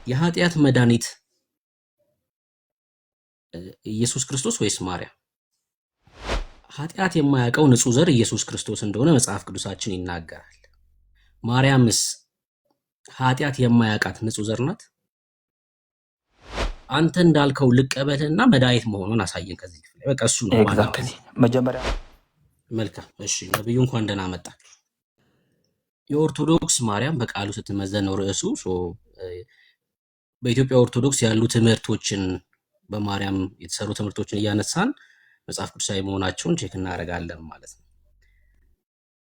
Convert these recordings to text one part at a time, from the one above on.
የኃጢአት መድኃኒት ኢየሱስ ክርስቶስ ወይስ ማርያም? ኃጢአት የማያውቀው ንጹሕ ዘር ኢየሱስ ክርስቶስ እንደሆነ መጽሐፍ ቅዱሳችን ይናገራል። ማርያምስ ኃጢአት የማያውቃት ንጹሕ ዘር ናት? አንተ እንዳልከው ልቀበልና መድኃኒት መሆኑን አሳየን ከዚህ ክፍል ላይ። በቃ እሱ ነው ዋናው። ኤግዛክትሊ መጀመሪያ መልካም እሺ፣ ነብዩ እንኳን ደህና መጣ። የኦርቶዶክስ ማርያም በቃሉ ስትመዘን ነው ርዕሱ። በኢትዮጵያ ኦርቶዶክስ ያሉ ትምህርቶችን በማርያም የተሰሩ ትምህርቶችን እያነሳን መጽሐፍ ቅዱሳዊ መሆናቸውን ቼክ እናደርጋለን ማለት ነው።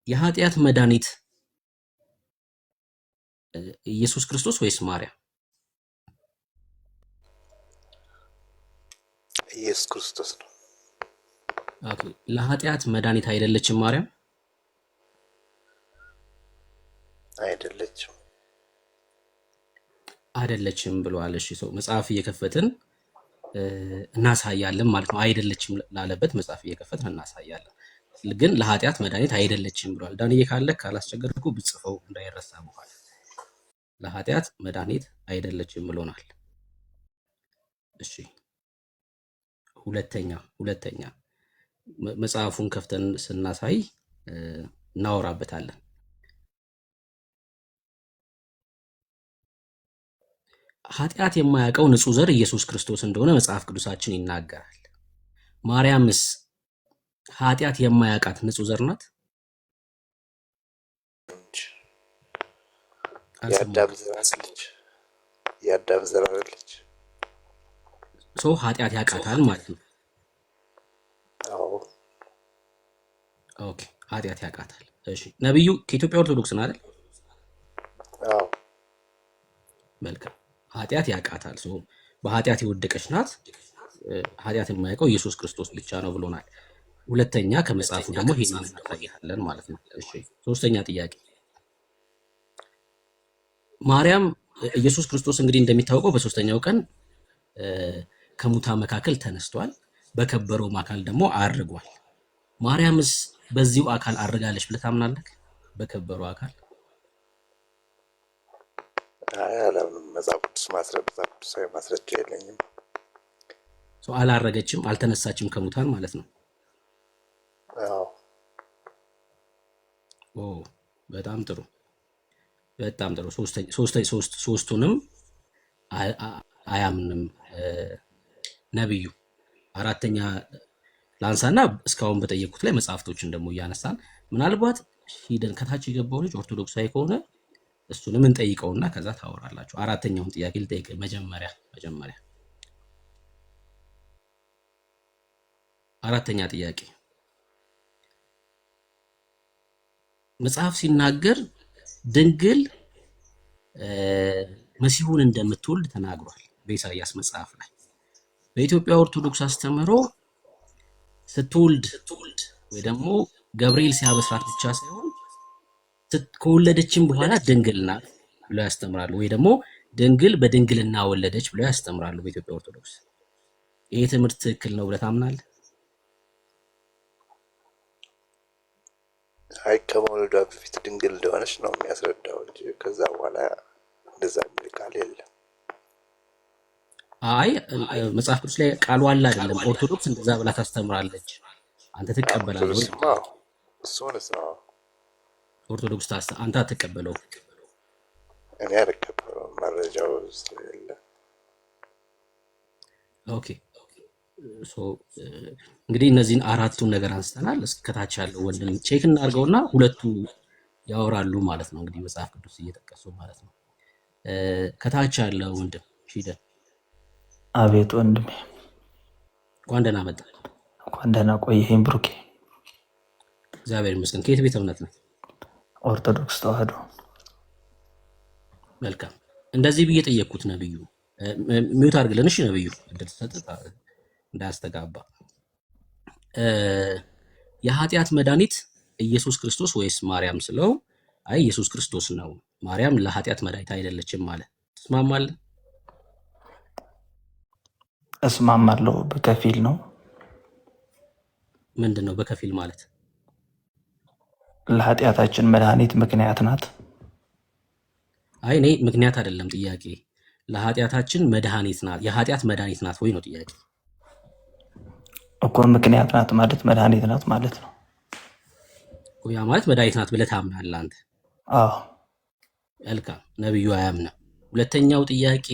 የኃጢአት መድኃኒት ኢየሱስ ክርስቶስ ወይስ ማርያም? ኢየሱስ ክርስቶስ ነው። ኦኬ፣ ለኃጢአት መድኃኒት አይደለችም ማርያም? አይደለችም። አይደለችም ብለዋል። እሺ፣ ሰው መጽሐፍ እየከፈትን እናሳያለን ማለት ነው። አይደለችም ላለበት መጽሐፍ እየከፈትን እናሳያለን። ግን ለኃጢአት መድኃኒት አይደለችም ብለዋል። ዳንዬ ካለ ካላስቸገርኩ ብጽፈው እንዳይረሳ በኋላ። ለኃጢአት መድኃኒት አይደለችም ብሎናል። እሺ፣ ሁለተኛ መጽሐፉን ከፍተን ስናሳይ እናወራበታለን። ኃጢአት የማያውቀው ንጹሕ ዘር ኢየሱስ ክርስቶስ እንደሆነ መጽሐፍ ቅዱሳችን ይናገራል። ማርያምስ ኃጢአት የማያውቃት ንጹሕ ዘር ናት? የአዳም ዘር አለች። የአዳም ዘር አለች። ሰው ኃጢአት ያውቃታል ማለት ነው። አዎ ኦኬ፣ ኃጢአት ያውቃታል። እሺ፣ ነብዩ ከኢትዮጵያ ኦርቶዶክስ ነው አይደል? አዎ መልካም፣ ኃጢአት ያውቃታል። ሰው በኃጢአት የወደቀች ናት። ኃጢአት የማያውቀው ኢየሱስ ክርስቶስ ብቻ ነው ብሎናል። ሁለተኛ ከመጽሐፉ ደግሞ ይሄንን እናሳያለን ማለት ነው። እሺ፣ ሶስተኛ ጥያቄ ማርያም ኢየሱስ ክርስቶስ እንግዲህ እንደሚታወቀው በሶስተኛው ቀን ከሙታን መካከል ተነስቷል፣ በከበረውም አካል ደግሞ አርጓል። ማርያምስ በዚሁ አካል አርጋለች ብለህ ታምናለህ? በከበረው አካል አላምንም። መጽሐፍ ቅዱሳዊ ማስረጃ የለኝም። ሰው አላረገችም፣ አልተነሳችም ከሙታን ማለት ነው። አዎ ኦ በጣም ጥሩ በጣም ጥሩ። ሶስቱንም አያምንም ነብዩ። አራተኛ ላንሳና እስካሁን በጠየቁት ላይ መጽሐፍቶችን ደግሞ እያነሳን ምናልባት ሂደን ከታች የገባው ልጅ ኦርቶዶክሳዊ ከሆነ እሱንም እንጠይቀውና ከዛ ታወራላችሁ። አራተኛውን ጥያቄ ልጠይቅ። መጀመሪያ አራተኛ ጥያቄ መጽሐፍ ሲናገር ድንግል መሲሁን እንደምትወልድ ተናግሯል በኢሳይያስ መጽሐፍ ላይ። በኢትዮጵያ ኦርቶዶክስ አስተምህሮ ስትወልድ ወይ ደግሞ ገብርኤል ሲያበስራት ብቻ ሳይሆን ከወለደችም በኋላ ድንግል ናት ብለው ያስተምራሉ። ወይ ደግሞ ድንግል በድንግልና ወለደች ብለው ያስተምራሉ በኢትዮጵያ ኦርቶዶክስ። ይሄ ትምህርት ትክክል ነው ብለህ ታምናለህ? አይ ከመውለዷ በፊት ድንግል እንደሆነች ነው የሚያስረዳው እንጂ ከዛ በኋላ እንደዛ የሚል ቃል የለም። አይ መጽሐፍ ቅዱስ ላይ ቃሉ አለ አይደለም? ኦርቶዶክስ እንደዛ ብላ ታስተምራለች። አንተ ትቀበላለህ ወይ? እሱንስ ነው ኦርቶዶክስ አንተ አትቀበለው? እኔ አልቀበለውም፣ መረጃው ስለሌለ። ኦኬ እንግዲህ እነዚህን አራቱን ነገር አንስተናል። እስከታች ያለው ወንድም ቼክ እናድርገውና ሁለቱ ያወራሉ ማለት ነው። እንግዲህ መጽሐፍ ቅዱስ እየጠቀሱ ማለት ነው። ከታች ያለው ወንድም ሂደን። አቤት ወንድሜ፣ እንኳን ደህና መጣ። እንኳን ደህና ቆየኸኝ ብሩኬ። እግዚአብሔር ይመስገን። ከየት ቤተ እምነት ነው? ኦርቶዶክስ ተዋህዶ። መልካም። እንደዚህ ብዬ ጠየቅኩት ነብዩ። ሚውት አድርግልን እሺ። ነብዩ እንደተሰጠ እንዳያስተጋባ። የኃጢአት መድኃኒት ኢየሱስ ክርስቶስ ወይስ ማርያም ስለው አይ ኢየሱስ ክርስቶስ ነው፣ ማርያም ለኃጢአት መድኃኒት አይደለችም ማለት ትስማማለህ? እስማማለሁ። በከፊል ነው። ምንድን ነው በከፊል ማለት? ለኃጢአታችን መድኃኒት ምክንያት ናት። አይ እኔ ምክንያት አይደለም ጥያቄ። ለኃጢአታችን መድኃኒት ናት፣ የኃጢአት መድኃኒት ናት ወይ ነው ጥያቄ። እኮ ምክንያት ናት ማለት መድኃኒት ናት ማለት ነው። ያ ማለት መድኃኒት ናት ብለህ ታምናለህ አንተ? አዎ። መልካም። ነብዩ አያምንም። ሁለተኛው ጥያቄ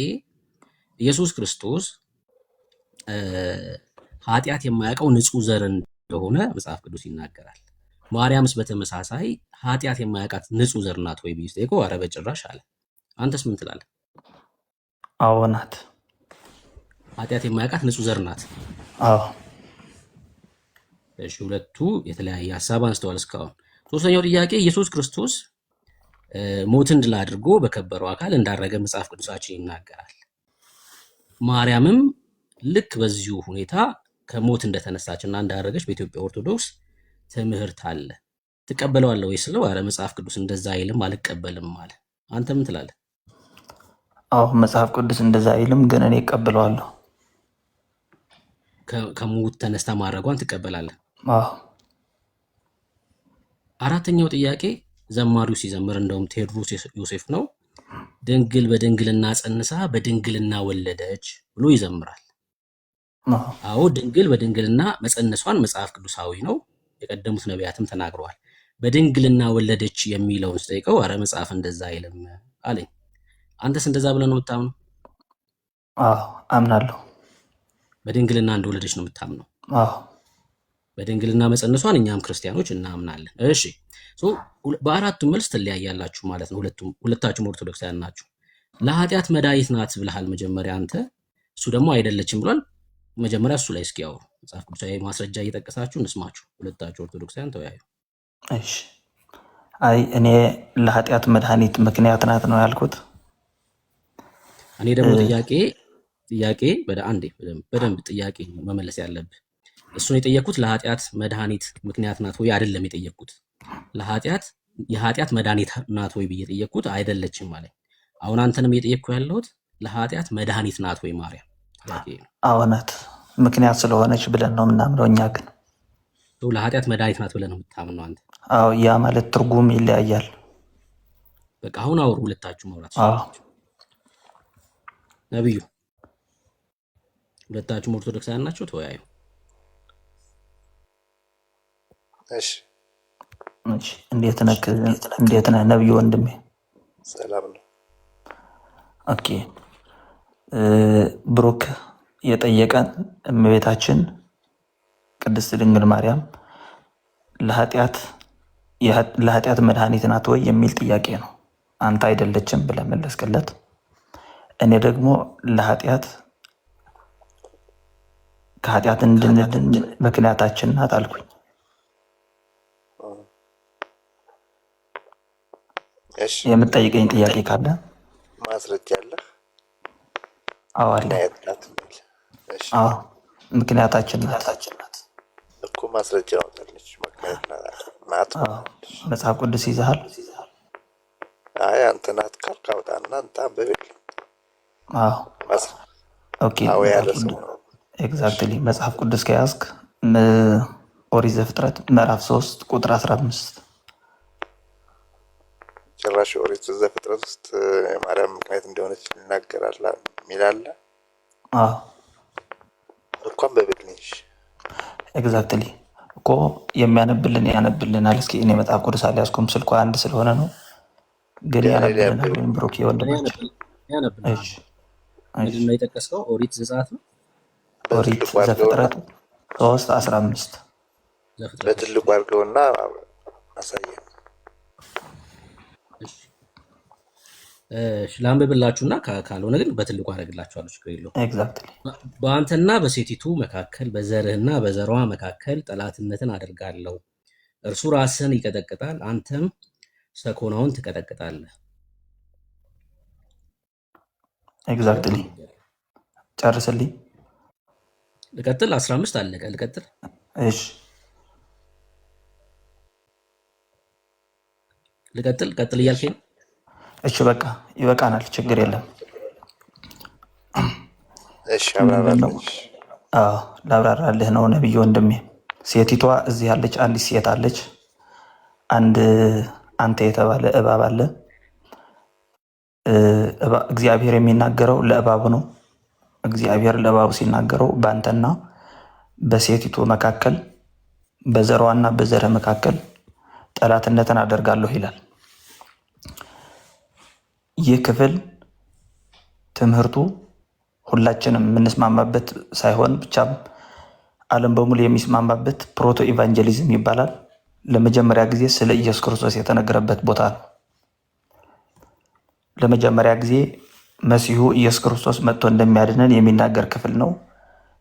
ኢየሱስ ክርስቶስ ኃጢአት የማያውቀው ንጹሕ ዘር እንደሆነ መጽሐፍ ቅዱስ ይናገራል። ማርያምስ በተመሳሳይ ኃጢአት የማያውቃት ንጹሕ ዘር ናት ወይ ብዬ ስጠይቀው ኧረ በጭራሽ አለ። አንተስ ምን ትላለህ? አዎ ናት። ኃጢአት የማያውቃት ንጹሕ ዘር ናት። አዎ። እሺ፣ ሁለቱ የተለያየ ሀሳብ አንስተዋል እስካሁን። ሶስተኛው ጥያቄ ኢየሱስ ክርስቶስ ሞትን ድል አድርጎ በከበረው አካል እንዳረገ መጽሐፍ ቅዱሳችን ይናገራል። ማርያምም ልክ በዚሁ ሁኔታ ከሞት እንደተነሳችና እንዳረገች በኢትዮጵያ ኦርቶዶክስ ትምህርት አለ። ትቀበለዋለህ ወይ ስለው ኧረ መጽሐፍ ቅዱስ እንደዛ አይልም አልቀበልም አለ። አንተ ምን ትላለህ? አዎ መጽሐፍ ቅዱስ እንደዛ አይልም፣ ግን እኔ እቀበለዋለሁ። ከሞት ተነስታ ማድረጓን ትቀበላለህ? አዎ። አራተኛው ጥያቄ ዘማሪው ሲዘምር እንደውም ቴዎድሮስ ዮሴፍ ነው። ድንግል በድንግልና ጸንሳ በድንግልና ወለደች ብሎ ይዘምራል። አዎ ድንግል በድንግልና መጸነሷን መጽሐፍ ቅዱሳዊ ነው። የቀደሙት ነቢያትም ተናግረዋል። በድንግልና ወለደች የሚለውን ስጠይቀው ኧረ መጽሐፍ እንደዛ አይልም አለኝ። አንተስ እንደዛ ብለህ ነው የምታምነው? አዎ አምናለሁ። በድንግልና እንደወለደች ነው የምታምነው? አዎ። በድንግልና መጸነሷን እኛም ክርስቲያኖች እናምናለን። እሺ፣ በአራቱም መልስ ትለያያላችሁ ማለት ነው። ሁለታችሁም ኦርቶዶክሳውያን ናችሁ። ለኃጢአት መድኃኒት ናት ብለሃል መጀመሪያ አንተ፣ እሱ ደግሞ አይደለችም ብሏል። መጀመሪያ እሱ ላይ እስኪ ያወሩ። መጽሐፍ ቅዱሳዊ ማስረጃ እየጠቀሳችሁ እንስማችሁ። ሁለታችሁ ኦርቶዶክሳውያን ተወያዩ። እሺ። አይ እኔ ለኃጢአት መድኃኒት ምክንያት ናት ነው ያልኩት። እኔ ደግሞ ጥያቄ በደንብ ጥያቄ መመለስ ያለብህ እሱን የጠየቅኩት ለኃጢአት መድኃኒት ምክንያት ናት ወይ አይደለም የጠየቅኩት። የኃጢአት መድኃኒት ናት ወይ ብዬ ጠየቅኩት፣ አይደለችም ማለት። አሁን አንተንም እየጠየቅኩ ያለሁት ለኃጢአት መድኃኒት ናት ወይ ማርያም? አዎ ናት። ምክንያት ስለሆነች ብለን ነው የምናምነው እኛ። ግን ለኃጢአት መድኃኒት ናት ብለን ነው የምታምነው አንተ? አዎ። ያ ማለት ትርጉም ይለያያል። በቃ አሁን አውሩ፣ ሁለታችሁ ማውራት። ነብዩ ሁለታችሁም ኦርቶዶክሳውያን ናችሁ፣ ተወያዩ። እሺ። እንዴት ነህ ነብዩ ወንድሜ? ሰላም ነው። ኦኬ። ብሩክ የጠየቀን እመቤታችን ቅድስት ድንግል ማርያም ለኃጢአት መድኃኒት ናት ወይ የሚል ጥያቄ ነው። አንተ አይደለችም ብለህ መለስክለት። እኔ ደግሞ ከኃጢአት እንድንድን ምክንያታችን ናት አልኩኝ። የምትጠይቀኝ ጥያቄ ካለ ማስረጃ አለህ? አዎ አለ። አዎ ምክንያታችን ናት እኮ ማስረጃ አውጣለች። ናት መጽሐፍ ቅዱስ ይዘሃል? አይ አንተ ናት ካልክ አውጣና አንተ አንብብል። አዎ ኦኬ። ኤግዛክትሊ መጽሐፍ ቅዱስ ከያዝክ ኦሪት ዘፍጥረት ምዕራፍ 3 ቁጥር 15 ጭራሽ ኦሪት ዘፍጥረት ውስጥ ማርያም ምክንያት እንደሆነች ይናገራል ሚላለ። አዎ እንኳን በብልሽ ኤግዛክትሊ እኮ የሚያነብልን ያነብልናል። እስኪ እኔ መጽሐፍ ቅዱስ አልያዝኩም፣ ስልኳ አንድ ስለሆነ ነው። ግን ያነብልናል ወይም ብሩክ ወንድማችን ያነብልናል። ምንድን ነው የጠቀስከው? ኦሪት ዘጸአት ነው። ኦሪት ዘፍጥረት 3:15 በትልቁ አድርገውና አሳየን። ላንብብላችሁና ካልሆነ ግን በትልቁ አደርግላችኋለሁ፣ ችግር የለውም። ኤግዛክትሊ በአንተና በሴቲቱ መካከል በዘርህና በዘሯ መካከል ጠላትነትን አደርጋለሁ። እርሱ ራስህን ይቀጠቅጣል፣ አንተም ሰኮናውን ትቀጠቅጣለህ። ኤግዛክትሊ ጨርስልኝ። ልቀጥል? 15 አለቀ። ልቀጥል? እሺ ልቀጥል? ቀጥል እያልከኝ? እሺ በቃ ይበቃናል፣ ችግር የለም። እሺ አብራራለሁ። ላብራራልህ ነው ነብዩ ወንድሜ። ሴቲቷ እዚህ ያለች አንዲት ሴት አለች። አንተ የተባለ እባብ አለ። እግዚአብሔር የሚናገረው ለእባቡ ነው። እግዚአብሔር ለእባቡ ሲናገረው በአንተና በሴቲቱ መካከል በዘሯና በዘርህ መካከል ጠላትነትን አደርጋለሁ ይላል። ይህ ክፍል ትምህርቱ ሁላችንም የምንስማማበት ሳይሆን ብቻም ዓለም በሙሉ የሚስማማበት ፕሮቶ ኢቫንጀሊዝም ይባላል። ለመጀመሪያ ጊዜ ስለ ኢየሱስ ክርስቶስ የተነገረበት ቦታ ነው። ለመጀመሪያ ጊዜ መሲሁ ኢየሱስ ክርስቶስ መጥቶ እንደሚያድነን የሚናገር ክፍል ነው።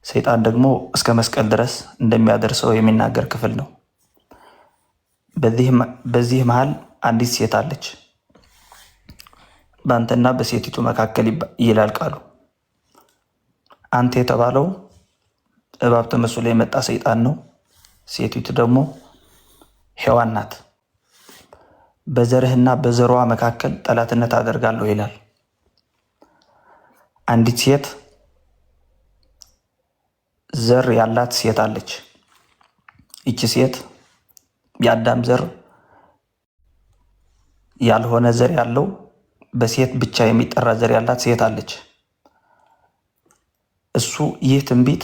ሰይጣን ደግሞ እስከ መስቀል ድረስ እንደሚያደርሰው የሚናገር ክፍል ነው። በዚህ መሃል አንዲት ሴት አለች። በአንተና በሴቲቱ መካከል ይላል ቃሉ። አንተ የተባለው እባብ ተመስሎ የመጣ ሰይጣን ነው። ሴቲቱ ደግሞ ሔዋን ናት። በዘርህና በዘሯ መካከል ጠላትነት አደርጋለሁ ይላል። አንዲት ሴት ዘር ያላት ሴት አለች። ይቺ ሴት የአዳም ዘር ያልሆነ ዘር ያለው በሴት ብቻ የሚጠራ ዘር ያላት ሴት አለች። ይህ ትንቢት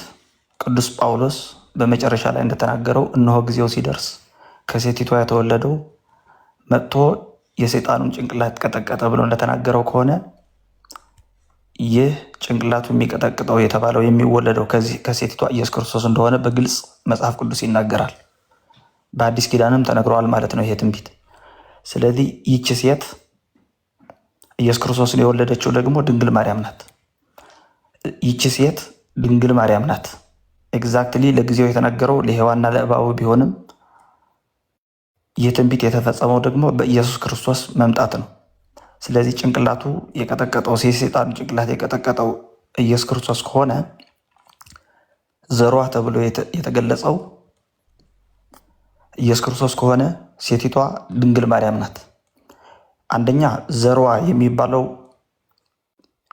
ቅዱስ ጳውሎስ በመጨረሻ ላይ እንደተናገረው እነሆ ጊዜው ሲደርስ ከሴቲቷ የተወለደው መጥቶ የሰይጣኑን ጭንቅላት ቀጠቀጠ ብሎ እንደተናገረው ከሆነ ይህ ጭንቅላቱ የሚቀጠቅጠው የተባለው የሚወለደው ከሴቲቷ ኢየሱስ ክርስቶስ እንደሆነ በግልጽ መጽሐፍ ቅዱስ ይናገራል። በአዲስ ኪዳንም ተነግረዋል ማለት ነው ይሄ ትንቢት። ስለዚህ ይቺ ሴት ኢየሱስ ክርስቶስን የወለደችው ደግሞ ድንግል ማርያም ናት። ይቺ ሴት ድንግል ማርያም ናት። ኤግዛክትሊ ለጊዜው የተነገረው ለሔዋንና ለእባቡ ቢሆንም ይህ ትንቢት የተፈጸመው ደግሞ በኢየሱስ ክርስቶስ መምጣት ነው። ስለዚህ ጭንቅላቱ የቀጠቀጠው የሰይጣኑ ጭንቅላት የቀጠቀጠው ኢየሱስ ክርስቶስ ከሆነ ዘሯ ተብሎ የተገለጸው ኢየሱስ ክርስቶስ ከሆነ ሴቲቷ ድንግል ማርያም ናት። አንደኛ ዘሯ የሚባለው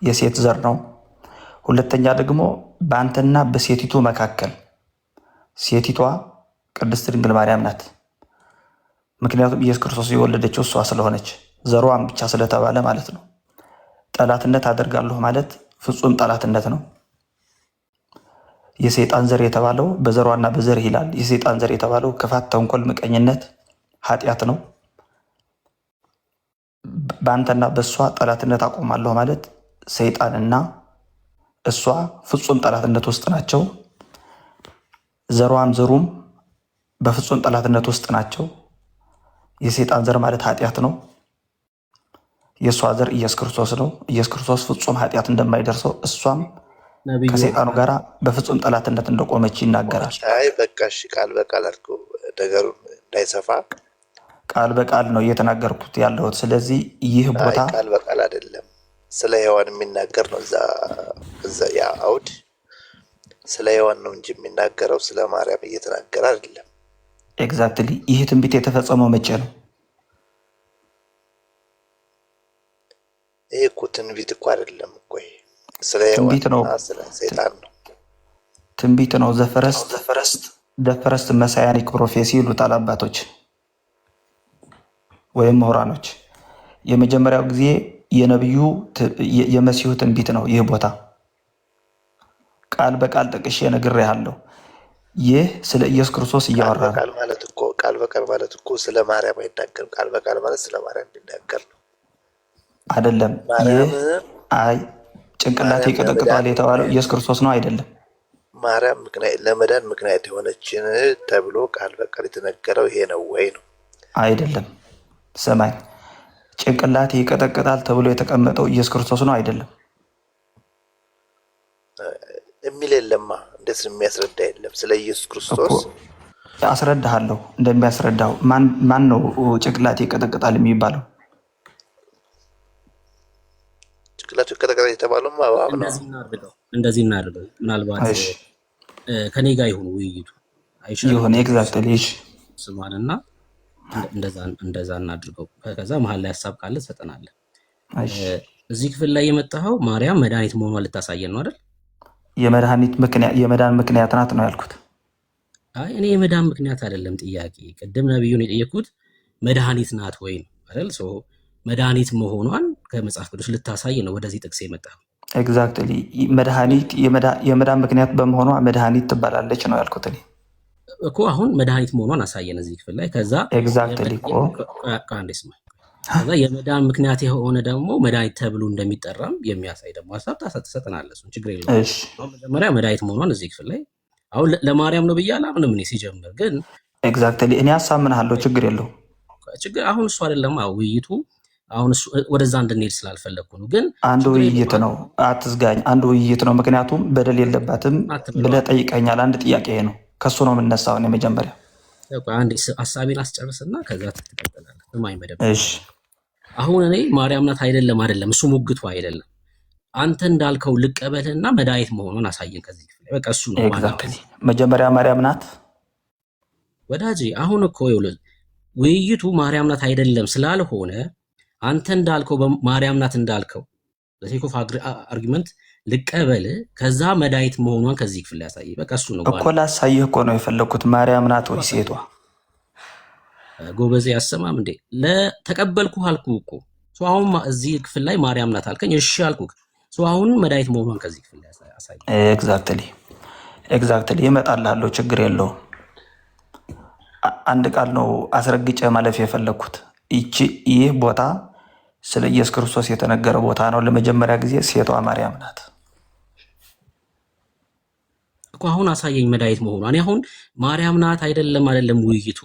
የሴት ዘር ነው። ሁለተኛ ደግሞ በአንተና በሴቲቱ መካከል ሴቲቷ ቅድስት ድንግል ማርያም ናት። ምክንያቱም ኢየሱስ ክርስቶስ የወለደችው እሷ ስለሆነች ዘሯን ብቻ ስለተባለ ማለት ነው። ጠላትነት አደርጋለሁ ማለት ፍጹም ጠላትነት ነው። የሰይጣን ዘር የተባለው በዘሯና በዘርህ ይላል። የሰይጣን ዘር የተባለው ክፋት፣ ተንኮል፣ ምቀኝነት፣ ኃጢአት ነው። በአንተና በእሷ ጠላትነት አቆማለሁ ማለት ሰይጣንና እሷ ፍጹም ጠላትነት ውስጥ ናቸው። ዘሯም ዘሩም በፍጹም ጠላትነት ውስጥ ናቸው። የሰይጣን ዘር ማለት ኃጢአት ነው። የእሷ ዘር ኢየሱስ ክርስቶስ ነው። ኢየሱስ ክርስቶስ ፍጹም ኃጢአት እንደማይደርሰው እሷም ከሰይጣኑ ጋር በፍጹም ጠላትነት እንደቆመች ይናገራል። አይ በቃ እሺ፣ ቃል በቃል አድርገው ነገሩን እንዳይሰፋ ቃል በቃል ነው እየተናገርኩት ያለሁት። ስለዚህ ይህ ቦታ ቃል በቃል አይደለም፣ ስለ ሔዋን የሚናገር ነው። እዛ ያ አውድ ስለ ሔዋን ነው እንጂ የሚናገረው ስለ ማርያም እየተናገረ አይደለም። ኤግዛክትሊ ይህ ትንቢት የተፈጸመው መቼ ነው? ይህ እኮ ትንቢት እኮ አይደለም እኮ ስለ ሔዋን ነው፣ ስለ ሰይጣን ነው። ትንቢት ነው። ዘፈረስት መሳያኒክ ፕሮፌሲ ይሉታል አባቶች ወይም ምሁራኖች። የመጀመሪያው ጊዜ የነቢዩ የመሲሁ ትንቢት ነው። ይህ ቦታ ቃል በቃል ጠቅሼ ነግሬሃለሁ። ይህ ስለ ኢየሱስ ክርስቶስ እያወራ ነው። ቃል በቃል ማለት እኮ ስለ ማርያም አይናገርም። ቃል በቃል ማለት ስለ ማርያም የሚናገር ነው አይደለም። ይህ ጭንቅላት ይቀጠቅጣል የተባለው ኢየሱስ ክርስቶስ ነው አይደለም። ማርያም ለመዳን ምክንያት የሆነችን ተብሎ ቃል በቃል የተነገረው ይሄ ነው ወይ ነው? አይደለም። ሰማኝ፣ ጭንቅላት ይቀጠቅጣል ተብሎ የተቀመጠው ኢየሱስ ክርስቶስ ነው አይደለም የሚል የለማ። እንዴት የሚያስረዳ የለም ስለ ኢየሱስ ክርስቶስ? አስረዳሃለሁ እንደሚያስረዳው። ማን ነው ጭንቅላት ይቀጠቅጣል የሚባለው? ጭንቅላቱ ይቀጠቅጣል የተባለው እባብ ነው። እንደዚህ እናድርገው። ምናልባት ከኔ ጋር ይሁን ውይይቱ ይሁን። ኤግዛክትሊ ስማንና እንደዛ እናድርገው። ከዛ መሀል ላይ ሀሳብ ካለ ትሰጠናለህ። እዚህ ክፍል ላይ የመጣኸው ማርያም መድኃኒት መሆኗን ልታሳየን ነው አይደል? የመዳን ምክንያት ናት ነው ያልኩት። አይ እኔ የመዳን ምክንያት አይደለም ጥያቄ። ቅድም ነብዩን የጠየኩት መድኃኒት ናት ወይ አይደል? መድኃኒት መሆኗን ከመጽሐፍ ቅዱስ ልታሳይ ነው ወደዚህ ጥቅስ የመጣው። ኤግዛክትሊ መድኃኒት የመዳን ምክንያት በመሆኗ መድኃኒት ትባላለች ነው ያልኩት እኔ እኮ። አሁን መድኃኒት መሆኗን አሳየን እዚህ ክፍል ላይ። ከዛ ኤግዛክትሊ እኮ ከአንዴ ስማ፣ ከዛ የመዳን ምክንያት የሆነ ደግሞ መድኃኒት ተብሎ እንደሚጠራም የሚያሳይ ደግሞ ሀሳብ ትሰጠናለህ። እሱን ችግር የለውም። አሁን መጀመሪያ መድኃኒት መሆኗን እዚህ ክፍል ላይ አሁን ለማርያም ነው ብዬ አላምንም እኔ ሲጀምር። ግን ኤግዛክትሊ እኔ አሳምንሃለሁ፣ ችግር የለውም። ችግር አሁን እሱ አይደለም ውይይቱ። አሁን እሱ ወደዛ እንድንሄድ ስላልፈለግኩ ነው። ግን አንድ ውይይት ነው፣ አትዝጋኝ። አንድ ውይይት ነው። ምክንያቱም በደል የለባትም ብለህ ጠይቀኛል። አንድ ጥያቄ ነው፣ ከሱ ነው የምነሳው። እኔ መጀመሪያ አንድ ሀሳቤን አስጨርስና ከዛ ትቀጥላለህ። ስማኝ በደንብ እሺ። አሁን እኔ ማርያም ናት አይደለም እሱ ሙግቱ አይደለም። አንተ እንዳልከው ልቀበልና መድኃኒት መሆኑን አሳየን ከዚህ ክፍል ላይ። በቃ እሱ ነው ኤግዛክትሊ። መጀመሪያ ማርያም ናት ወዳጄ። አሁን እኮ ይኸውልህ ውይይቱ ማርያም ናት አይደለም ስላልሆነ አንተ እንዳልከው ማርያም ናት እንዳልከው ለሴክ ኦፍ አርጊመንት ልቀበል፣ ከዛ መድኃኒት መሆኗን ከዚህ ክፍል ላይ ያሳይ። በቃ እሱ ነው እኮ ላሳይህ እኮ ነው የፈለግኩት። ማርያም ናት ወይ ሴቷ? ጎበዜ ያሰማም እንዴ ለተቀበልኩ አልኩ እኮ። አሁን እዚህ ክፍል ላይ ማርያም ናት አልከኝ፣ እሺ አልኩ። አሁን መድኃኒት መሆኗን ከዚህ ክፍል ላይ ያሳይ። ኤግዛክትሊ ይመጣልሃለሁ፣ ችግር የለውም። አንድ ቃል ነው አስረግጬ ማለፍ የፈለግኩት። ይህ ቦታ ስለ ኢየሱስ ክርስቶስ የተነገረ ቦታ ነው። ለመጀመሪያ ጊዜ ሴቷ ማርያም ናት እኮ። አሁን አሳየኝ መድኃኒት መሆኗ። እኔ አሁን ማርያም ናት አይደለም ውይይቱ።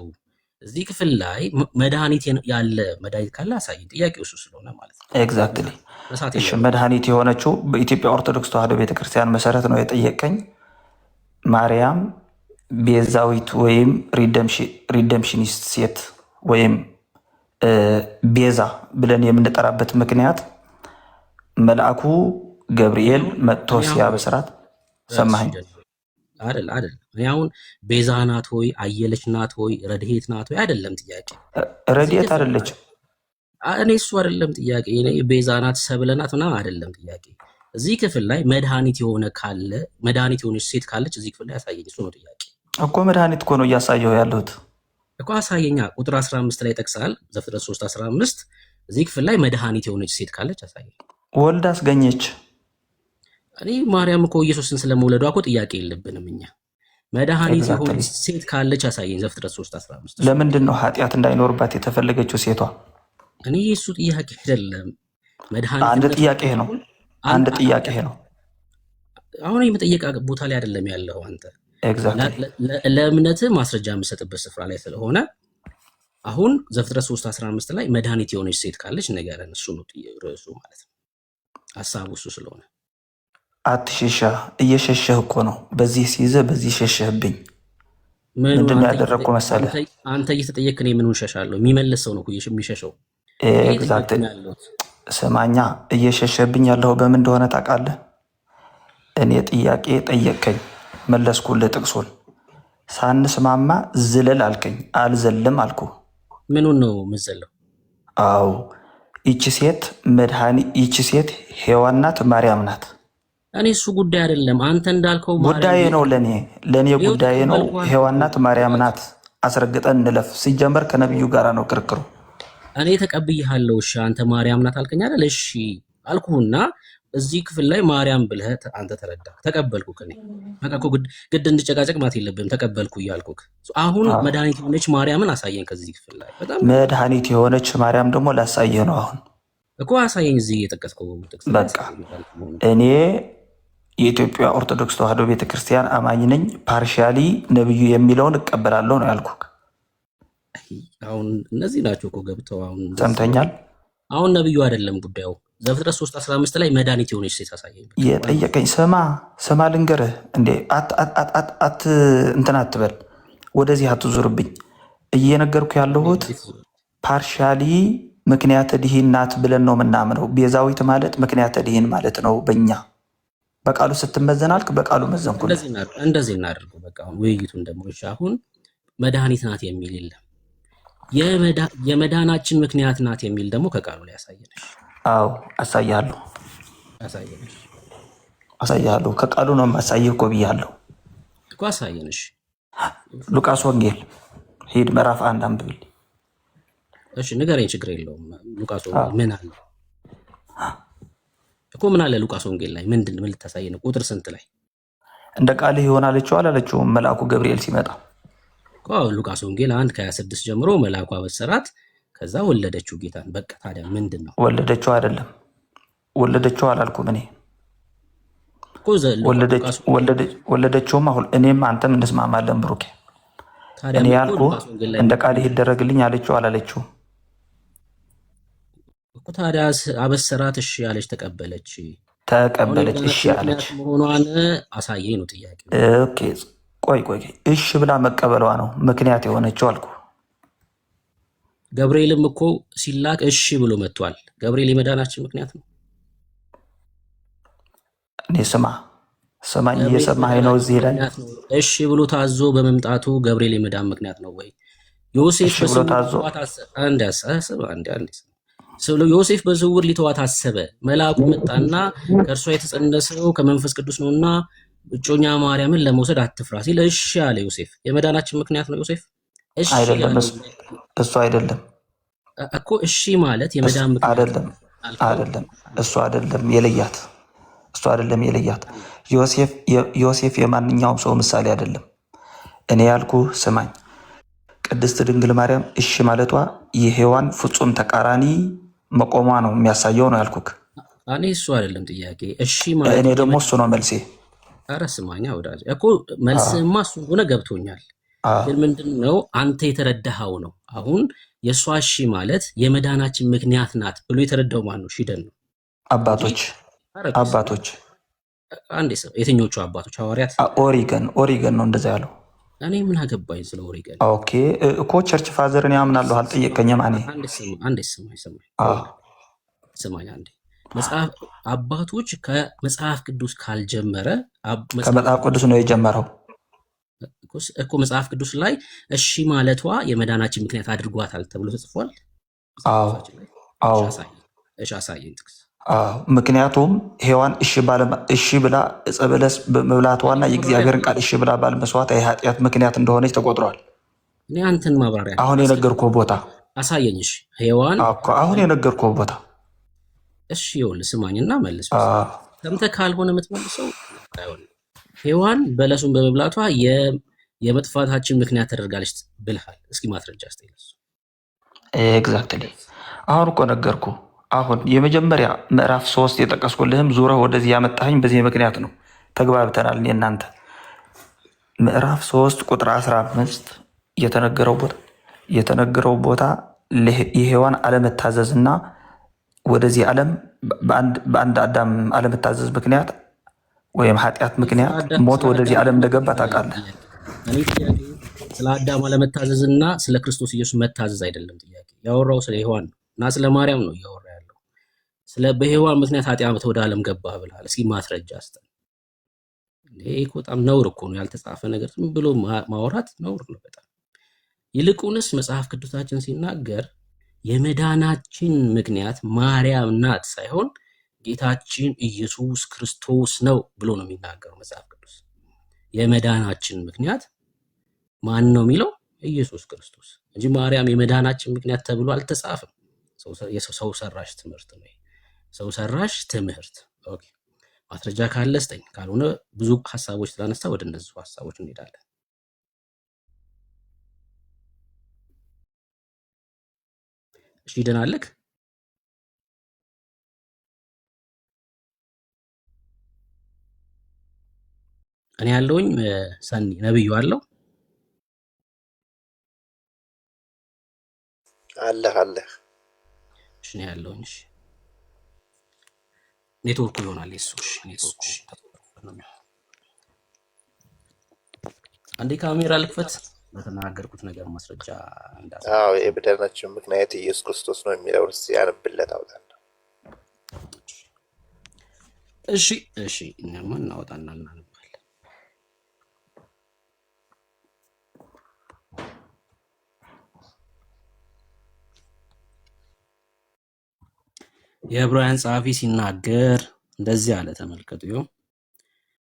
እዚህ ክፍል ላይ መድኃኒት ያለ መድኃኒት ካለ አሳየኝ። ጥያቄው እሱ ስለሆነ ማለት ነው። ኤግዛክትሊ እሺ። መድኃኒት የሆነችው በኢትዮጵያ ኦርቶዶክስ ተዋሕዶ ቤተክርስቲያን መሰረት ነው የጠየቀኝ። ማርያም ቤዛዊት ወይም ሪደምሽኒስት ሴት ወይም ቤዛ ብለን የምንጠራበት ምክንያት መልአኩ ገብርኤል መጥቶ ሲያበስራት ሰማኸኝ አይደል? አሁን ቤዛ ናት ወይ አየለች ናት ወይ ረድኤት ናት ወይ አይደለም ጥያቄ። ረድኤት አይደለችም። እኔ እሱ አይደለም ጥያቄ። ቤዛ ናት ሰብለ ናት ምናምን አይደለም ጥያቄ። እዚህ ክፍል ላይ መድኃኒት የሆነች ሴት ካለች እዚህ ክፍል ላይ ያሳየኝ። እሱ ነው ጥያቄ እኮ። መድኃኒት እኮ ነው እያሳየሁ ያለሁት እኮ። አሳየኛ። ቁጥር 15 ላይ ጠቅሳል፣ ዘፍጥረት 3:15 እዚህ ክፍል ላይ መድኃኒት የሆነች ሴት ካለች አሳየኝ። ወልድ አስገኘች። እኔ ማርያም እኮ ኢየሱስን ስለመውለዷ እኮ ጥያቄ የለብንም እኛ። መድኃኒት የሆነች ሴት ካለች አሳየኝ። ዘፍጥረት 3:15 ለምንድን ነው ኃጢአት እንዳይኖርባት የተፈለገችው ሴቷ? እኔ እሱ ጥያቄ አይደለም። መድኃኒት አንድ ጥያቄ ነው። አሁን የመጠየቅ ቦታ ላይ አይደለም ያለው አንተ። ለእምነት ማስረጃ የምሰጥበት ስፍራ ላይ ስለሆነ አሁን ዘፍጥረት 3:15 ላይ መድኃኒት የሆነች ሴት ካለች ንገረን። እሱ ነው ርዕሱ ማለት ነው። ሀሳቡ እሱ ስለሆነ አትሸሻ። እየሸሸህ እኮ ነው። በዚህ ሲይዘህ በዚህ ሸሸህብኝ። ምንድን ነው ያደረግኩ መሰለህ? አንተ እየተጠየቅ እኔ ምኑን ሸሻለሁ? የሚመልስ ሰው ነው የሚሸሸው። ስማኛ፣ እየሸሸህብኝ ያለሁ በምን እንደሆነ ታውቃለህ? እኔ ጥያቄ ጠየቅከኝ፣ መለስኩልህ ጥቅሱን። ሳንስማማ ዝለል አልከኝ፣ አልዘልም አልኩ። ምኑን ነው የምዘለው? አዎ ይቺ ሴት ሔዋን ናት፣ ማርያም ናት። እኔ እሱ ጉዳይ አይደለም። አንተ እንዳልከው ጉዳዬ ነው። ለእኔ ጉዳዬ ነው። ሔዋን ናት፣ ማርያም ናት። አስረግጠን እንለፍ። ሲጀመር ከነቢዩ ጋር ነው ክርክሩ። እኔ ተቀብያለሁ። እሺ አንተ ማርያም ናት አልከኝ አይደል? እሺ አልኩህና እዚህ ክፍል ላይ ማርያም ብለህ አንተ ተረዳ። ተቀበልኩህ። እኔ በቃ እኮ ግድ እንድጨቃጨቅ ማለት የለብህም። ተቀበልኩ እያልኩህ አሁን መድኃኒት የሆነች ማርያምን አሳየን ከዚህ ክፍል ላይ። በጣም መድኃኒት የሆነች ማርያም ደግሞ ላሳየህ ነው አሁን እኮ። አሳየኝ እዚህ የጠቀስከው ጥቅስ። በቃ እኔ የኢትዮጵያ ኦርቶዶክስ ተዋሕዶ ቤተክርስቲያን አማኝ ነኝ። ፓርሻሊ ነብዩ የሚለውን እቀበላለሁ ነው ያልኩህ። አሁን እነዚህ ናቸው እኮ ገብተው አሁን ሰምተኛል። አሁን ነብዩ አይደለም ጉዳዩ። ዘፍጥረት 3:15 ላይ መድኃኒት የሆነች ሴት አሳየኝ የጠየቀኝ። ስማ ልንገርህ እንዴ፣ እንትን አትበል፣ ወደዚህ አትዙርብኝ። እየነገርኩ ያለሁት ፓርሻሊ ምክንያተ ድኂን ናት ብለን ነው የምናምነው። ቤዛዊት ማለት ምክንያተ ድኂን ማለት ነው በእኛ። በቃሉ ስትመዘናልክ በቃሉ መዘንኩልህ። እንደዚህ እናድርጉ። በቃ አሁን ውይይቱን ደግሞ አሁን መድኃኒት ናት የሚል የለም። የመዳናችን ምክንያት ናት የሚል ደግሞ ከቃሉ ላይ ያሳየንሽ። አዎ አሳያለሁ። ከቃሉ ነው የማሳየህ እኮ ብያለሁ እኮ። አሳየንሽ። ሉቃስ ወንጌል ሂድ፣ ምዕራፍ 1 አንብብል። እሺ ንገረኝ፣ ችግር የለውም። ሉቃስ ወንጌል ምን አለ? እኮ ምን አለ ሉቃስ ወንጌል ላይ ምን ልታሳይ ነው? ቁጥር ስንት ላይ? እንደ ቃልህ ይሆን አለችው አላለችውም? መልአኩ ገብርኤል ሲመጣ ሉቃስ ወንጌል 1:26 ጀምሮ መልአኩ አበሰራት፣ ከዛ ወለደችው ጌታን። በቃ ታዲያ ምንድን ነው? ወለደችው አይደለም፣ ወለደችው አላልኩም እኔ። ወለደችውም አሁን እኔም አንተም እንስማማለን ብሩኬ። እኔ ያልኩ እንደ ቃልህ ይደረግልኝ አለችው አላለችውም? ታዲያ አበሰራት፣ እሺ ያለች፣ ተቀበለች። እሺ ያለች መሆኗን አሳየኝ ነው ጥያቄ። ኦኬ ቆይ እሺ ብላ መቀበሏ ነው ምክንያት የሆነችው አልኩ። ገብርኤልም እኮ ሲላክ እሺ ብሎ መጥቷል። ገብርኤል የመዳናችን ምክንያት ነው። እኔ ስማኝ እየሰማኸኝ ነው? እዚህ ላይ እሺ ብሎ ታዞ በመምጣቱ ገብርኤል የመዳን ምክንያት ነው ወይ? ዮሴፍ ዮሴፍ በስውር ሊተዋት አሰበ። መልአኩ መጣና ከእርሷ የተጸነሰው ከመንፈስ ቅዱስ ነውና እጮኛ ማርያምን ለመውሰድ አትፍራ ሲል እሺ አለ ዮሴፍ። የመዳናችን ምክንያት ነው ዮሴፍ? እሺ አይደለም፣ እሱ አይደለም እኮ። እሺ ማለት የመዳን ምክንያት አይደለም። እሱ አይደለም የለያት። ዮሴፍ የማንኛውም ሰው ምሳሌ አይደለም። እኔ ያልኩ ስማኝ፣ ቅድስት ድንግል ማርያም እሺ ማለቷ የሔዋን ፍጹም ተቃራኒ መቆሟ ነው የሚያሳየው ነው ያልኩክ። እኔ እሱ አይደለም ጥያቄ። እሺ ማለት እኔ ደግሞ እሱ ነው መልሴ። ኧረ ስማኛ ወዳጅ እኮ መልስማ እሱ ሆነ ገብቶኛል። ግን ምንድን ነው አንተ የተረዳኸው ነው። አሁን የእሷ እሺ ማለት የመዳናችን ምክንያት ናት ብሎ የተረዳው ማን ነው? ሺደን ነው። አባቶች አንዴ ሰው የትኞቹ አባቶች? ሐዋርያት? ኦሪገን ነው እንደዛ ያለው። እኔ ምን አገባኝ ስለ ኦሪገን? ኦኬ እኮ ቸርች ፋዘርን ያምናለሁ አልጠየቀኝም። አንዴ ስማኝ አንዴ መጽሐፍ አባቶች ከመጽሐፍ ቅዱስ ካልጀመረ ከመጽሐፍ ቅዱስ ነው የጀመረው እኮ። መጽሐፍ ቅዱስ ላይ እሺ ማለቷ የመዳናችን ምክንያት አድርጓታል ተብሎ ተጽፏል። እሺ አሳየኝ ጥቅስ። ምክንያቱም ሔዋን እሺ ብላ ዕፀ በለስ በመብላቷና የእግዚአብሔርን ቃል እሺ ብላ ባልመስዋዕቷ የኃጢአት ምክንያት እንደሆነች ተቆጥሯል። እኔ አንተን ማብራሪያ አሁን የነገርኩህ ቦታ አሳየኝ። እሺ ሔዋን አሁን የነገርኩህ ቦታ እሺ ይኸውልህ ስማኝና መልስ። ሰምተህ ካልሆነ የምትመልሰው አይሆንም። ሔዋን በለሱን በመብላቷ የመጥፋታችን ምክንያት ተደርጋለች ብልሃል። እስኪ ማስረጃ አስተይለሱ። ኤግዛክትሊ አሁን እኮ ነገርኩህ። አሁን የመጀመሪያ ምዕራፍ 3 የጠቀስኩልህም ዙረህ ወደዚህ ያመጣኸኝ በዚህ ምክንያት ነው። ተግባብተናል። እኔ እናንተ ምዕራፍ 3 ቁጥር 15 የተነገረው ቦታ የሔዋን አለመታዘዝና ወደዚህ ዓለም በአንድ አዳም አለመታዘዝ ምክንያት ወይም ኃጢአት ምክንያት ሞት ወደዚህ ዓለም እንደገባ ታውቃለህ። እኔ ጥያቄ ስለ አዳም አለመታዘዝና ስለ ክርስቶስ ኢየሱስ መታዘዝ አይደለም ጥያቄ። ያወራው ስለ ሔዋን ነው እና ስለ ማርያም ነው እያወራ ያለው። ስለ በሔዋን ምክንያት ኃጢአት ወደ ዓለም ገባ ብለሃል። እስኪ ማስረጃ አስጠን። ይሄ በጣም ነውር እኮ ነው። ያልተጻፈ ነገር ዝም ብሎ ማውራት ነውር ነው በጣም። ይልቁንስ መጽሐፍ ቅዱሳችን ሲናገር የመዳናችን ምክንያት ማርያም ናት ሳይሆን ጌታችን ኢየሱስ ክርስቶስ ነው ብሎ ነው የሚናገረው መጽሐፍ ቅዱስ። የመዳናችን ምክንያት ማን ነው የሚለው? ኢየሱስ ክርስቶስ እንጂ ማርያም የመዳናችን ምክንያት ተብሎ አልተጻፈም። ሰው ሰራሽ ትምህርት ነው። ሰው ሰራሽ ትምህርት። ኦኬ ማስረጃ ካለ ስጠኝ፣ ካልሆነ ብዙ ሐሳቦች ስላነሳ ወደ እነዚህ ሐሳቦች እንሄዳለን። እሺ ይደናልክ እኔ ያለውኝ ሰኒ ነብዩ አለው አለ እሺ ነው ያለውኝ። እሺ ኔትወርኩ ይሆናል እሱ። እሺ ኔትወርኩ አንዴ ካሜራ ልክፈት። በተናገርኩት ነገር ማስረጃ እንዳሰ የመዳናችን ምክንያት ኢየሱስ ክርስቶስ ነው የሚለው እስቲ ያነብለት አውጣና። እሺ እኛማ እናወጣና እናነባለን። የዕብራውያን ጸሐፊ ሲናገር እንደዚህ አለ። ተመልከቱ።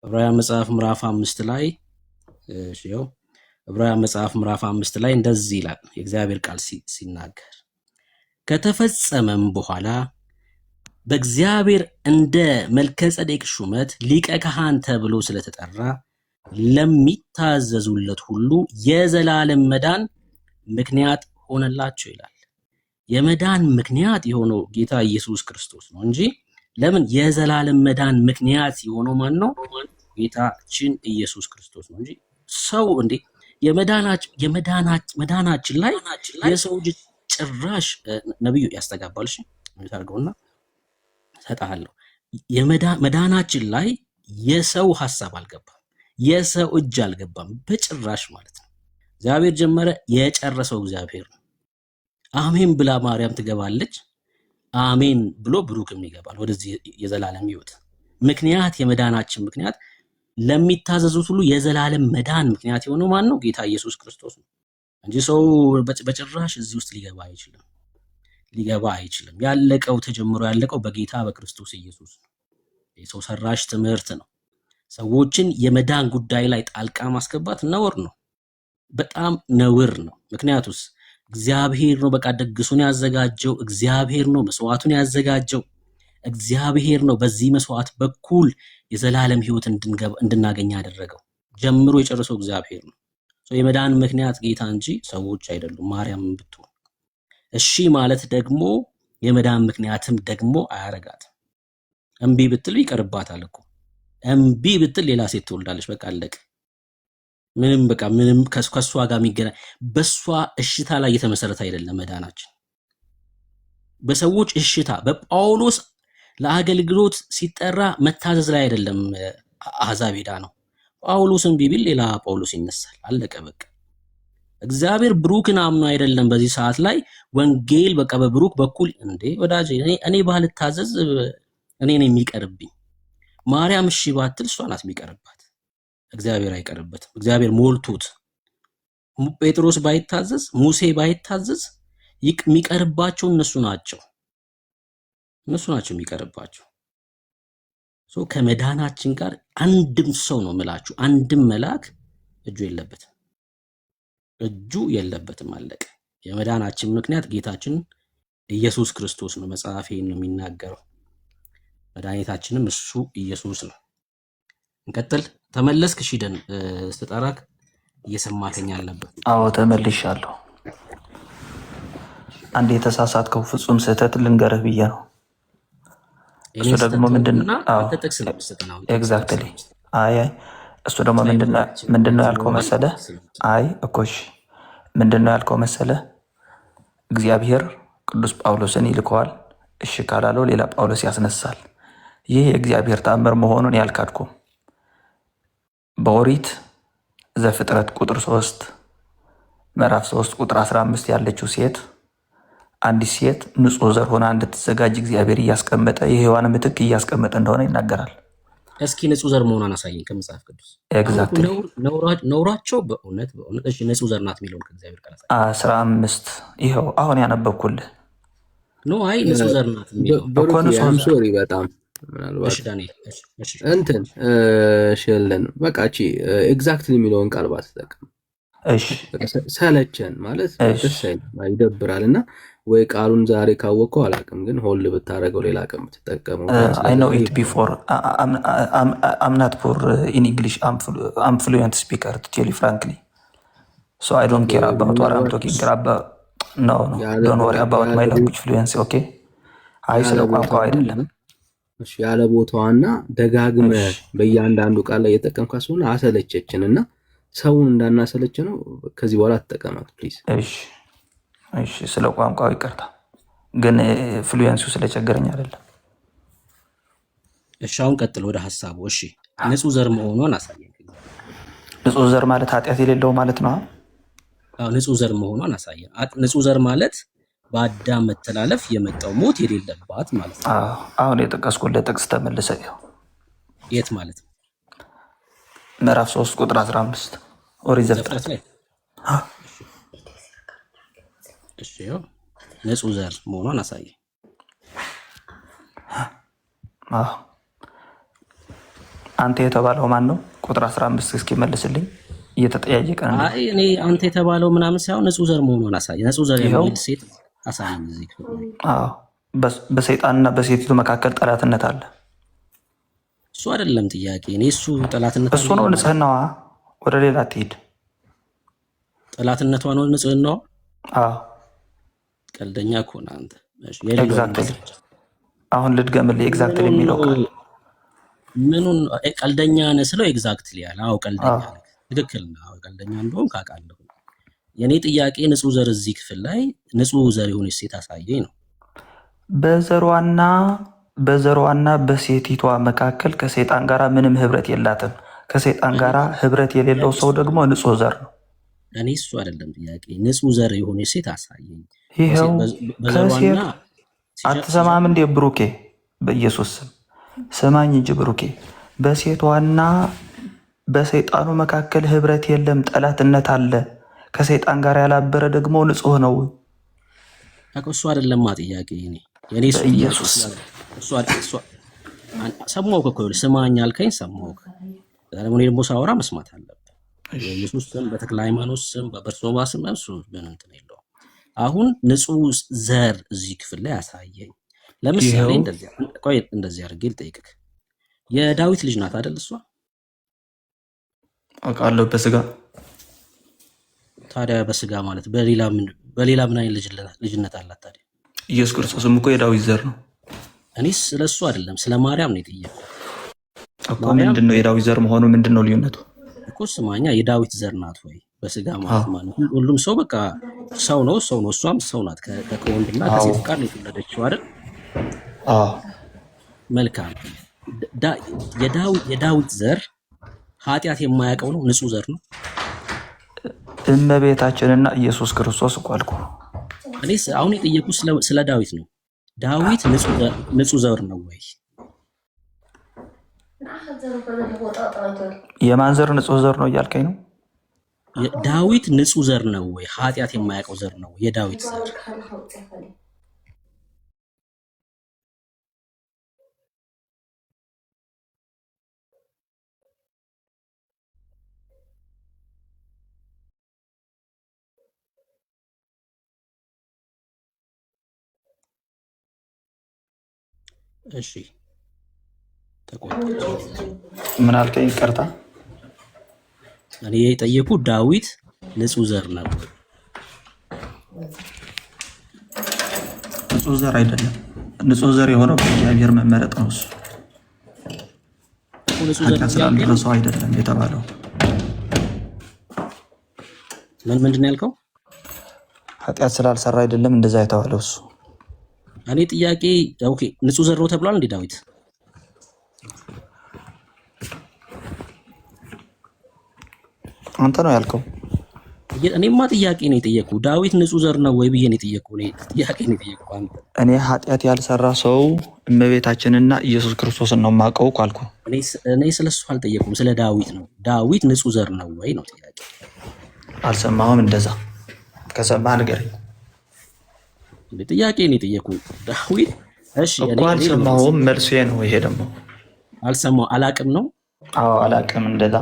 ዕብራውያን መጽሐፍ ምዕራፍ 5 ላይ ዕብራውያን መጽሐፍ ምዕራፍ 5 ላይ እንደዚህ ይላል የእግዚአብሔር ቃል ሲናገር፣ ከተፈጸመም በኋላ በእግዚአብሔር እንደ መልከጼዴቅ ሹመት ሊቀ ካህን ተብሎ ስለተጠራ ለሚታዘዙለት ሁሉ የዘላለም መዳን ምክንያት ሆነላቸው ይላል። የመዳን ምክንያት የሆነው ጌታ ኢየሱስ ክርስቶስ ነው እንጂ ለምን የዘላለም መዳን ምክንያት የሆነው ማን ነው? ጌታችን ኢየሱስ ክርስቶስ ነው እንጂ ሰው እንዴ መዳናችን ላይ የሰው ልጅ ጭራሽ ነብዩ ያስተጋባል። እሺ ታርገውና ሰጣለሁ። መዳናችን ላይ የሰው ሐሳብ አልገባም፣ የሰው እጅ አልገባም በጭራሽ ማለት ነው። እግዚአብሔር ጀመረ፣ የጨረሰው እግዚአብሔር ነው። አሜን ብላ ማርያም ትገባለች፣ አሜን ብሎ ብሩክም ይገባል ወደዚህ የዘላለም ሕይወት። ምክንያት የመዳናችን ምክንያት ለሚታዘዙት ሁሉ የዘላለም መዳን ምክንያት የሆነው ማን ነው? ጌታ ኢየሱስ ክርስቶስ ነው እንጂ ሰው በጭራሽ እዚህ ውስጥ ሊገባ አይችልም። ያለቀው ተጀምሮ ያለቀው በጌታ በክርስቶስ ኢየሱስ ነው። የሰው ሰራሽ ትምህርት ነው። ሰዎችን የመዳን ጉዳይ ላይ ጣልቃ ማስገባት ነውር ነው፣ በጣም ነውር ነው። ምክንያቱስ እግዚአብሔር ነው በቃ ደግሱን ያዘጋጀው፣ እግዚአብሔር ነው መስዋዕቱን ያዘጋጀው፣ እግዚአብሔር ነው በዚህ መስዋዕት በኩል የዘላለም ሕይወት እንድናገኝ ያደረገው። ጀምሮ የጨረሰው እግዚአብሔር ነው። የመዳን ምክንያት ጌታ እንጂ ሰዎች አይደሉም። ማርያም ብትሆን እሺ ማለት ደግሞ የመዳን ምክንያትም ደግሞ አያረጋትም። እምቢ ብትል ይቀርባታል እኮ። እምቢ ብትል ሌላ ሴት ትወልዳለች። በቃ አለቀ። ምንም ከሷ ጋር የሚገናኝ በሷ እሽታ ላይ የተመሰረተ አይደለም መዳናችን። በሰዎች እሽታ በጳውሎስ ለአገልግሎት ሲጠራ መታዘዝ ላይ አይደለም አሕዛብ ሄዳ ነው። ጳውሎስን ቢብል ሌላ ጳውሎስ ይነሳል። አለቀ በቃ። እግዚአብሔር ብሩክን አምኖ አይደለም በዚህ ሰዓት ላይ ወንጌል በቃ በብሩክ በኩል እንዴ ወዳጄ እኔ ባልታዘዝ እኔ ነኝ የሚቀርብኝ። ማርያም እሺ ባትል እሷ ናት የሚቀርባት፣ እግዚአብሔር አይቀርበትም። እግዚአብሔር ሞልቶት ጴጥሮስ ባይታዘዝ ሙሴ ባይታዘዝ የሚቀርባቸው እነሱ ናቸው የሚቀርባቸው። ከመዳናችን ጋር አንድም ሰው ነው የምላችሁ፣ አንድም መልአክ እጁ የለበትም። አለቀ። የመዳናችን ምክንያት ጌታችን ኢየሱስ ክርስቶስ ነው። መጽሐፍ ይሄን ነው የሚናገረው። መድኃኒታችንም እሱ ኢየሱስ ነው። እንቀጥል። ተመለስክ? ሺደን ስትጠራክ እየሰማከኝ አለበት? አዎ ተመልሻለሁ። አንድ የተሳሳትከው ፍጹም ስህተት ልንገርህ ብዬ ነው። እሱ ደግሞ ምንድነው? ኤግዛክትሊ። አይ እሱ ደግሞ ምንድነው ያልከው መሰለ? አይ እኮሽ ምንድነው ያልከው መሰለ? እግዚአብሔር ቅዱስ ጳውሎስን ይልከዋል፣ እሺ ካላለው ሌላ ጳውሎስ ያስነሳል። ይህ የእግዚአብሔር ተአምር መሆኑን ያልካድኩም በኦሪት ዘፍጥረት ቁጥር 3 ምዕራፍ 3 ቁጥር 15 ያለችው ሴት አንዲት ሴት ንጹሕ ዘር ሆና እንድትዘጋጅ እግዚአብሔር እያስቀመጠ የሔዋን ምትክ እያስቀመጠ እንደሆነ ይናገራል። እስኪ ንጹሕ ዘር መሆኗን አሳየኝ ከመጽሐፍ ቅዱስ። ኤግዛክትሊ ነውራቸው በእውነት እሺ ንጹሕ ዘር ናት የሚለውን ከእግዚአብሔር ቃል 15 ይኸው አሁን ያነበብኩልህ ነው። አይ ንጹሕ ዘር ናት የሚለው ሶሪ በጣም ምናልባት እንትን ሸለን በቃ እቺ ኤግዛክትሊ የሚለውን ቃል ባትጠቀም ሰለቸን ማለት ደስ ይደብራል። እና ወይ ቃሉን ዛሬ ካወቀው አላውቅም፣ ግን ሆል ብታረገው ሌላ ቀን ብትጠቀመው I know it before I'm not poor in English, I'm fluent speaker to tell you frankly, so I don't care about what I'm talking about. No don't worry about my language fluency. Okay አይ ስለ ቋንቋው አይደለም። እሺ ያለ ቦታዋና ደጋግመ በእያንዳንዱ ቃል ላይ የተጠቀምካ ስለሆነ አሰለቸችን እና ሰውን እንዳናሰለች ነው። ከዚህ በኋላ ተጠቀማት ፕሊዝ። እሺ ስለ ቋንቋው ይቅርታ፣ ግን ፍሉዌንሲው ስለቸገረኝ አይደለም። እሺ አሁን ቀጥል ወደ ሐሳቡ። እሺ ንጹሕ ዘር መሆኗን አሳየኝ። ንጹሕ ዘር ማለት ኃጢአት የሌለው ማለት ነው። አዎ ንጹሕ ዘር መሆኗን አሳየኝ። ንጹሕ ዘር ማለት በአዳም መተላለፍ የመጣው ሞት የሌለባት ማለት ነው። አሁን የጠቀስኩልህ ጥቅስ ተመልሰህ የት ማለት ነው? ምዕራፍ 3 ቁጥር 15 ኦሪት ዘፍጥረት ላይ። እሺ ያው ንጹሕ ዘር መሆኗን አሳየኝ። አንተ የተባለው ማን ነው? ቁጥር 15 እስኪ መልስልኝ። እየተጠያየቀ ነው። አይ እኔ አንተ የተባለው ምናምን ሳይሆን ንጹሕ ዘር መሆኗን አሳየኝ። ንጹሕ ዘር የሚል ሴት አሳየኝ እዚህ። በሰይጣንና በሴቲቱ መካከል ጠላትነት አለ። እሱ አይደለም ጥያቄ። እኔ እሱ ጠላትነት እሱ ነው ንጽህናዋ። ወደ ሌላ ትሄድ። ጠላትነቷ ነው ንጽህናዋ። አዎ ቀልደኛ እኮ ነህ አንተ። ኤግዛክትሊ። አሁን ልድገምልህ። ኤግዛክትሊ የሚለው ቃል ምኑን ቀልደኛ ነህ ስለው ኤግዛክትሊ ያለ። አዎ ቀልደኛ ነህ፣ ትክክል ነህ። አዎ ቀልደኛ እንደሆንክ አውቃለሁ። የኔ ጥያቄ ንጹህ ዘር እዚህ ክፍል ላይ ንጹህ ዘር የሆነች ሴት አሳየኝ ነው። በዘሯና በሴቲቷ መካከል ከሰይጣን ጋር ምንም ህብረት የላትም። ከሰይጣን ጋር ህብረት የሌለው ሰው ደግሞ ንጹህ ዘር ነው። እኔ እሱ አይደለም ጥያቄ። ንጹህ ዘር የሆነች ሴት አሳየኝ። ይኸው ከሴት አትሰማም እንዴ ብሩኬ? በኢየሱስ ስም ስማኝ እንጂ ብሩኬ። በሴቷና በሰይጣኑ መካከል ህብረት የለም፣ ጠላትነት አለ። ከሰይጣን ጋር ያላበረ ደግሞ ንጹህ ነው። እሱ አይደለማ ጥያቄ። እኔ በኢየሱስ ሰማሁህ እኮ ስማኝ አልከኝ፣ ሰማሁህ። እኔ ደግሞ ሳወራ መስማት አለብህ። በኢየሱስ ስም፣ በተክለ ሃይማኖት ስም፣ በበርሶባ ስም እሱ ምን እንትን የለውም። አሁን ንጹህ ዘር እዚህ ክፍል ላይ አሳየኝ። ለምሳሌ እንደዚህ አድርጌ ልጠይቅህ። የዳዊት ልጅ ናት አይደል? እሷ አውቃለሁ በስጋ። ታዲያ በስጋ ማለት በሌላ ምን አይነት ልጅነት አላት ታዲያ? ኢየሱስ ክርስቶስም እኮ የዳዊት ዘር ነው። እኔ ስለ እሱ አይደለም ስለ ማርያም ነው የጠየቁት እኮ። ምንድን ነው የዳዊት ዘር መሆኑ ምንድን ነው ልዩነቱ እኮ? ስማኛ፣ የዳዊት ዘር ናት ወይ በስጋ ማለት ሁሉም ሰው በቃ ሰው ነው። እሷም ሰው ናት። ከወንድና ከሴት ጋር ነው የተወለደችው አይደል? መልካም። የዳዊት ዘር ኃጢአት የማያውቀው ነው፣ ንጹህ ዘር ነው። እመቤታችንና ኢየሱስ ክርስቶስ እኮ አልኩ። እኔ አሁን የጠየቁ ስለ ዳዊት ነው። ዳዊት ንጹህ ዘር ነው ወይ? የማን ዘር ንጹህ ዘር ነው እያልከኝ ነው? ዳዊት ንጹህ ዘር ነው ወይ? ኃጢአት የማያውቀው ዘር ነው የዳዊት ዘር? እሺ ምን አልከኝ? ይቅርታ። እኔ የጠየቁ ዳዊት ንጹህ ዘር ነው። ንጹህ ዘር አይደለም። ንጹህ ዘር የሆነው በእግዚአብሔር መመረጥ ነው። እሱ ኃጢአት ስላልደረሰው አይደለም የተባለው። ምንድን ነው ያልከው? ኃጢአት ስላልሰራ አይደለም እንደዛ የተባለው እሱ። እኔ ጥያቄ ኦኬ፣ ንጹህ ዘር ነው ተብሏል እንዴ ዳዊት? አንተ ነው ያልከው። እኔማ ጥያቄ ነው የጠየቁ። ዳዊት ንጹህ ዘር ነው ወይ ብዬ ነው የጠየቁ። ጥያቄ ነው የጠየቁ አንተ። እኔ ኃጢአት ያልሰራ ሰው እመቤታችንና ኢየሱስ ክርስቶስን ነው የማውቀው አልኩ። እኔ ስለሱ አልጠየቁም፣ ስለ ዳዊት ነው። ዳዊት ንጹህ ዘር ነው ወይ ነው ጥያቄ። አልሰማሁም። እንደዛ ከሰማህ ንገረኝ። ጥያቄ ነው የጠየቁ ዳዊት። እሺ እኮ አልሰማሁም። መልሱ ነው ይሄ። ደግሞ አልሰማሁ አላቅም ነው። አዎ አላቅም። እንደዛ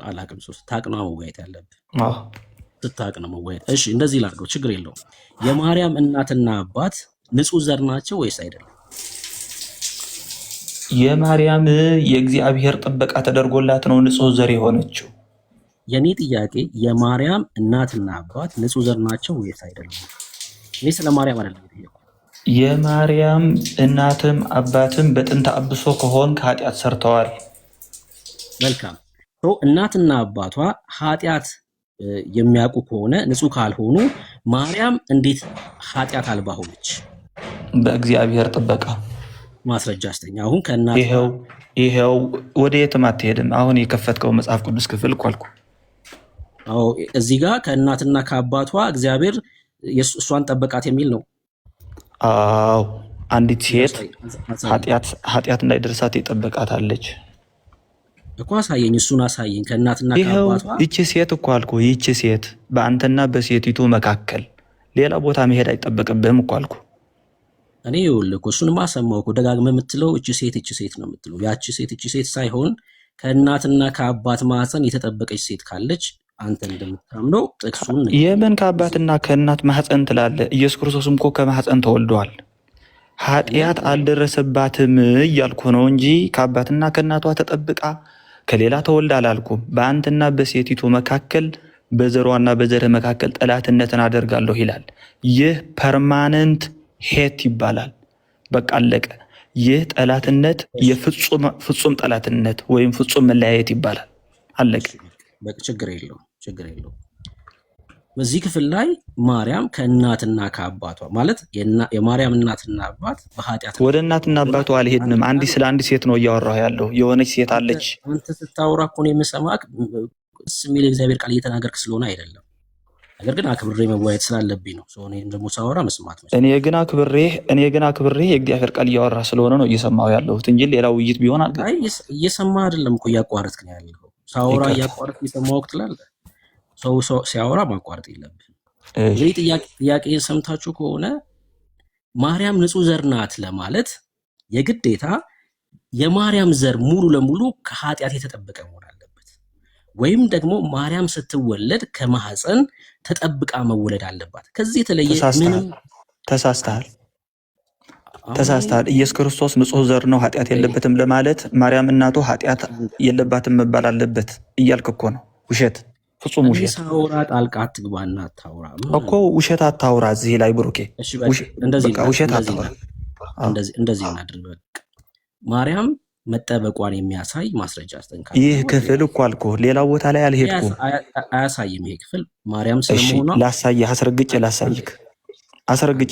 አላቅም። ስታቅ ነው መወያየት ያለብህ። ስታቅ ነው መወያየት። እሺ እንደዚህ ላድርገው፣ ችግር የለውም። የማርያም እናትና አባት ንጹህ ዘር ናቸው ወይስ አይደለም? የማርያም የእግዚአብሔር ጥበቃ ተደርጎላት ነው ንጹህ ዘር የሆነችው። የኔ ጥያቄ የማርያም እናትና አባት ንጹህ ዘር ናቸው ወይስ አይደለም? እኔ ስለ ማርያም አይደለም የጠየኩት። የማርያም እናትም አባትም በጥንተ አብሶ ከሆንክ ኃጢአት ሰርተዋል። መልካም። እናትና አባቷ ኃጢአት የሚያውቁ ከሆነ ንጹህ ካልሆኑ ማርያም እንዴት ኃጢአት አልባ ሆነች? በእግዚአብሔር ጥበቃ። ማስረጃ አስተኛ። አሁን ከእናት ይሄው ወደ የትም አትሄድም። አሁን የከፈትከው መጽሐፍ ቅዱስ ክፍል እኮ አልኩ። አዎ እዚህ ጋር ከእናትና ከአባቷ እግዚአብሔር እሷን ጠበቃት የሚል ነው። አዎ አንዲት ሴት ኃጢአት እንዳይደርሳት የጠበቃታለች እኮ። አሳየኝ፣ እሱን አሳየኝ። ከእናትና ከአባቷ ይቺ ሴት እኮ አልኩ። ይቺ ሴት በአንተና በሴቲቱ መካከል ሌላ ቦታ መሄድ አይጠበቅብህም እኮ አልኩ። እኔ ይኸውልህ እኮ እሱንማ ሰማሁ እኮ። ደጋግመህ የምትለው እቺ ሴት ነው የምትለው። ያቺ ሴት እቺ ሴት ሳይሆን ከእናትና ከአባት ማህፀን የተጠበቀች ሴት ካለች አንተ እንደምታምነው ጥቅሱን የምን ከአባትና ከእናት ማህፀን ትላለህ? ኢየሱስ ክርስቶስም እኮ ከማህፀን ተወልደዋል። ኃጢአት አልደረሰባትም እያልኩ ነው እንጂ ከአባትና ከእናቷ ተጠብቃ ከሌላ ተወልዳ አላልኩም። በአንተና በሴቲቱ መካከል በዘሯና በዘርህ መካከል ጠላትነትን አደርጋለሁ ይላል። ይህ ፐርማነንት ሄት ይባላል። በቃ አለቀ። ይህ ጠላትነት የፍጹም ጠላትነት ወይም ፍጹም መለያየት ይባላል። አለቀ። በቃ ችግር የለውም። በዚህ ክፍል ላይ ማርያም ከእናትና ከአባቷ ማለት የማርያም እናትና አባት በኃጢአት ወደ እናትና አባቷ አልሄድንም። ስለ አንዲት ሴት ነው እያወራሁ ያለው። የሆነች ሴት አለች። አንተ ስታወራ እኮ ነው የምሰማህ። የሚል እግዚአብሔር ቃል እየተናገርክ ስለሆነ አይደለም። ነገር ግን አክብሬ መወያየት ስላለብኝ ነው። እኔም ደግሞ ሳወራ መስማት ነው። እኔ ግን አክብሬ የእግዚአብሔር ቃል እያወራ ስለሆነ ነው እየሰማሁ ያለሁት እንጂ ሌላ ውይይት ቢሆን እየሰማህ አይደለም እኮ እያቋረጥክ ነው ያለው። ሳወራ እያቋረጥክ እየሰማሁ ትላለህ። ሰው ሲያወራ ማቋረጥ የለብህም። እንግዲህ ጥያቄን ሰምታችሁ ከሆነ ማርያም ንጹሕ ዘር ናት ለማለት የግዴታ የማርያም ዘር ሙሉ ለሙሉ ከኃጢአት የተጠበቀ መሆን አለበት፣ ወይም ደግሞ ማርያም ስትወለድ ከማህፀን ተጠብቃ መወለድ አለባት። ከዚህ የተለየ ምንም ተሳስተሃል። ኢየሱስ ክርስቶስ ንጹሕ ዘር ነው ኃጢአት የለበትም ለማለት ማርያም እናቱ ኃጢአት የለባትም መባል አለበት እያልክ እኮ ነው። ውሸት፣ ፍጹም ውሸት። ሳውራ ጣልቃ አትግባና አታውራ እኮ። ውሸት አታውራ እዚህ ላይ ብሩኬ። ውሸት አታውራ። እንደዚህ እናድርግ። ማርያም መጠበቋን የሚያሳይ ማስረጃ አስጠንካሪ። ይህ ክፍል እኮ አልኩህ፣ ሌላ ቦታ ላይ አልሄድኩም። አያሳይም ይሄ ክፍል ማርያም ስለመሆኗ። ላሳየህ፣ አስረግጬ